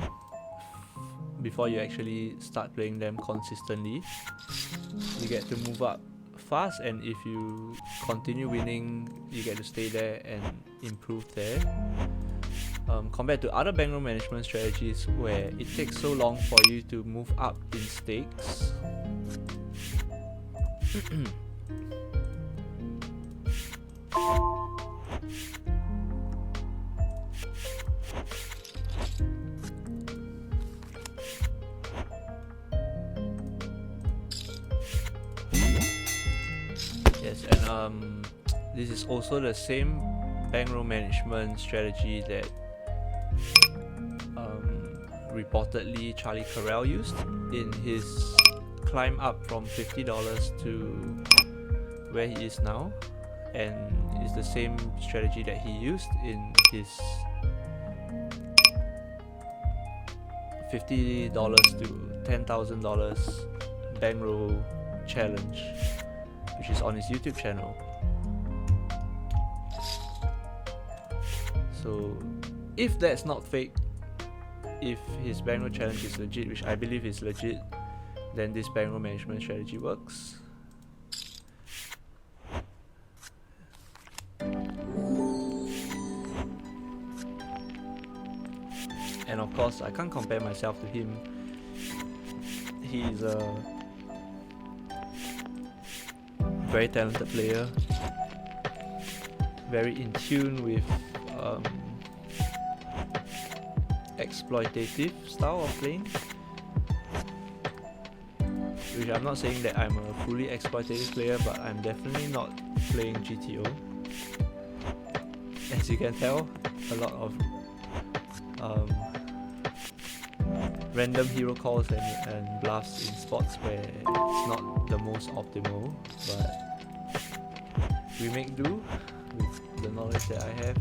before you actually start playing them consistently. You get to move up fast, and if you continue winning, you get to stay there and improve there. Compared to other bankroll management strategies where it takes so long for you to move up in stakes. Yes, and this is also the same bankroll management strategy that reportedly Charlie Carell used in his climb up from $50 to where he is now. and it's the same strategy that he used in his $50 to $10,000 bankroll challenge, which is on his YouTube channel. So if that's not fake, if his bankroll challenge is legit, which I believe is legit, then this bankroll management strategy works. And of course, I can't compare myself to him. He's a very talented player, very in tune with exploitative style of playing, which I'm not saying that I'm a fully exploitative player, but I'm definitely not playing GTO. As you can tell, a lot of random hero calls and bluffs in spots where it's not the most optimal, but we make do with the knowledge that I have.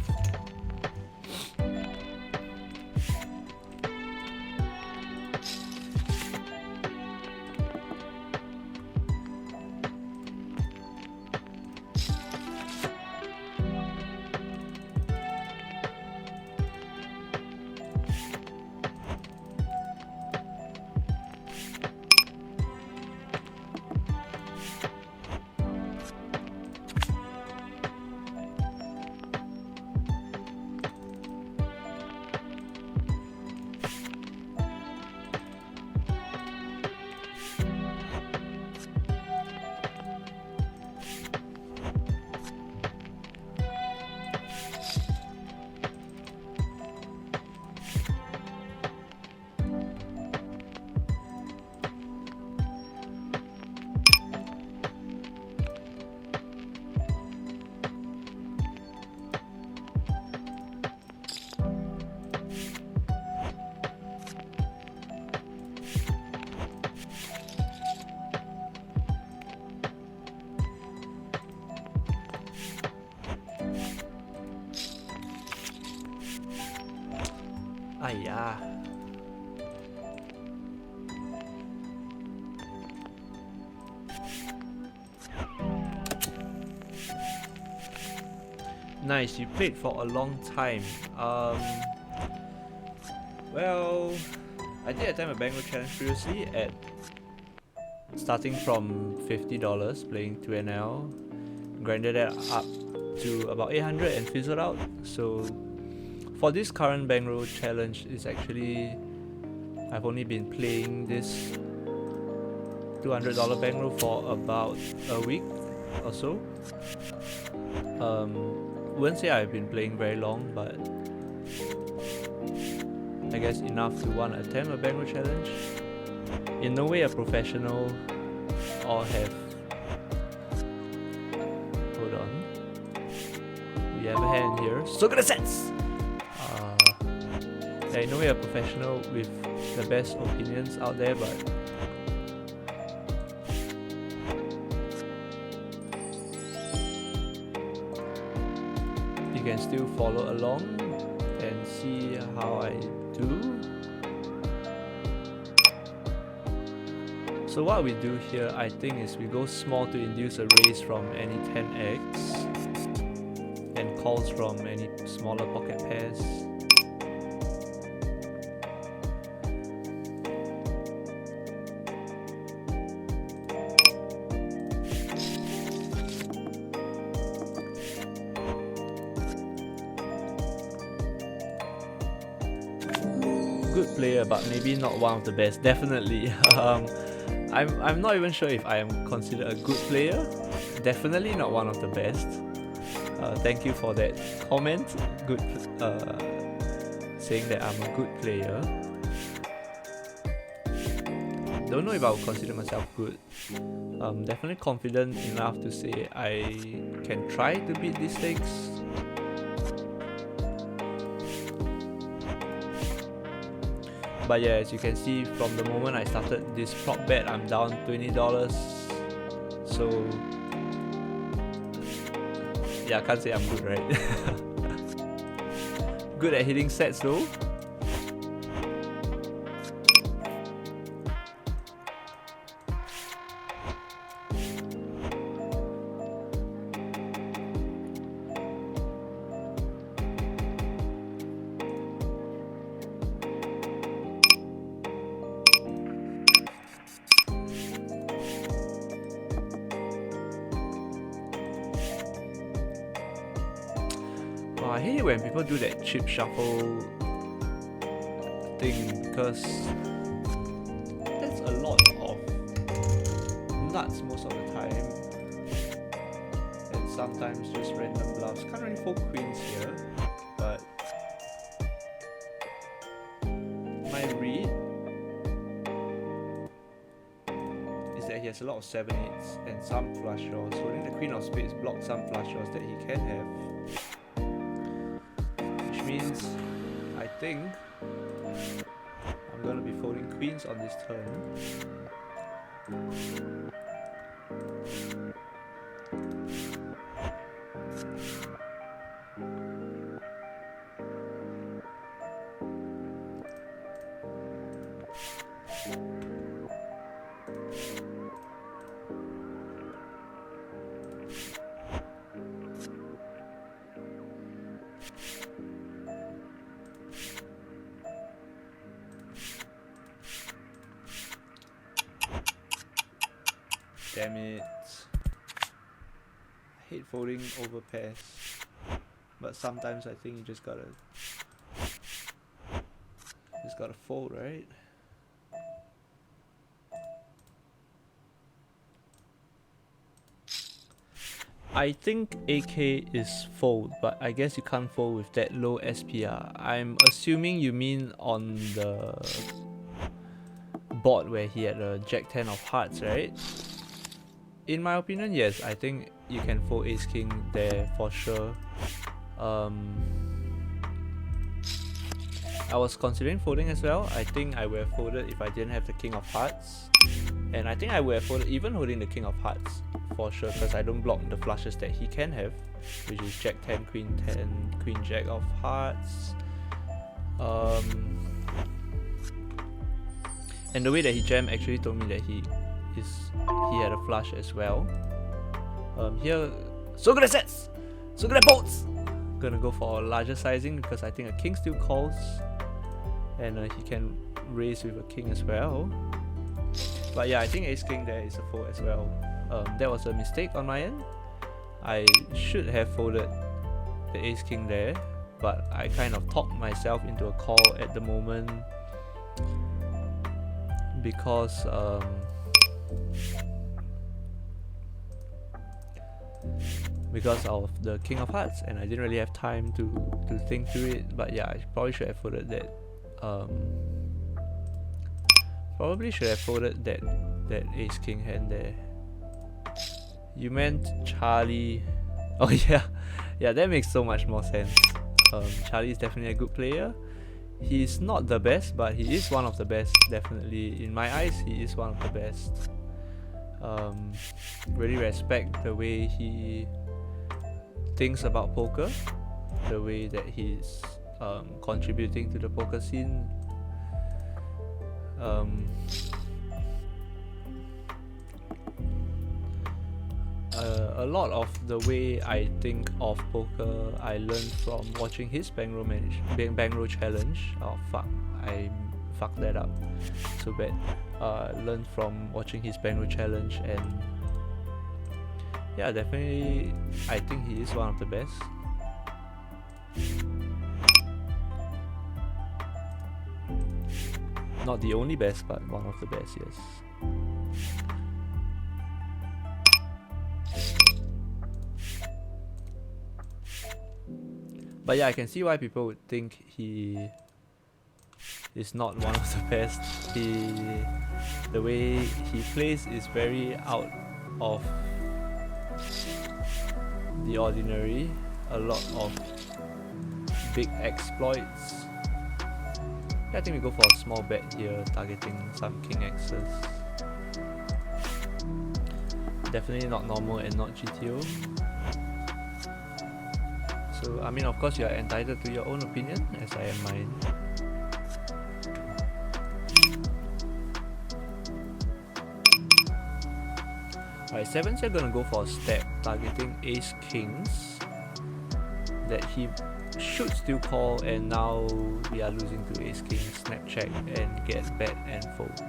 Yeah. Nice, you played for a long time. Well, I did attempt a bankroll challenge previously at starting from $50 playing 2NL, grinded that up to about 800 and fizzled out. So for this current bankroll challenge, is actually I've only been playing this $200 bankroll for about a week or so. Wouldn't say I've been playing very long, but I guess enough to want to attempt a bankroll challenge. In no way a professional or have. Hold on. We have a hand here. So good sense. I know you're a professional with the best opinions out there, but you can still follow along and see how I do. So what we do here, I think, is we go small to induce a raise from any 10x and calls from any smaller pocket pairs. Good player, but maybe not one of the best. Definitely. I'm not even sure if I am considered a good player. Definitely not one of the best. Thank you for that comment. Good, saying that I'm a good player. Don't know if I would consider myself good. Definitely confident enough to say I can try to beat these stakes. But yeah, as you can see, from the moment I started this prop bet, I'm down $20. So Yeah, I can't say I'm good, right? Good at hitting sets though. Oh, I hate it when people do that chip shuffle thing because that's a lot of nuts most of the time, and sometimes just random bluffs. Can't really fold queens here, but my read is that he has a lot of 7-8s and some flush draws. Holding the queen of spades blocks some flush draws that he can have. Which means I think I'm gonna be folding queens on this turn. Damn it. I hate folding over pairs, but sometimes I think you just gotta fold, right? I think AK is fold, but I guess you can't fold with that low SPR. I'm assuming you mean on the board where he had a Jack 10 of hearts, right? In my opinion, yes, I think you can fold Ace King there for sure. I was considering folding as well. I think I would have folded if I didn't have the King of Hearts. And I think I would have folded even holding the King of Hearts for sure, because I don't block the flushes that he can have, which is Jack 10, Queen 10, Queen Jack of Hearts. And the way that he jammed actually told me that he had a flush as well. Here, so good at sets, so good at bolts. Gonna go for a larger sizing because I think a king still calls, and he can raise with a king as well. But yeah, I think ace king there is a fold as well. That was a mistake on my end. I should have folded the ace king there, but I kind of talked myself into a call at the moment because of the King of Hearts, and I didn't really have time to think through it. But yeah, I probably should have folded that. That Ace King hand there. You meant Charlie? Oh yeah, that makes so much more sense. Charlie is definitely a good player. He's not the best, but he is one of the best. Definitely, in my eyes, he is one of the best. Really respect the way he thinks about poker, the way that he's contributing to the poker scene. A lot of the way I think of poker I learned from watching his Bankroll challenge. Oh fuck, I fucked that up so bad. Learned from watching his Bankroll challenge, and yeah, definitely I think he is one of the best. Not the only best, but one of the best, yes. But yeah, I can see why people would think he is not one of the best. The way he plays is very out of the ordinary. A lot of big exploits. I think we go for a small bet here, targeting some King X's. Definitely not normal and not GTO. So, I mean, of course, you are entitled to your own opinion, as I am mine. Alright, 7s are gonna go for a step, targeting ace kings that he should still call, and now we are losing to ace king, snap check, and get bet and fold.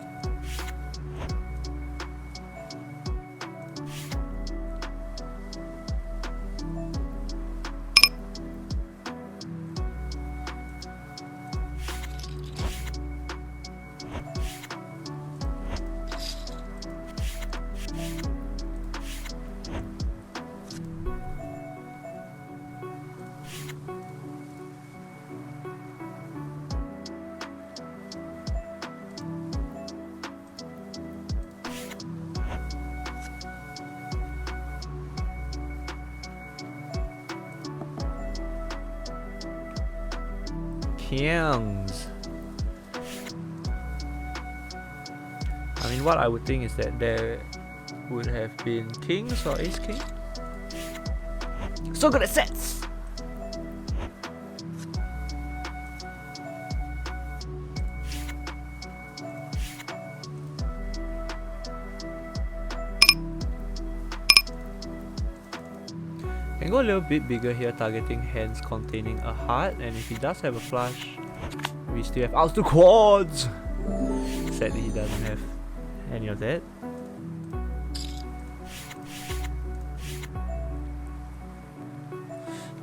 Kings. I mean, what I would think is that there would have been kings or ace king. So good at sets! Can go a little bit bigger here, targeting hands containing a heart, and if he does have a flush, we still have outs to quads! Sadly, he doesn't have any of that.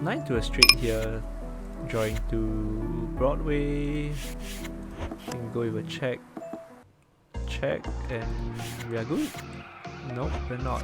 Nine to a straight here, drawing to Broadway. Can go with a check, and we are good. Nope, we're not.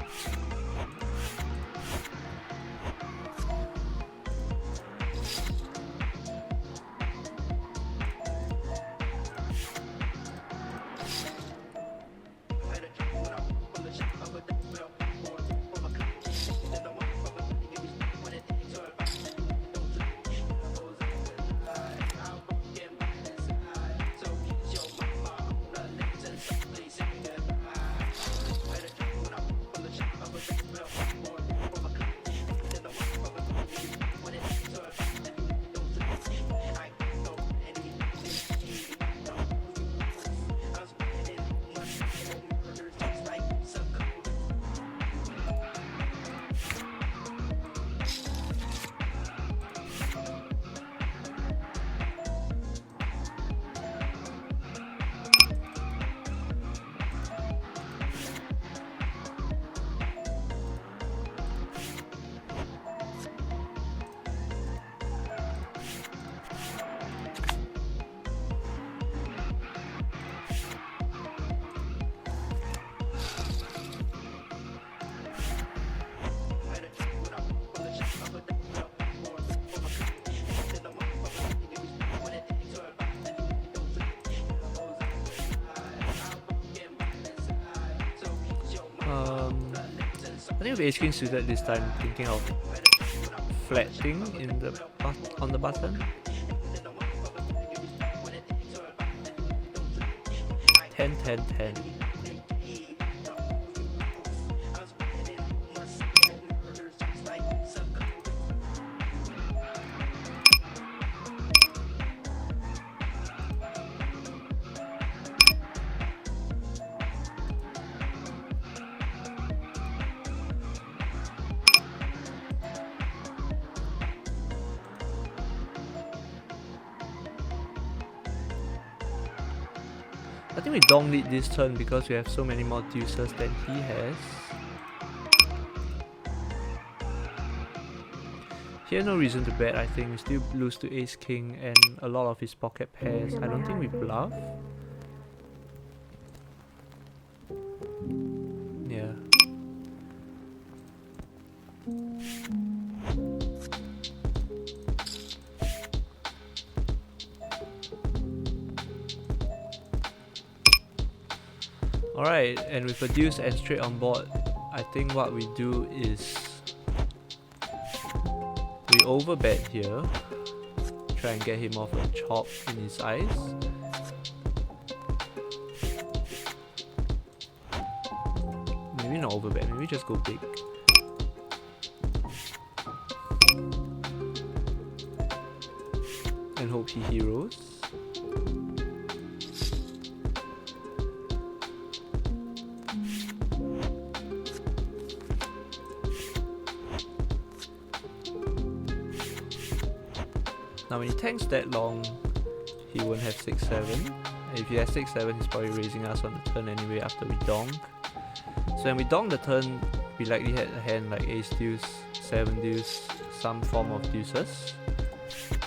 I think with ace king suited this time, thinking of flatting in the on the button. 10, 10, 10. I think we don't lead this turn because we have so many more deuces than he has. Here no reason to bet, I think. We still lose to ace king and a lot of his pocket pairs. I don't think we bluff. Yeah. Alright, and with a deuce and straight on board, I think what we do is we overbet here, try and get him off a chop in his eyes. Maybe not overbet, maybe just go big. Hope he heroes. Now when he tanks that long, he won't have 6-7. If he has 6-7, he's probably raising us on the turn anyway after we donk. So when we donk the turn, we likely had a hand like ace deuce, 7 deuce, some form of deuces.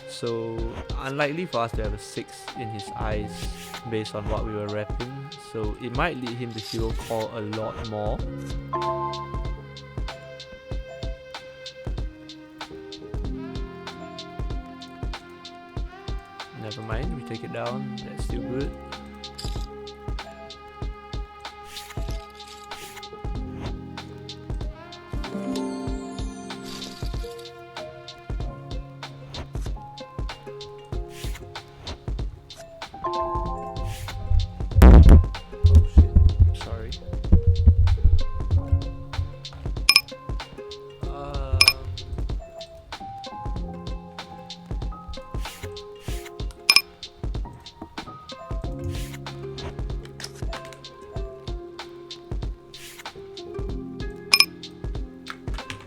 So unlikely for us to have a 6 in his eyes based on what we were repping. So it might lead him to hero call a lot more. Never mind, we take it down, that's still good. Oh shit, sorry.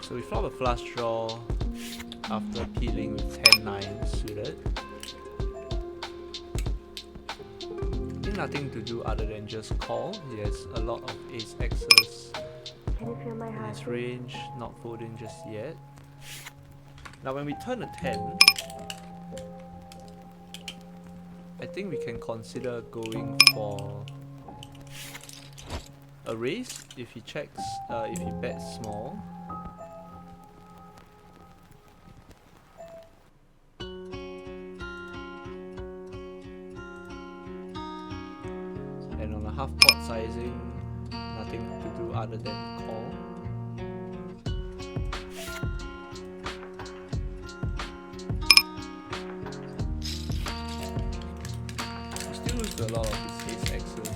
So we flop a flush draw after peeling with 10-9 suited. I think nothing to do other than just call. He has a lot of ace X's Can you feel my in heart? his range, not folding just yet. Now when we turn a 10, I think we can consider going for a raise if he checks, if he bets small. And on a half pot sizing, nothing to do other than call. We still lose to a lot of his ace X's.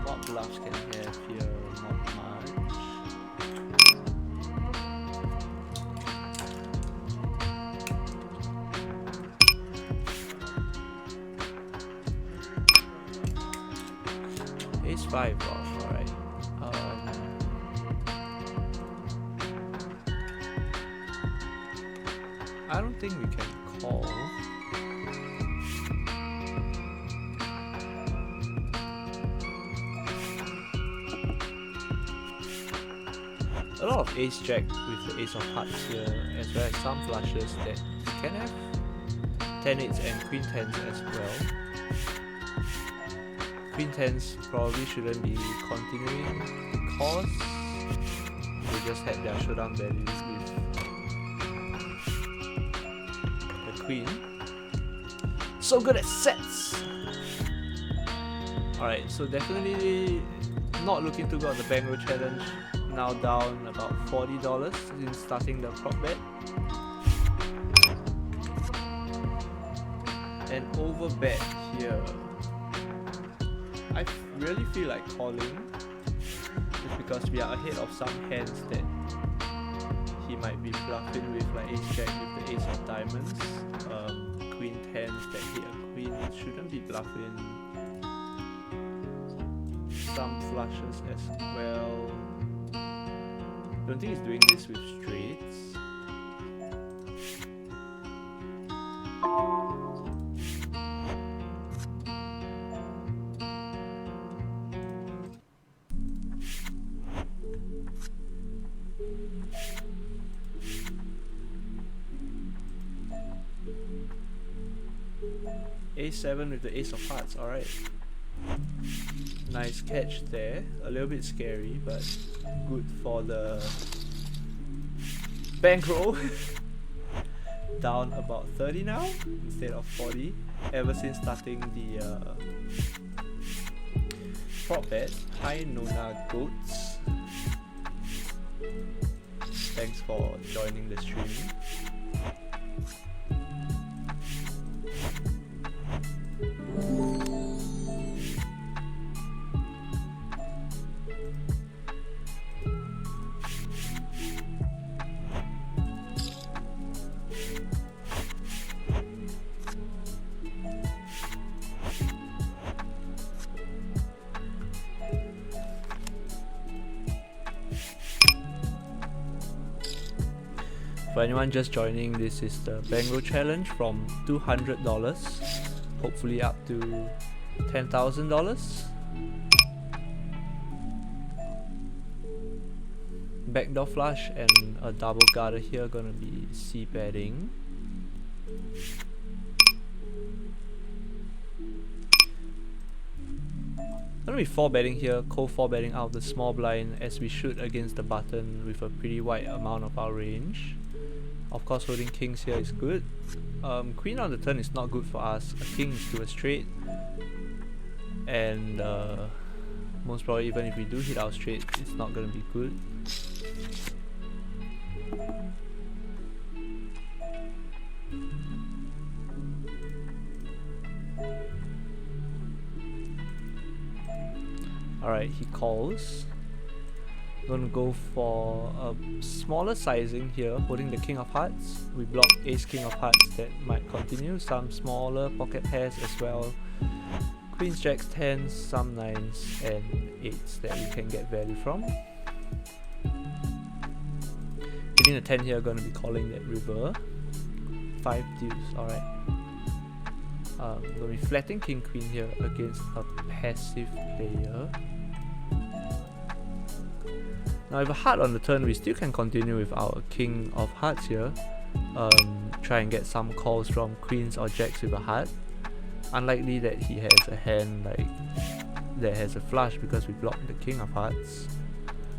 What bluffs can he have here? Not much. Ace 5 off, alright. I don't think we can call. A lot of ace jack with the ace of hearts here, as well as some flushes that we can have. 10-8s and queen 10s as well. Queen 10s probably shouldn't be continuing because they just had their showdown value with the queen. So good at sets! Alright, so definitely not looking too good on the Bankroll challenge. Now down about $40 since starting the prop bet. And over bet here. I really feel like calling just because we are ahead of some hands that he might be bluffing with, like ace jack with the ace of diamonds, queen 10s that hit a queen shouldn't be bluffing, some flushes as well. Don't think he's doing this with straights. A7 with the ace of hearts, alright. Nice catch there. A little bit scary, but good for the bankroll. Down about 30 now instead of 40. Ever since starting the prop bet. Hi Nona Goats. Thanks for joining the stream. For anyone just joining, this is the Bankroll challenge from $200, hopefully up to $10,000. Backdoor flush and a double guarder here, gonna be c-betting. Gonna be 4-betting here, cold 4-betting out the small blind as we shoot against the button with a pretty wide amount of our range. Of course, holding kings here is good. Queen on the turn is not good for us. A king is to a straight, and most probably even if we do hit our straight, it's not gonna be good. Alright, he calls. Gonna go for a smaller sizing here, holding the king of hearts. We block ace king of hearts that might continue, some smaller pocket pairs as well. Queens, jacks, tens, some nines and eights that we can get value from. Hitting the 10 here, gonna be calling that river. 5 deuce, alright. Gonna be flatting king queen here against a passive player. Now with a heart on the turn, we still can continue with our king of hearts here. Try and get some calls from queens or jacks with a heart. Unlikely that he has a hand like that has a flush because we blocked the king of hearts.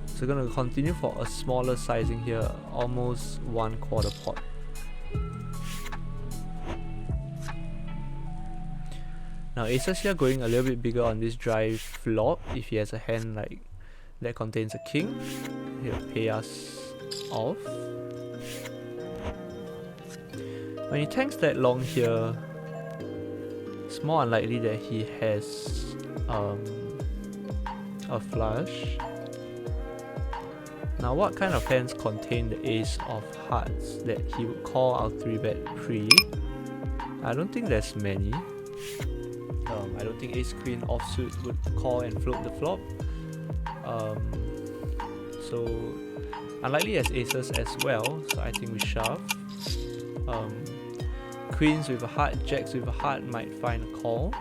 So we're gonna continue for a smaller sizing here, almost 1/4 pot. Now aces here going a little bit bigger on this drive flop. If he has a hand like that contains a king, he'll pay us off. When he tanks that long here, it's more unlikely that he has a flush. Now what kind of hands contain the ace of hearts that he would call our 3-bet pre? I don't think there's many. I don't think ace queen offsuit would call and float the flop. So unlikely as aces as well, so I think we shove. Queens with a heart, jacks with a heart might find a call.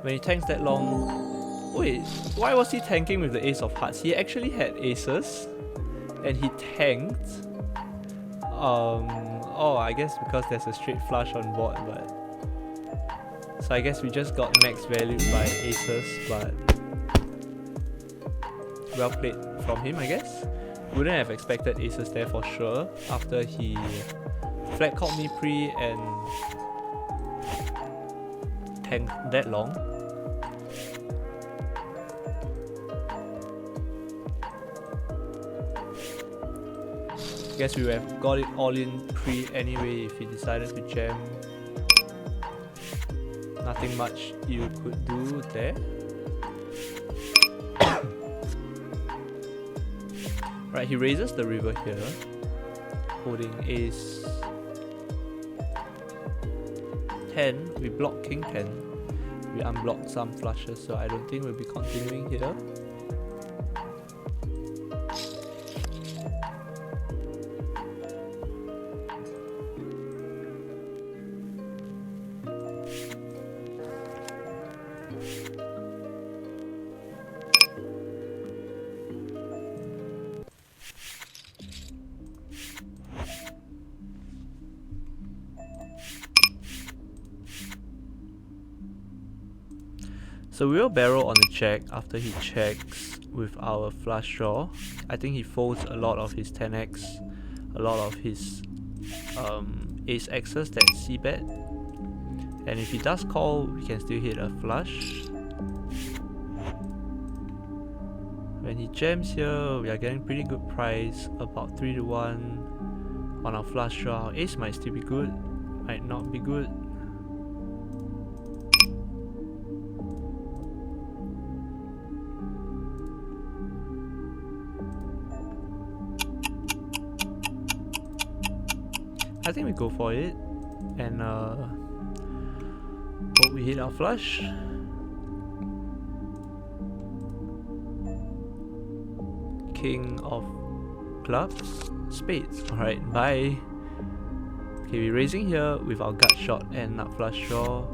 When he tanks that long, wait, why was he tanking with the ace of hearts? He actually had aces and he tanked. Oh, I guess because there's a straight flush on board, but so I guess we just got max valued by aces, but well played from him, I guess. Wouldn't have expected aces there for sure after he flat called me pre and tanked that long. Guess we would have got it all in pre anyway if he decided to jam. Nothing much you could do there. Right, he raises the river here, holding ace 10. We block king 10. We unblock some flushes, so I don't think we'll be continuing here. So we'll barrel on the check after he checks with our flush draw. I think he folds a lot of his 10x, a lot of his ace x's that c-bet. And if he does call, we can still hit a flush. When he jams here, we are getting pretty good price, about 3-1 on our flush draw. Our ace might still be good, might not be good. I think we go for it and hope we hit our flush. king of clubs, spades. Alright, bye. Okay, we're raising here with our gut shot and nut flush draw.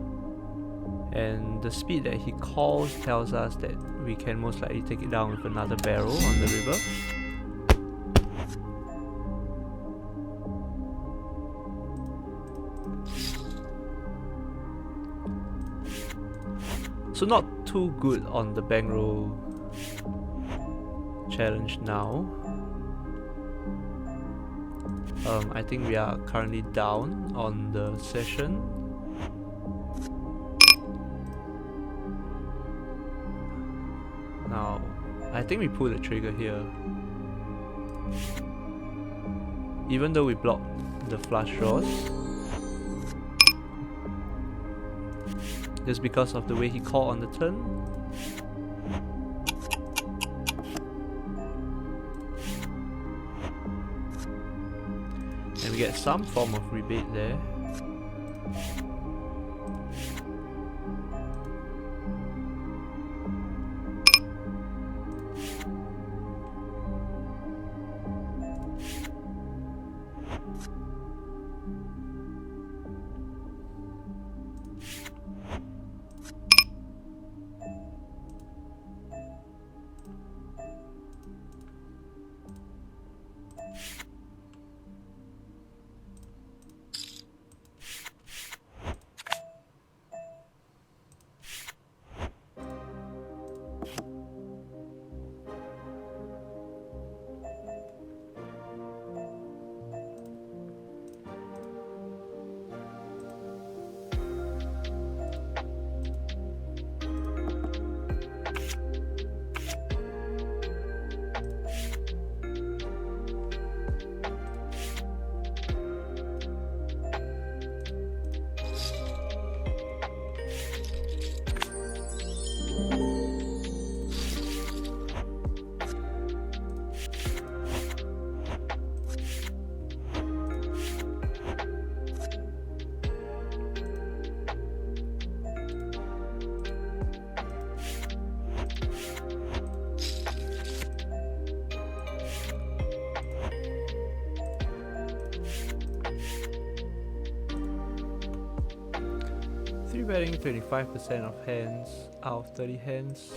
And the speed that he calls tells us that we can most likely take it down with another barrel on the river. So not too good on the bankroll challenge now. I think we are currently down on the session. Now, I think we pull the trigger here. Even though we blocked the flush draws, just because of the way he called on the turn. And we get some form of rebate there. Betting 25% of hands out of 30 hands.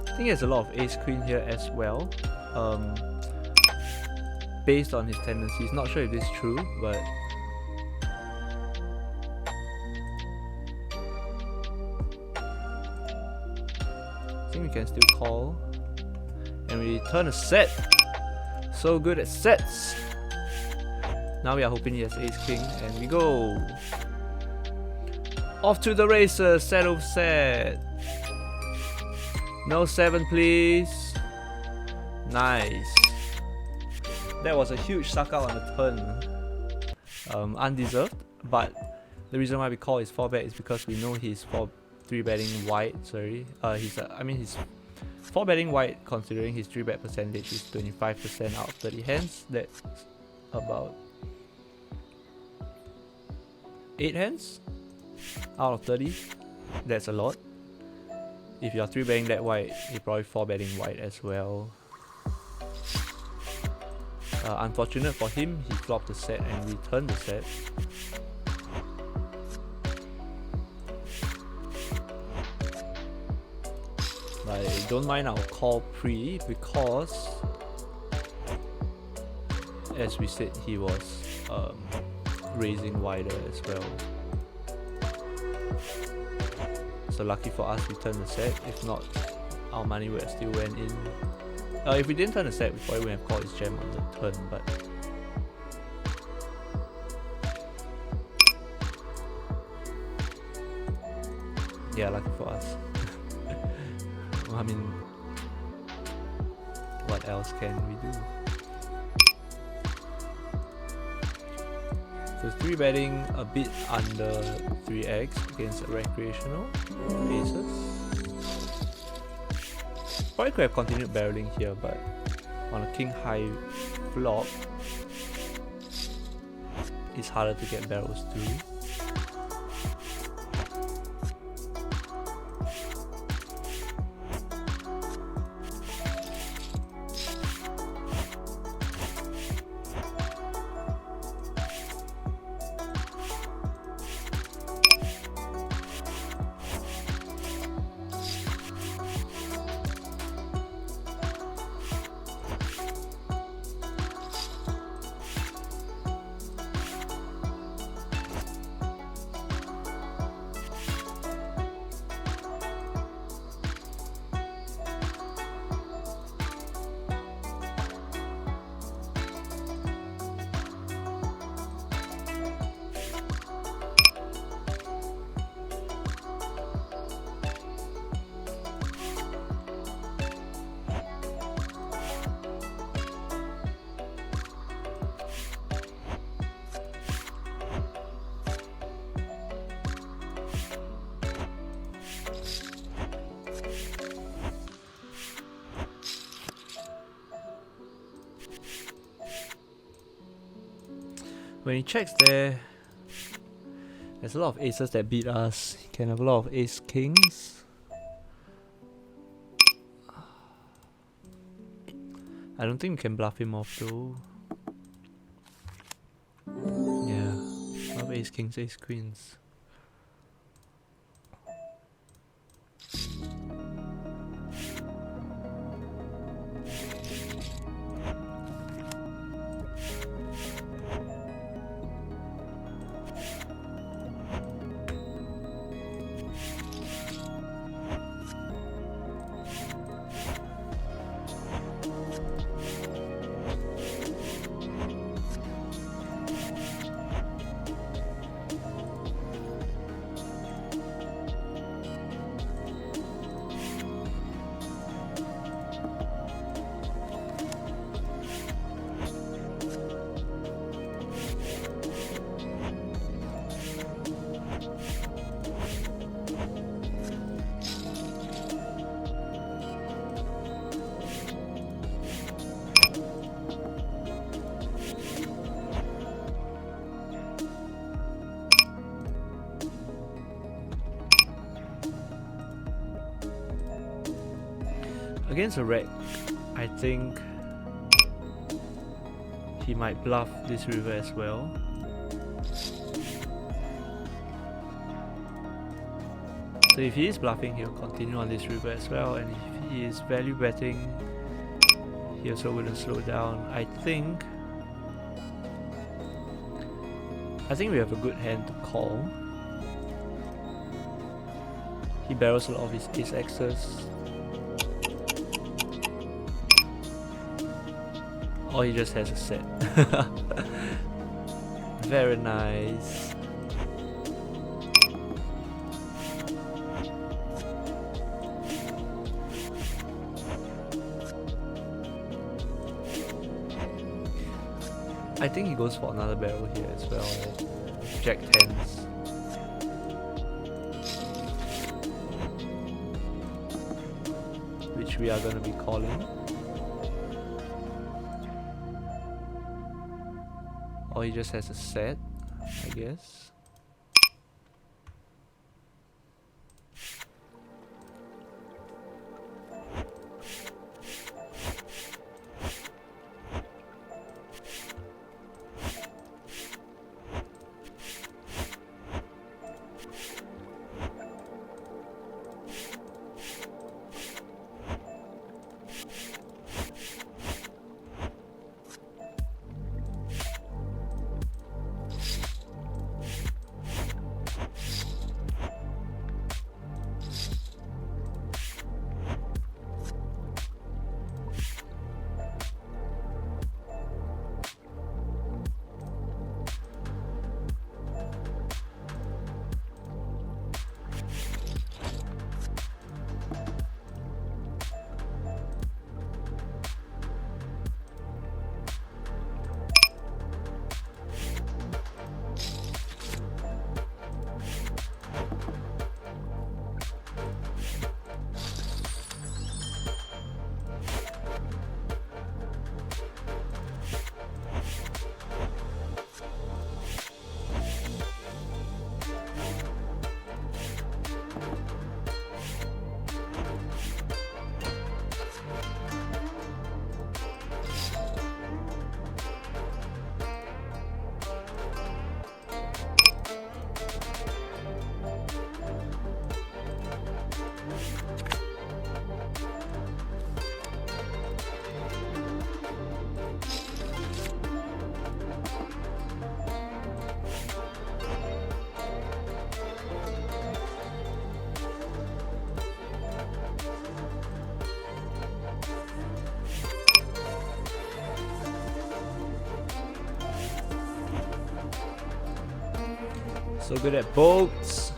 I think he has a lot of ace queen here as well. Based on his tendencies, not sure if this is true, but I think we can still call. And we turn a set. So good at sets. Now we are hoping he has ace king, and we go. Off to the races, set of set. No 7 please. Nice. That was a huge suck out on the turn. Undeserved, but the reason why we call his 4-bet is because we know he's 3-betting wide, sorry. He's 4-betting wide considering his 3-bet percentage is 25% out of 30 hands. That's about 8 hands out of 30. That's a lot. If you're 3-betting that wide, you're probably 4-betting wide as well. Unfortunate for him, he flopped the set and returned the set. I don't mind our call pre because, as we said, he was raising wider as well. So lucky for us, we turned the set. If not, our money would have still went in. If we didn't turn the set, we probably wouldn't have called his gem on the turn, but yeah, lucky for us. I mean, what else can we do? So 3-betting a bit under 3x against a recreational aces. Probably could have continued barreling here, but on a king high flop, it's harder to get barrels through. When he checks there, there's a lot of aces that beat us. He can have a lot of ace kings. I don't think we can bluff him off though. Yeah, a lot of ace kings, ace queens. Against a wreck, I think he might bluff this river as well. So if he is bluffing, he'll continue on this river as well, and if he is value betting, he also wouldn't slow down. I think we have a good hand to call. He barrels a lot of his ace X's. Or he just has a set. Very nice. I think he goes for another barrel here as well. Jack tens. Which we are going to be calling. Or he just has a set, I guess. So good at boats.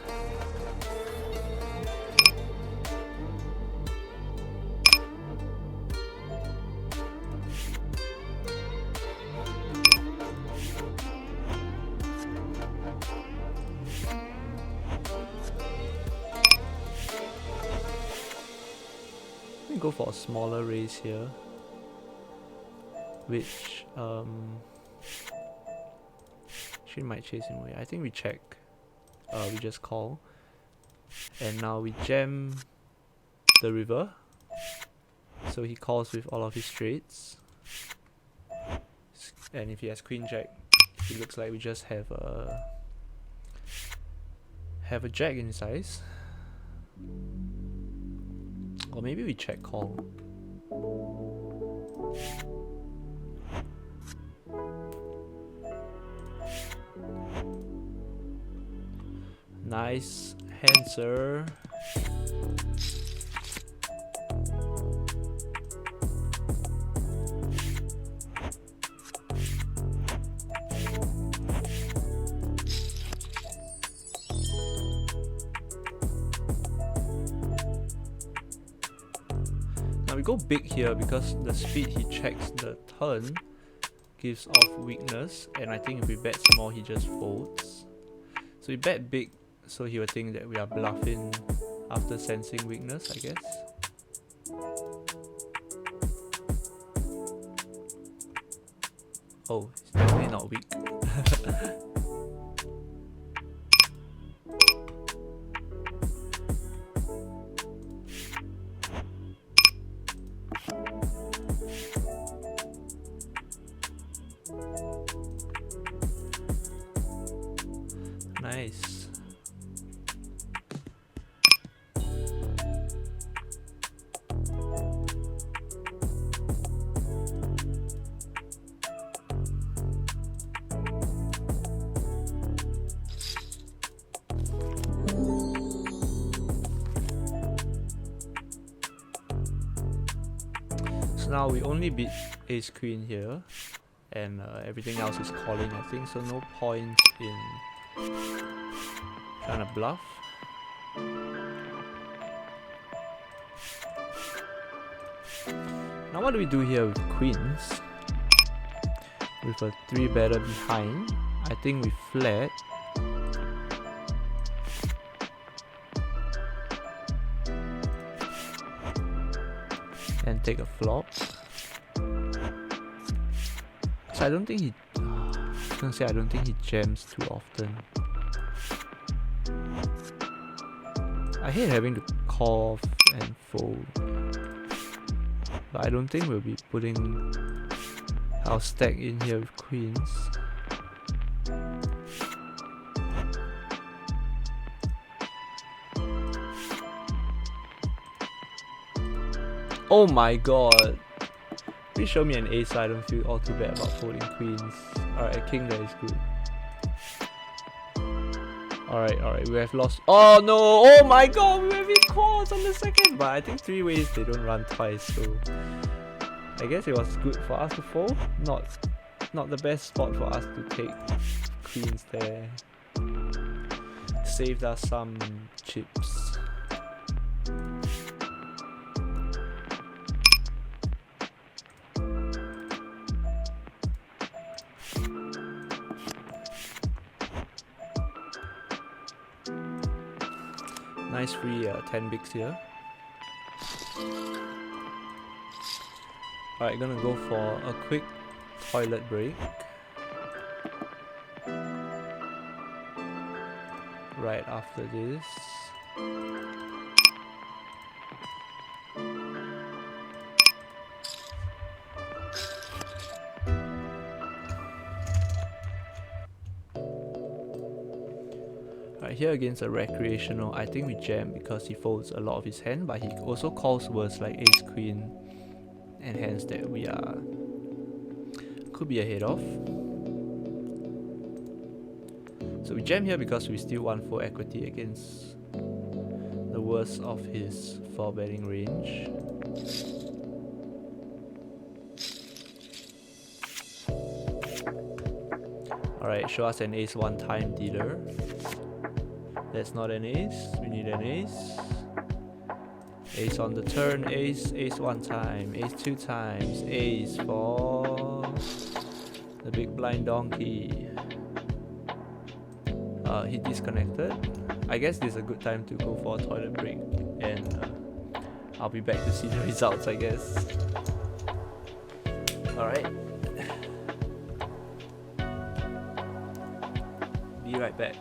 Let me go for a smaller raise here, which she might chase him away. I think we check. We just call, and now we jam the river. So he calls with all of his straights, and if he has queen jack, it looks like we just have a jack in his eyes. Or maybe we check call. Nice hand, sir. Now we go big here because the speed he checks the turn gives off weakness, and I think if we bet small he just folds. So we bet big so he will think that we are bluffing after sensing weakness, I guess. Oh, it's definitely not weak. Nice. So now we only beat ace queen here, and everything else is calling, I think, so no point in trying to bluff. Now what do we do here with queens? With a 3-better behind, I think we flat. And take a flop. So I don't think he... I was gonna say I don't think he jams too often. I hate having to call off and fold, but I don't think we'll be putting our stack in here with queens. Oh my god! Please show me an ace so I don't feel all too bad about folding queens. Alright, a king, that is good. Alright, we have lost. Oh no! Oh my god, we have hit calls on the second! But I think 3 ways they don't run twice, so I guess it was good for us to fold. Not the best spot for us to take queens there. Saved us some chips. Nice free 10 bigs here. Alright, gonna go for a quick toilet break. Right after this. Right here against a recreational, I think we jam because he folds a lot of his hand, but he also calls words like ace queen and hands that we are could be ahead of. So we jam here because we still want full equity against the worst of his 4-betting range. Alright, show us an ace one time dealer. That's not an ace, we need an ace. Ace on the turn, ace, ace one time, ace two times, ace for the big blind donkey. He disconnected. I guess this is a good time to go for a toilet break, and I'll be back to see the results, I guess. Alright. Be right back.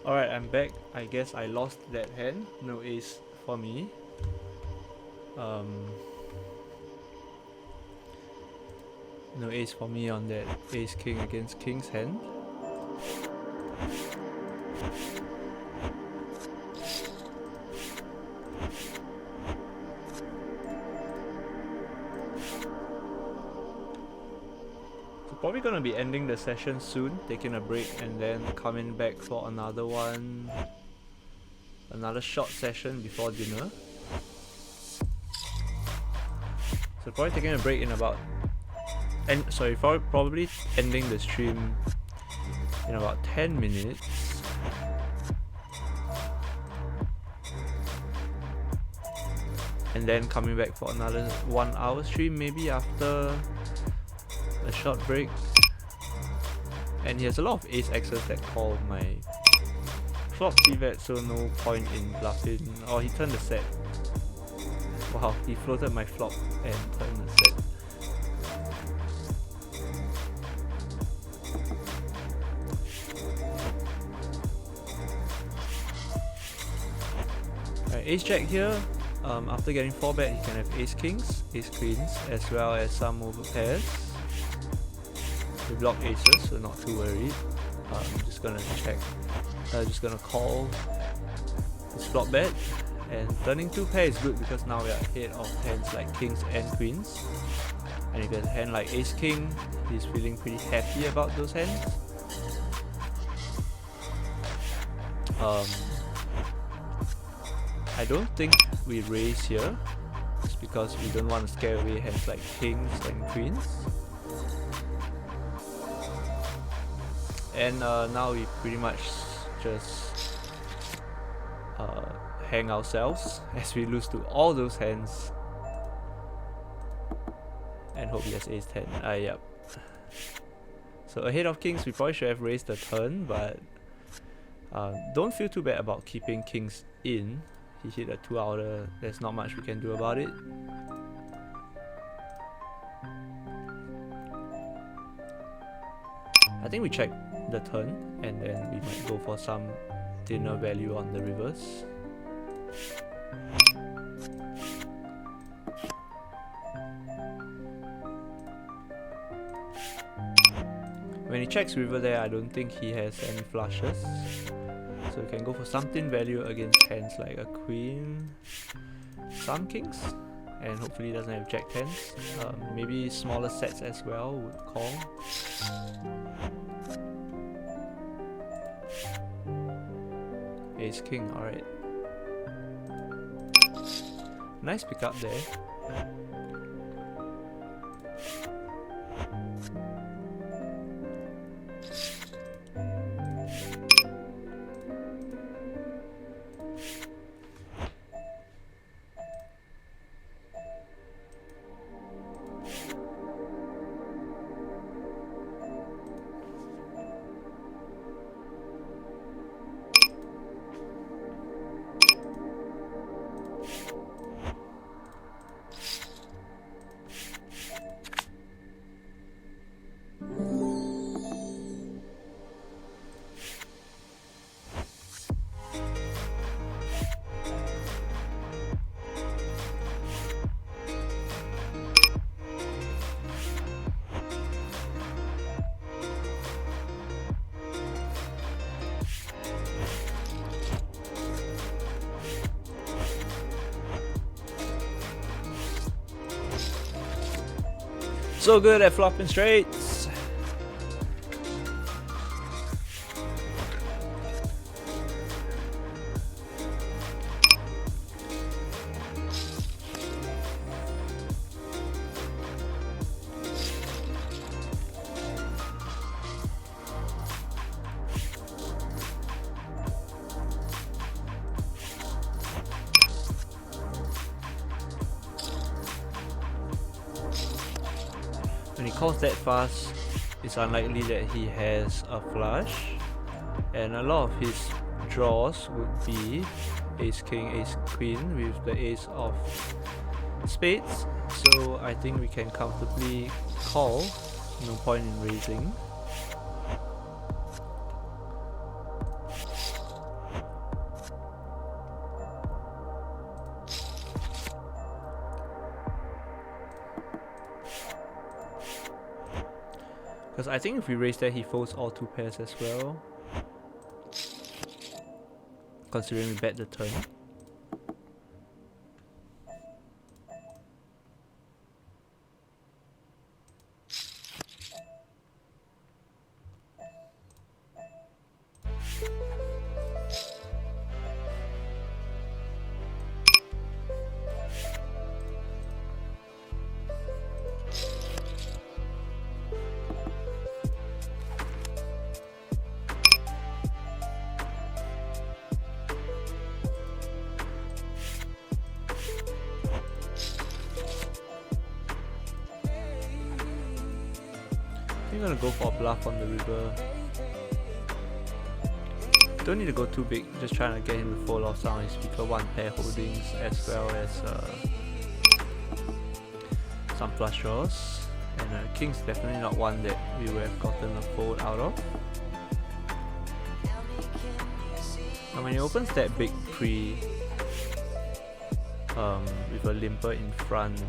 Alright, I'm back. I guess I lost that hand. No ace for me. No ace for me on that ace king against king's hand. Probably gonna be ending the session soon, taking a break and then coming back for another one, another short session before dinner. So probably taking a break in about, probably ending the stream in about 10 minutes. And then coming back for another 1 hour stream maybe after a short break. And he has a lot of ace X's that call my flop c-bet, so no point in bluffing. Oh, he turned the set. Wow, he floated my flop and turned the set. Alright, ace jack here. After getting 4 bet, he can have ace kings, ace queens, as well as some over pairs. We block aces, so not too worried. I'm just gonna check. Just gonna call his flop bet, and turning 2 pair is good because now we are ahead of hands like kings and queens. And if he has a hand like ace king, he's feeling pretty happy about those hands. I don't think we raise here, just because we don't want to scare away hands like kings and queens. And now we pretty much just hang ourselves as we lose to all those hands and hope he has ace 10. Yep. So ahead of kings, we probably should have raised the turn, but don't feel too bad about keeping kings in. He hit a 2-outer, there's not much we can do about it. I think we check the turn and then we might go for some thinner value on the reverse. When he checks river there, I don't think he has any flushes. So we can go for some thin value against hands like a queen, some kings, and hopefully he doesn't have jack tens. Maybe smaller sets as well would call. Ace king, alright. Nice pickup there. So good at flopping straights. When he calls that fast, it's unlikely that he has a flush, and a lot of his draws would be ace king, ace queen with the ace of spades, so I think we can comfortably call, no point in raising. Because I think if we raise there, he folds all 2 pairs as well, considering we bet the turn. I'm gonna go for a bluff on the river. Don't need to go too big, just trying to get him to fold off some of his weaker 1 pair holdings as well as some flush draws. And king's definitely not one that we would have gotten a fold out of. And when he opens that big pre, with a limper in front,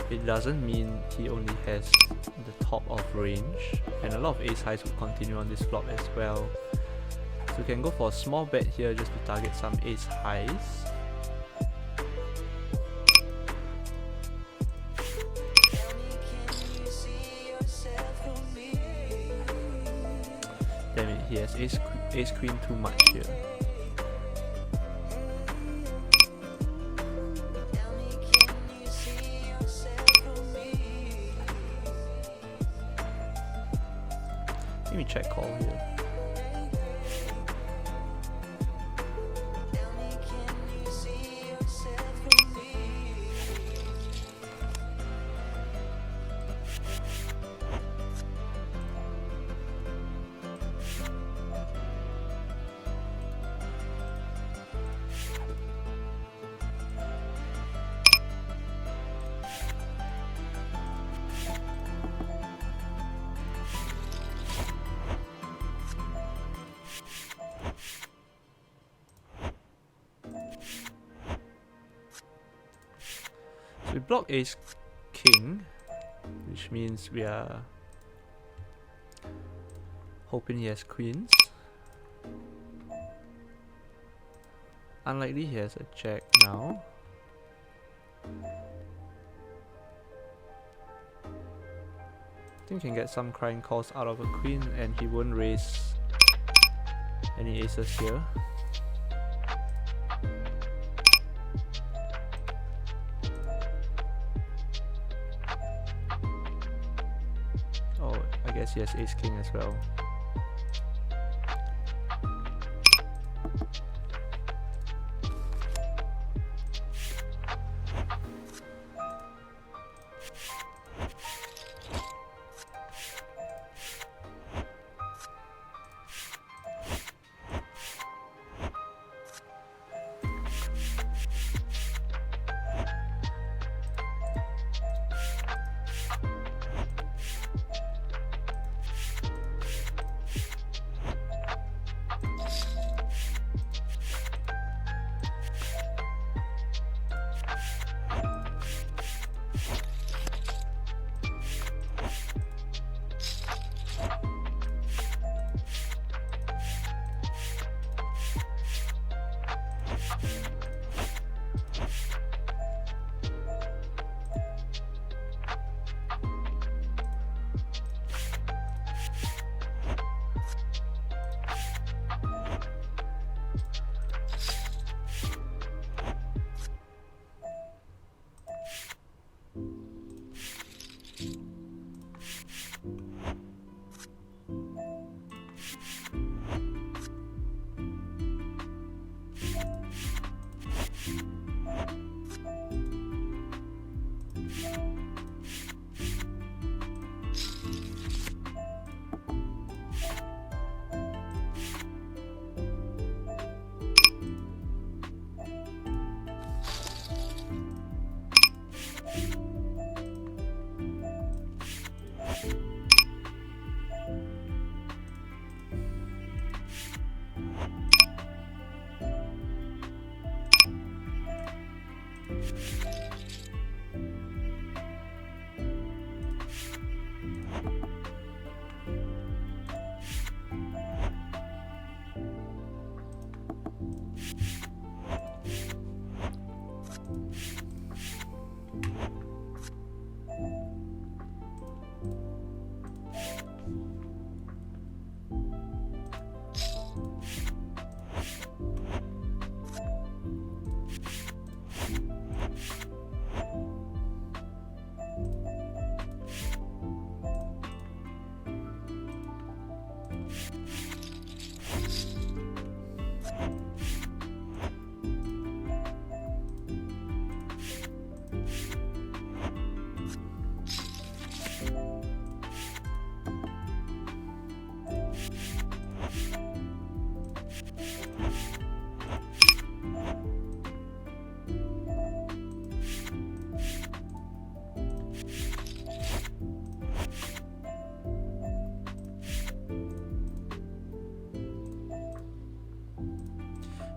it doesn't mean he only has the top of range, and a lot of ace highs will continue on this flop as well. So we can go for a small bet here just to target some ace highs. Damn it, he has ace queen too much here. Let me check call here. We block ace king, which means we are hoping he has queens. Unlikely he has a jack now. I think he can get some crying calls out of a queen, and he won't raise any aces here. I guess he has ace king as well.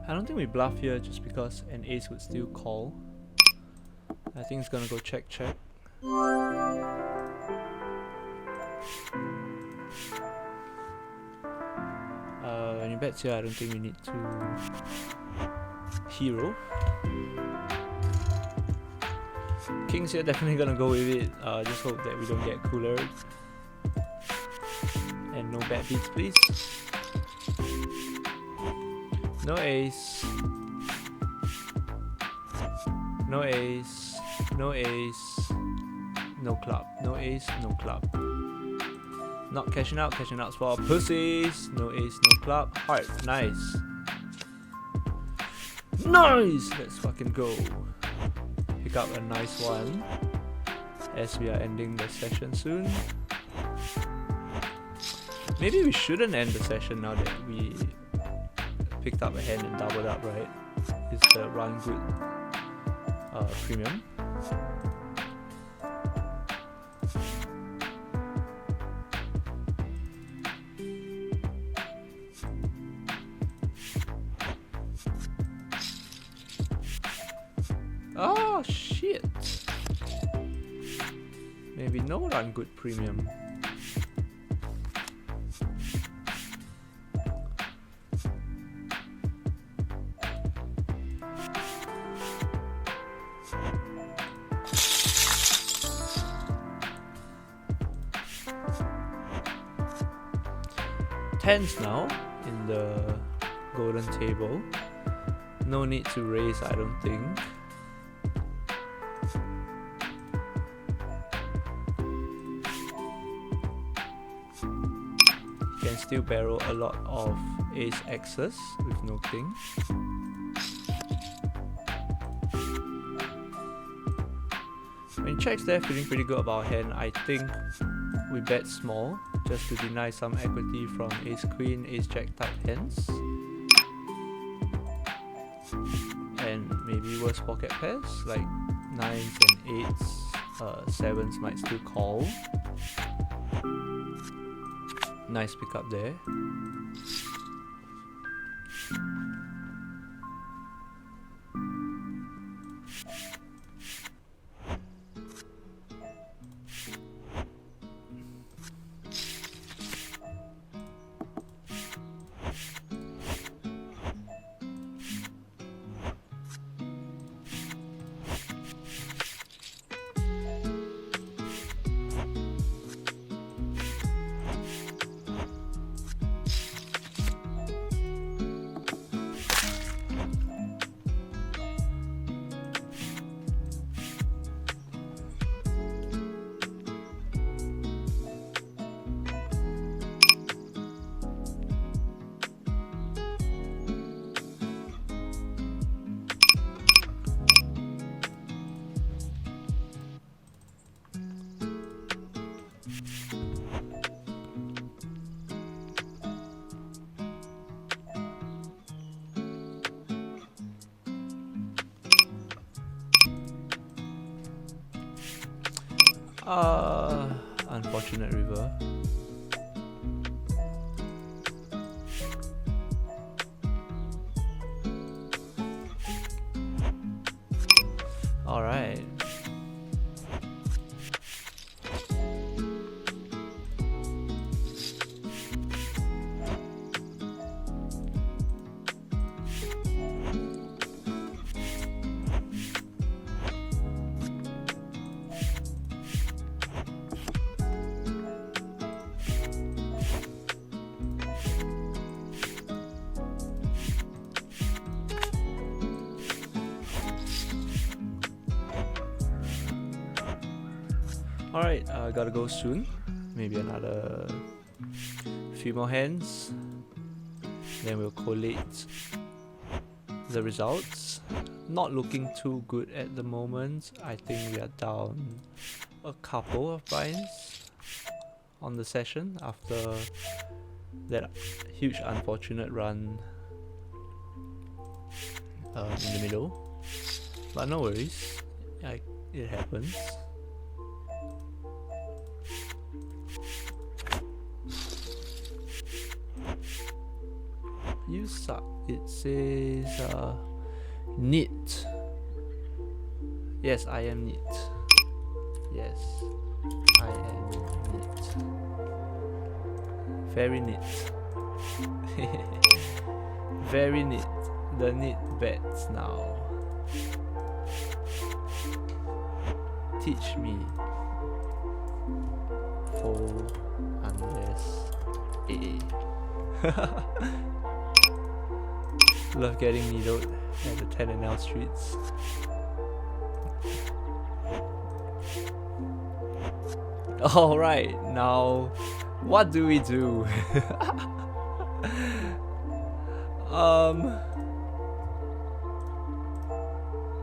I don't think we bluff here just because an ace would still call. I think it's gonna go check. When you bets here, I don't think we need to hero. Kings here, definitely gonna go with it. Just hope that we don't get cooler. And no bad beats, please. No ace. No ace. No ace. No club. No ace, no club. Not cashing out for pussies. No ace, no club. Heart, nice. Nice! Let's fucking go. Pick up a nice one as we are ending the session soon. Maybe we shouldn't end the session now that we picked up a hand and doubled up, right? It's the run good premium. Oh shit! Maybe no run good premium. Tens now in the golden table. No need to raise, I don't think. Can still barrel a lot of ace X's with no king. When he checks there, feeling pretty good about hand. I think we bet small just to deny some equity from ace queen, ace jack type hands. And maybe worse pocket pairs like 9s and 8s, 7s might still call. Nice pickup there. Unfortunate river. All right. Alright, gotta go soon. Maybe another few more hands. Then we'll collate the results. Not looking too good at the moment. I think we are down a couple of binds on the session after that huge unfortunate run in the middle. But no worries, it happens. You suck. It says neat. Yes, I am neat. Yes, I am neat. Very neat. Very neat. The neat bets now. Teach me. Fold unless A. Love getting needled at the 10 and L streets. Alright, now what do we do?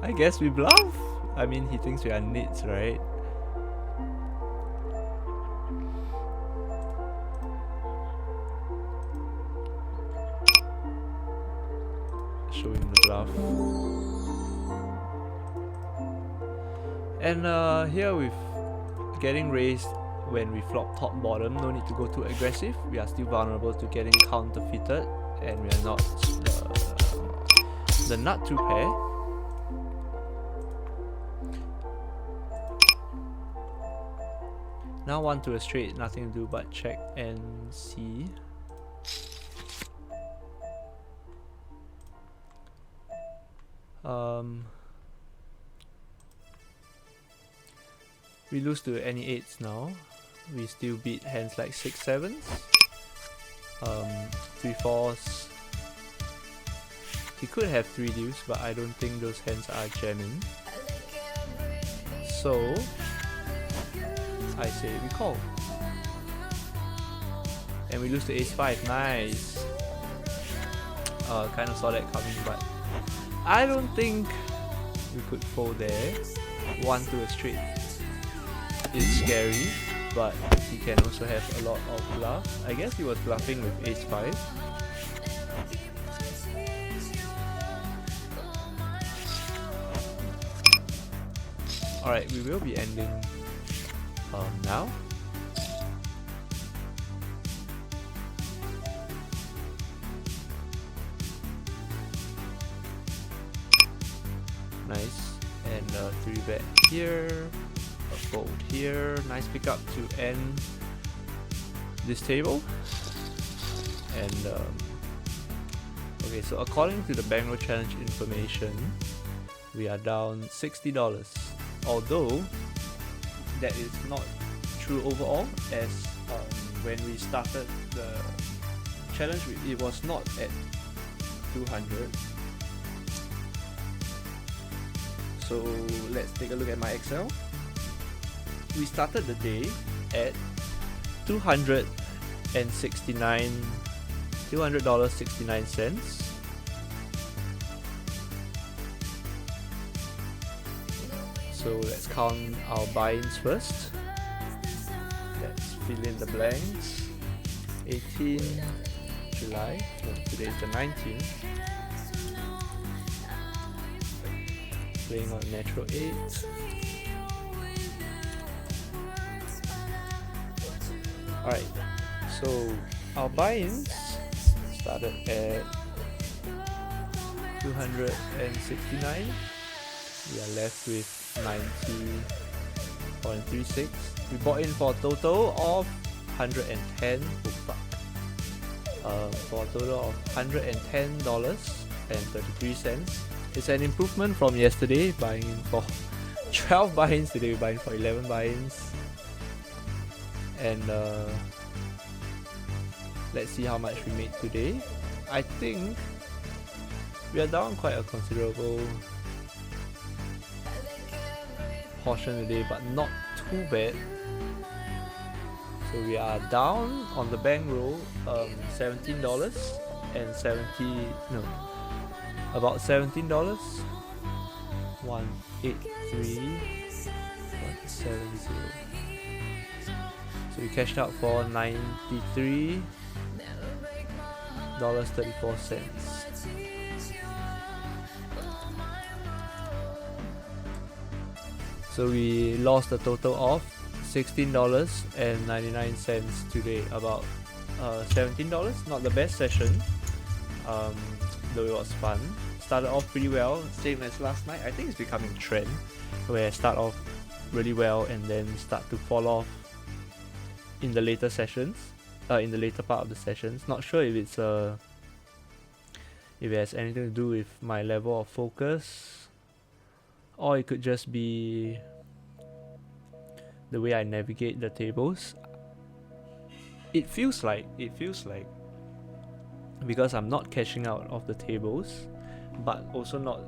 I guess we bluff? I mean, he thinks we are nits, right? Showing the bluff. And here with getting raised when we flop top bottom, no need to go too aggressive. We are still vulnerable to getting counterfeited, and we are not the nut 2 pair. Now 1 to a straight, nothing to do but check and see. We lose to any 8s now. We still beat hands like 6 7s, 3 4s. He could have 3 deuce, but I don't think those hands are jamming. So I say we call. And we lose to ace 5, nice. Kind of saw that coming, but I don't think we could fold there. 1 to a straight is scary, but he can also have a lot of bluff. I guess he was bluffing with ace 5. Alright, we will be ending now. Nice. And 3 bet here, a fold here. Nice pickup to end this table. And okay, so according to the Bankroll challenge information, we are down $60. Although that is not true overall, as when we started the challenge, it was not at 200. So let's take a look at my Excel. We started the day at $200.69. So let's count our buy-ins first. Let's fill in the blanks. 18 July, no, today is the 19th. Playing on natural 8. Alright, so our buy-ins started at 269. We are left with 90.36. We bought in for a total of 110. Oh fuck. For a total of $110.33. It's an improvement from yesterday, buying in for 12 buy-ins. Today we're buying for 11 buy-ins. And let's see how much we made today. I think we are down quite a considerable portion today, but not too bad. So we are down on the bankroll $17 and about $17. 183.70. So we cashed out for $93.34. So we lost a total of $16.99 today, about $17. Not the best session. though it was fun. Started off pretty well, same as last night. I think it's becoming a trend where I start off really well and then start to fall off in the later sessions, in the later part of the sessions. Not sure if it's if it has anything to do with my level of focus, or it could just be the way I navigate the tables. It feels like because I'm not cashing out of the tables, but also not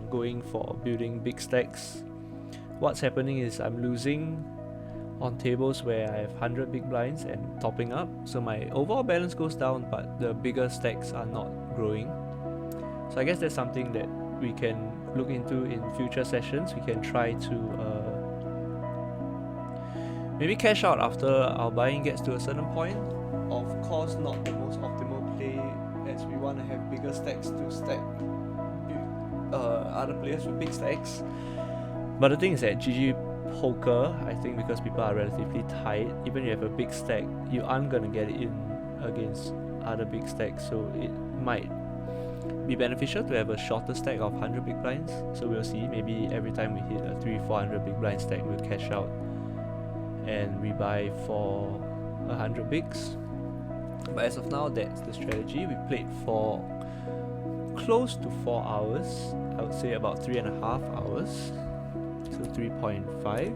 going for building big stacks. What's happening is I'm losing on tables where I have 100 big blinds and topping up, so my overall balance goes down, but the bigger stacks are not growing. So I guess that's something that we can look into in future sessions. We can try to maybe cash out after our buying gets to a certain point. Of course, not the most optimal play, as we want to have bigger stacks to stack other players with big stacks. But the thing is that GG poker, I think because people are relatively tight, even if you have a big stack, you aren't gonna get it in against other big stacks, so it might be beneficial to have a shorter stack of 100 big blinds. So we'll see, maybe every time we hit a 300-400 big blind stack, we'll cash out and we buy for 100 bigs. But as of now, that's the strategy. We played for close to 4 hours. I would say about 3.5 hours. So 3.5,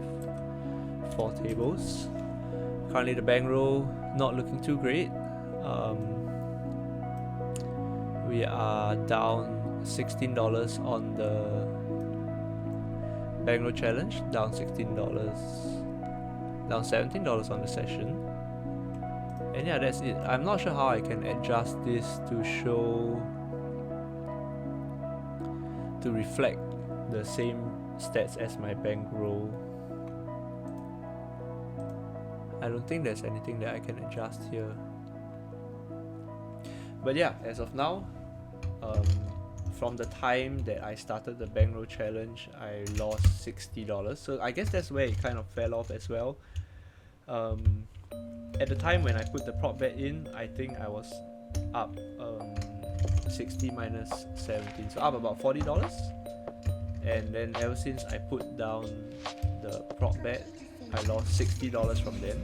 4 tables. Currently the bankroll not looking too great. We are down $16 on the bankroll challenge, down $16, down $17 on the session. And yeah, that's it. I'm not sure how I can adjust this to show, to reflect the same stats as my bankroll. I don't think there's anything that I can adjust here. But yeah, as of now, from the time that I started the bankroll challenge, I lost $60. So I guess that's where it kind of fell off as well. At the time when I put the prop bet in, I think I was up 60 minus 17, so up about $40. And then ever since I put down the prop bet, I lost $60 from then,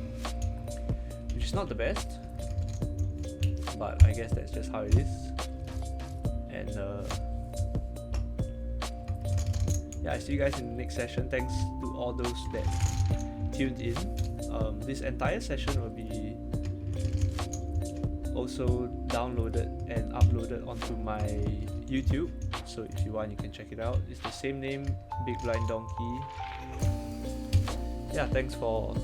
which is not the best, but I guess that's just how it is. And yeah, I see you guys in the next session. Thanks to all those that tuned in. This entire session will be also downloaded and uploaded onto my YouTube, so if you want you can check it out. It's the same name, Big Blind Donkey. Yeah, thanks for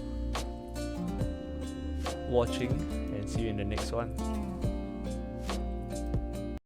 watching and see you in the next one.